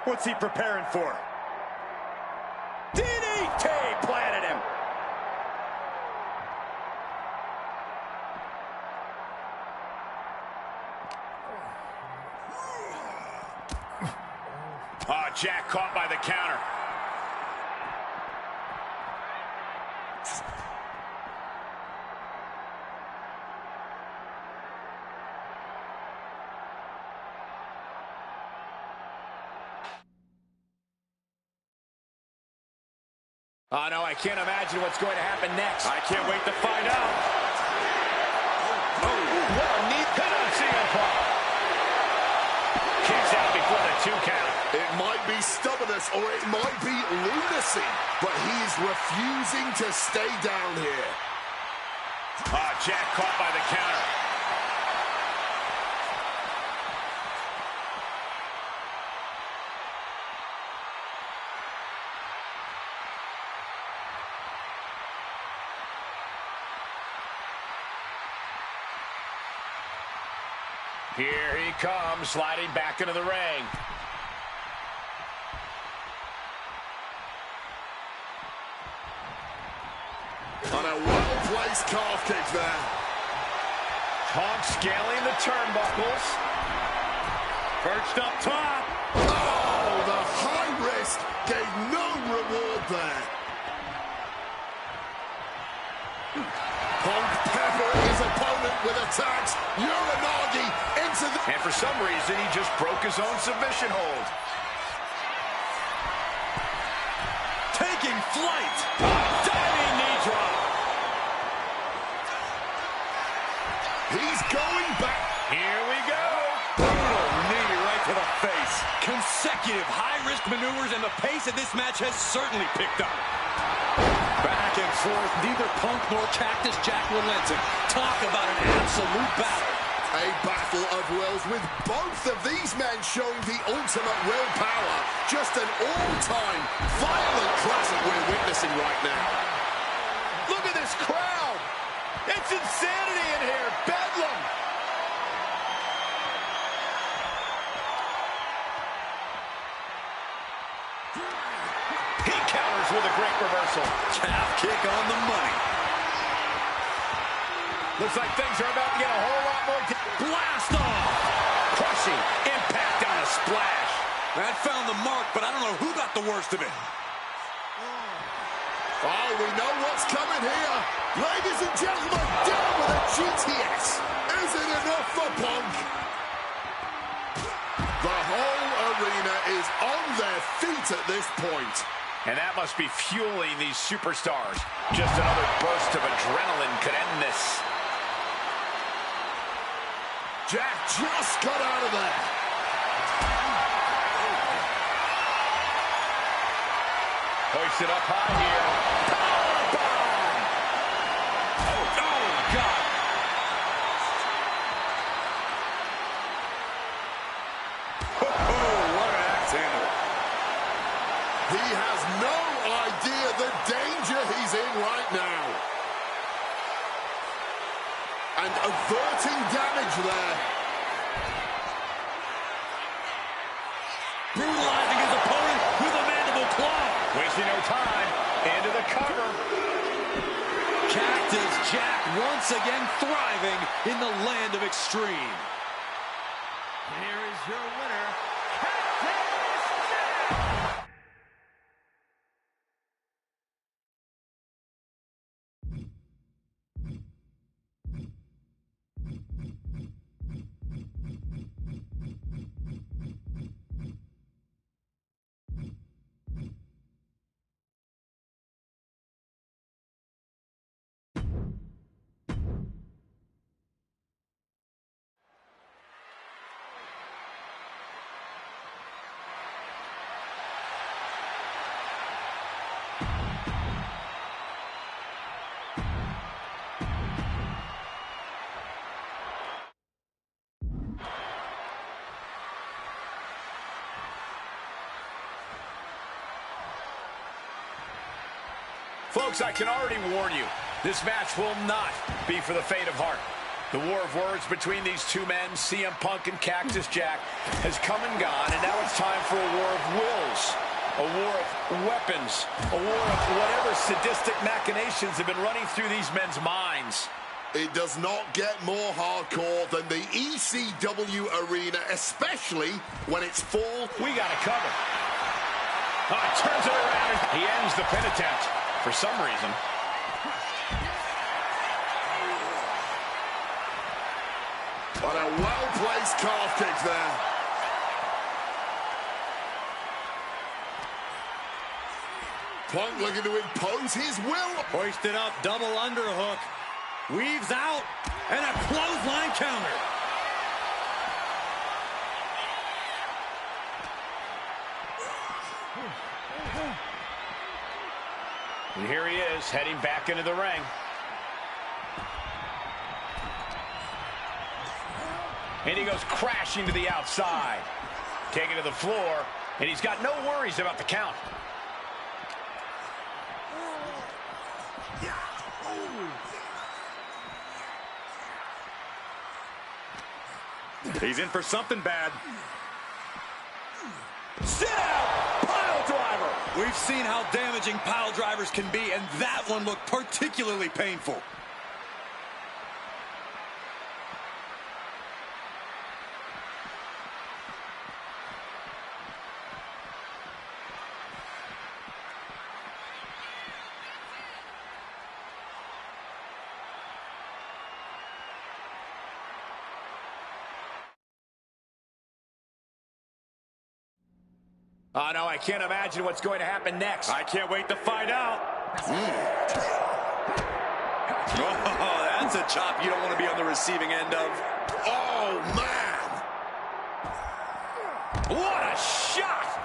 What's he preparing for? DDT planted him. Oh, Jack caught by the counter. Oh, no, I can't imagine what's going to happen next. I can't wait to find out. Oh, what a neat cut on CM Punk. Kicks out before the 2 count. It might be stubbornness or it might be lunacy, but he's refusing to stay down here. Jack caught by the counter. Here he comes, sliding back into the ring. On a well-placed calf kick there. Punk scaling the turnbuckles. Perched up top. Oh, the high risk gave no reward there. Punk peppering his opponent with attacks. Uranagi into the... And for some reason, he just broke his own submission hold. Taking flight. Diving knee drop. He's going back. Here we go. Brutal knee right to the face. Consecutive high-risk maneuvers, and the pace of this match has certainly picked up. Back and forth, neither Punk nor Cactus Jack relenting. Talk about an absolute battle. A battle of wills with both of these men showing the ultimate willpower. Just an all-time violent classic we're witnessing right now. Look at this crowd. It's insanity in here. Bedlam. He counters with a great reversal. Calf kick on the money. Looks like things are about to get a whole lot more. Blast off. Crushing impact on a splash. That found the mark, but I don't know who got the worst of it. Oh, we know what's coming here. Ladies and gentlemen, down with a GTS. Is it enough for Punk? The whole arena is on their feet at this point. And that must be fueling these superstars. Just another burst of adrenaline could end this. Jack just got out of there. Hoisted up high here. Powerbomb! Oh, God. Oh, what an axe handle. He has no idea the danger he's in right now. And averting damage there. Brutalizing his opponent with a mandible claw. Wasting no time. Into the cover. Cactus Jack once again thriving in the land of extreme. Here is your winner, Cactus Jack! Folks, I can already warn you, this match will not be for the faint of heart. The war of words between these two men, CM Punk and Cactus Jack, has come and gone, and now it's time for a war of wills, a war of weapons, a war of whatever sadistic machinations have been running through these men's minds. It does not get more hardcore than the ECW arena, especially when it's full. We got it covered. Turns it around. He ends the pin attempt for some reason. What a well-placed calf kick there. Punk looking to impose his will. Hoisted up, double underhook. Weaves out, and a clothesline counter. And here he is, heading back into the ring. And he goes crashing to the outside. Taken to the floor, and he's got no worries about the count. He's in for something bad. Sit out! Pile driver! We've seen how damaging pile drivers can be, and that one looked particularly painful. Oh, no, I can't imagine what's going to happen next. I can't wait to find out. Oh, that's a chop you don't want to be on the receiving end of. Oh, man. What a shot!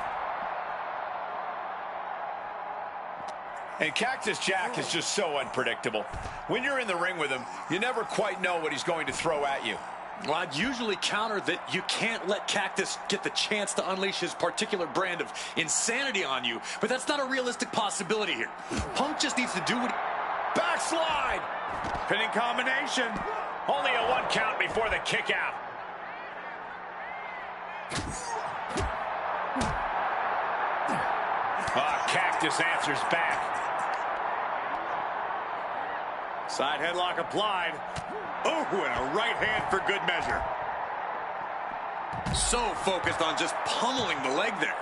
And Cactus Jack is just so unpredictable. When you're in the ring with him, you never quite know what he's going to throw at you. Well, I'd usually counter that you can't let Cactus get the chance to unleash his particular brand of insanity on you, but that's not a realistic possibility here. Punk just needs to do what he... Backslide! Pinning combination. Only a 1 count before the kick out. Cactus answers back. Side headlock applied. Oh, and a right hand for good measure. So focused on just pummeling the leg there.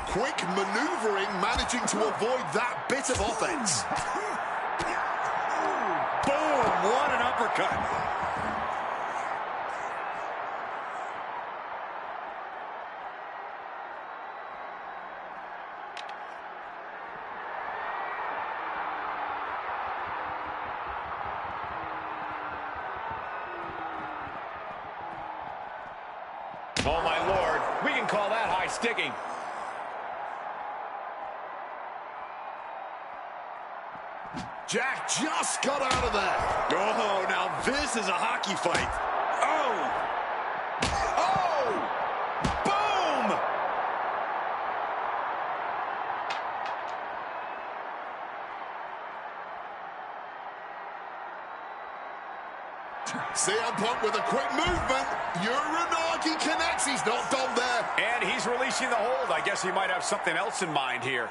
Quick maneuvering, managing to avoid that bit of offense. Boom, what an uppercut. Oh, my Lord. We can call that high sticking. Jack just got out of there. Oh, now this is a hockey fight. Oh! Oh! Boom! CM Punk with a quick movement. Uranagi connects. He's not done there. And he's releasing the hold. I guess he might have something else in mind here.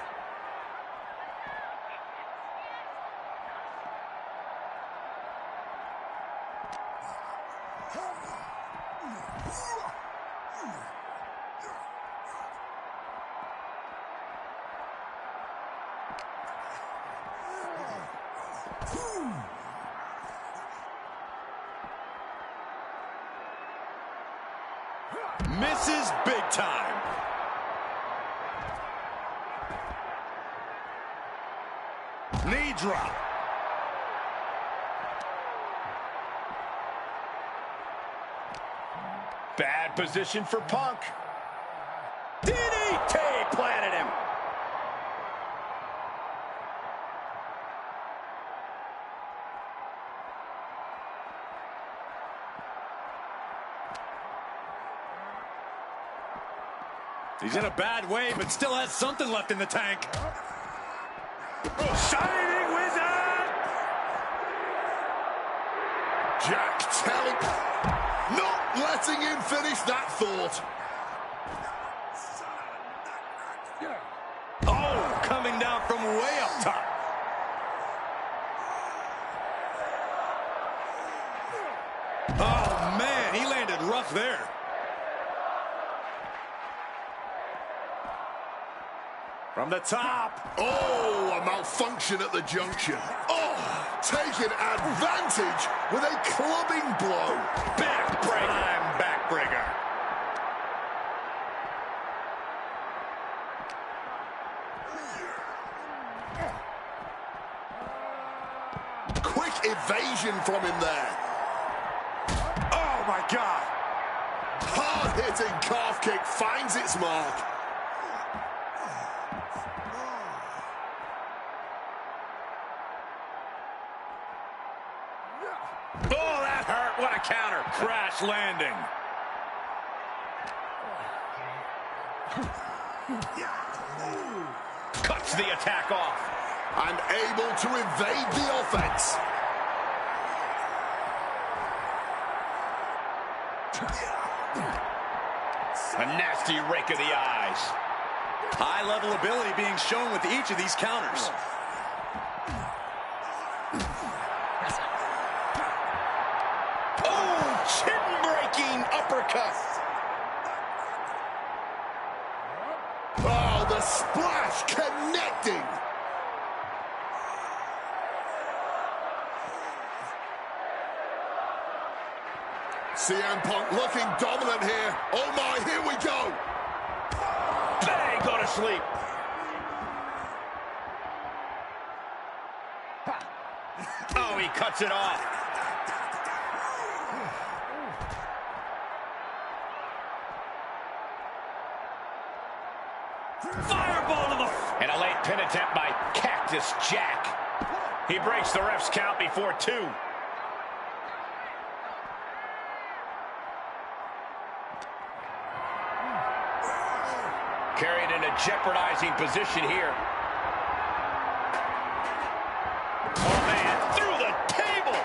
Misses big time. Knee drop. Bad position for Punk. DDT planted him. He's in a bad way, but still has something left in the tank. Shining Wizard! Jack telling... Not letting him finish that thought. Oh, coming down from way up top. Oh, man, he landed rough there. From the top. Oh, a malfunction at the junction. Oh, taking advantage with a clubbing blow. Backbreaker. I'm backbreaker. Quick evasion from him there. Oh, my God. Hard-hitting calf kick finds its mark. Oh, that hurt. What a counter. Crash landing. Cuts the attack off. And able to evade the offense. A nasty rake of the eyes. High-level ability being shown with each of these counters. Oh, chin-breaking uppercut. Oh, the splash connecting. CM Punk looking dominant here. Oh my, here we go. Bang, go to sleep. Oh, he cuts it off. Fireball to the... And a late pin attempt by Cactus Jack. He breaks the ref's count before 2. Carried in a jeopardizing position here. Oh, man, through the table.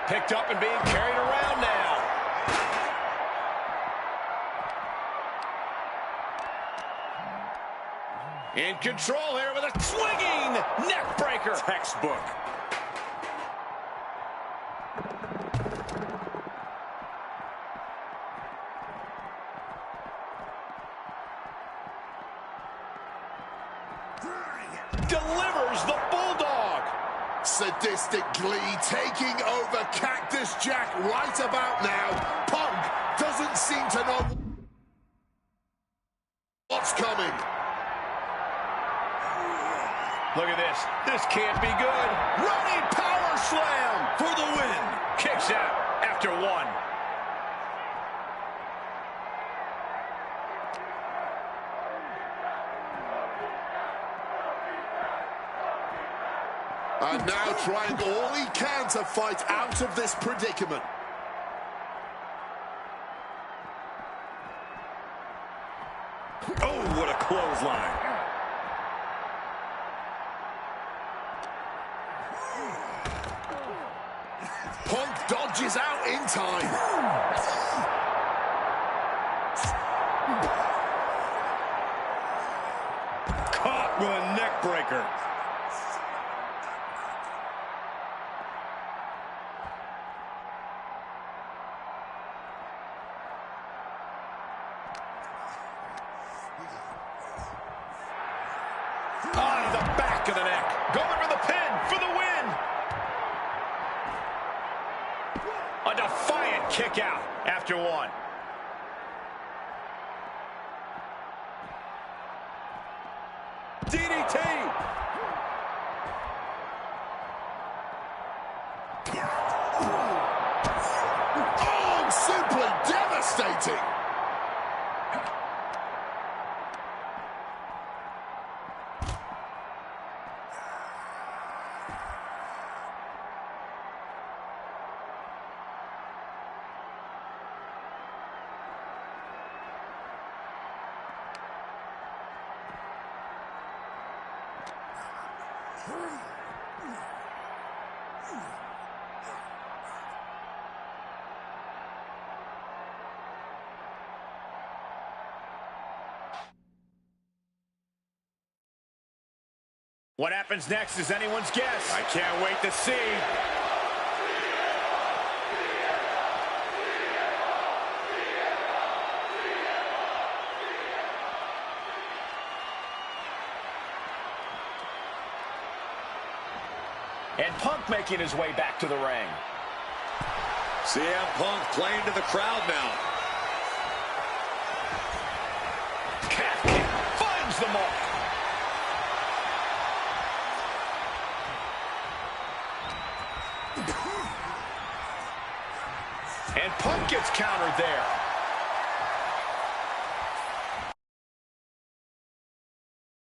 Picked up and being carried around now. In control here with a swinging neck breaker. Textbook. Delivers the Bulldog. Sadistic glee taking over Cactus Jack right about now. Punk doesn't seem to know what's coming. Look at this. This can't be good. Running power slam for the win. Kicks out after 1. And now trying all he can to fight out of this predicament. Oh, what a clothesline. Punk dodges out in time. Caught with a neck breaker. On the back of the neck. Going for the pin for the win. A defiant kick out after 1. DDT. Oh, simply devastating. What happens next is anyone's guess. I can't wait to see. And Punk making his way back to the ring. CM Punk playing to the crowd now. Calf kick finds the mark. And Punk gets countered there.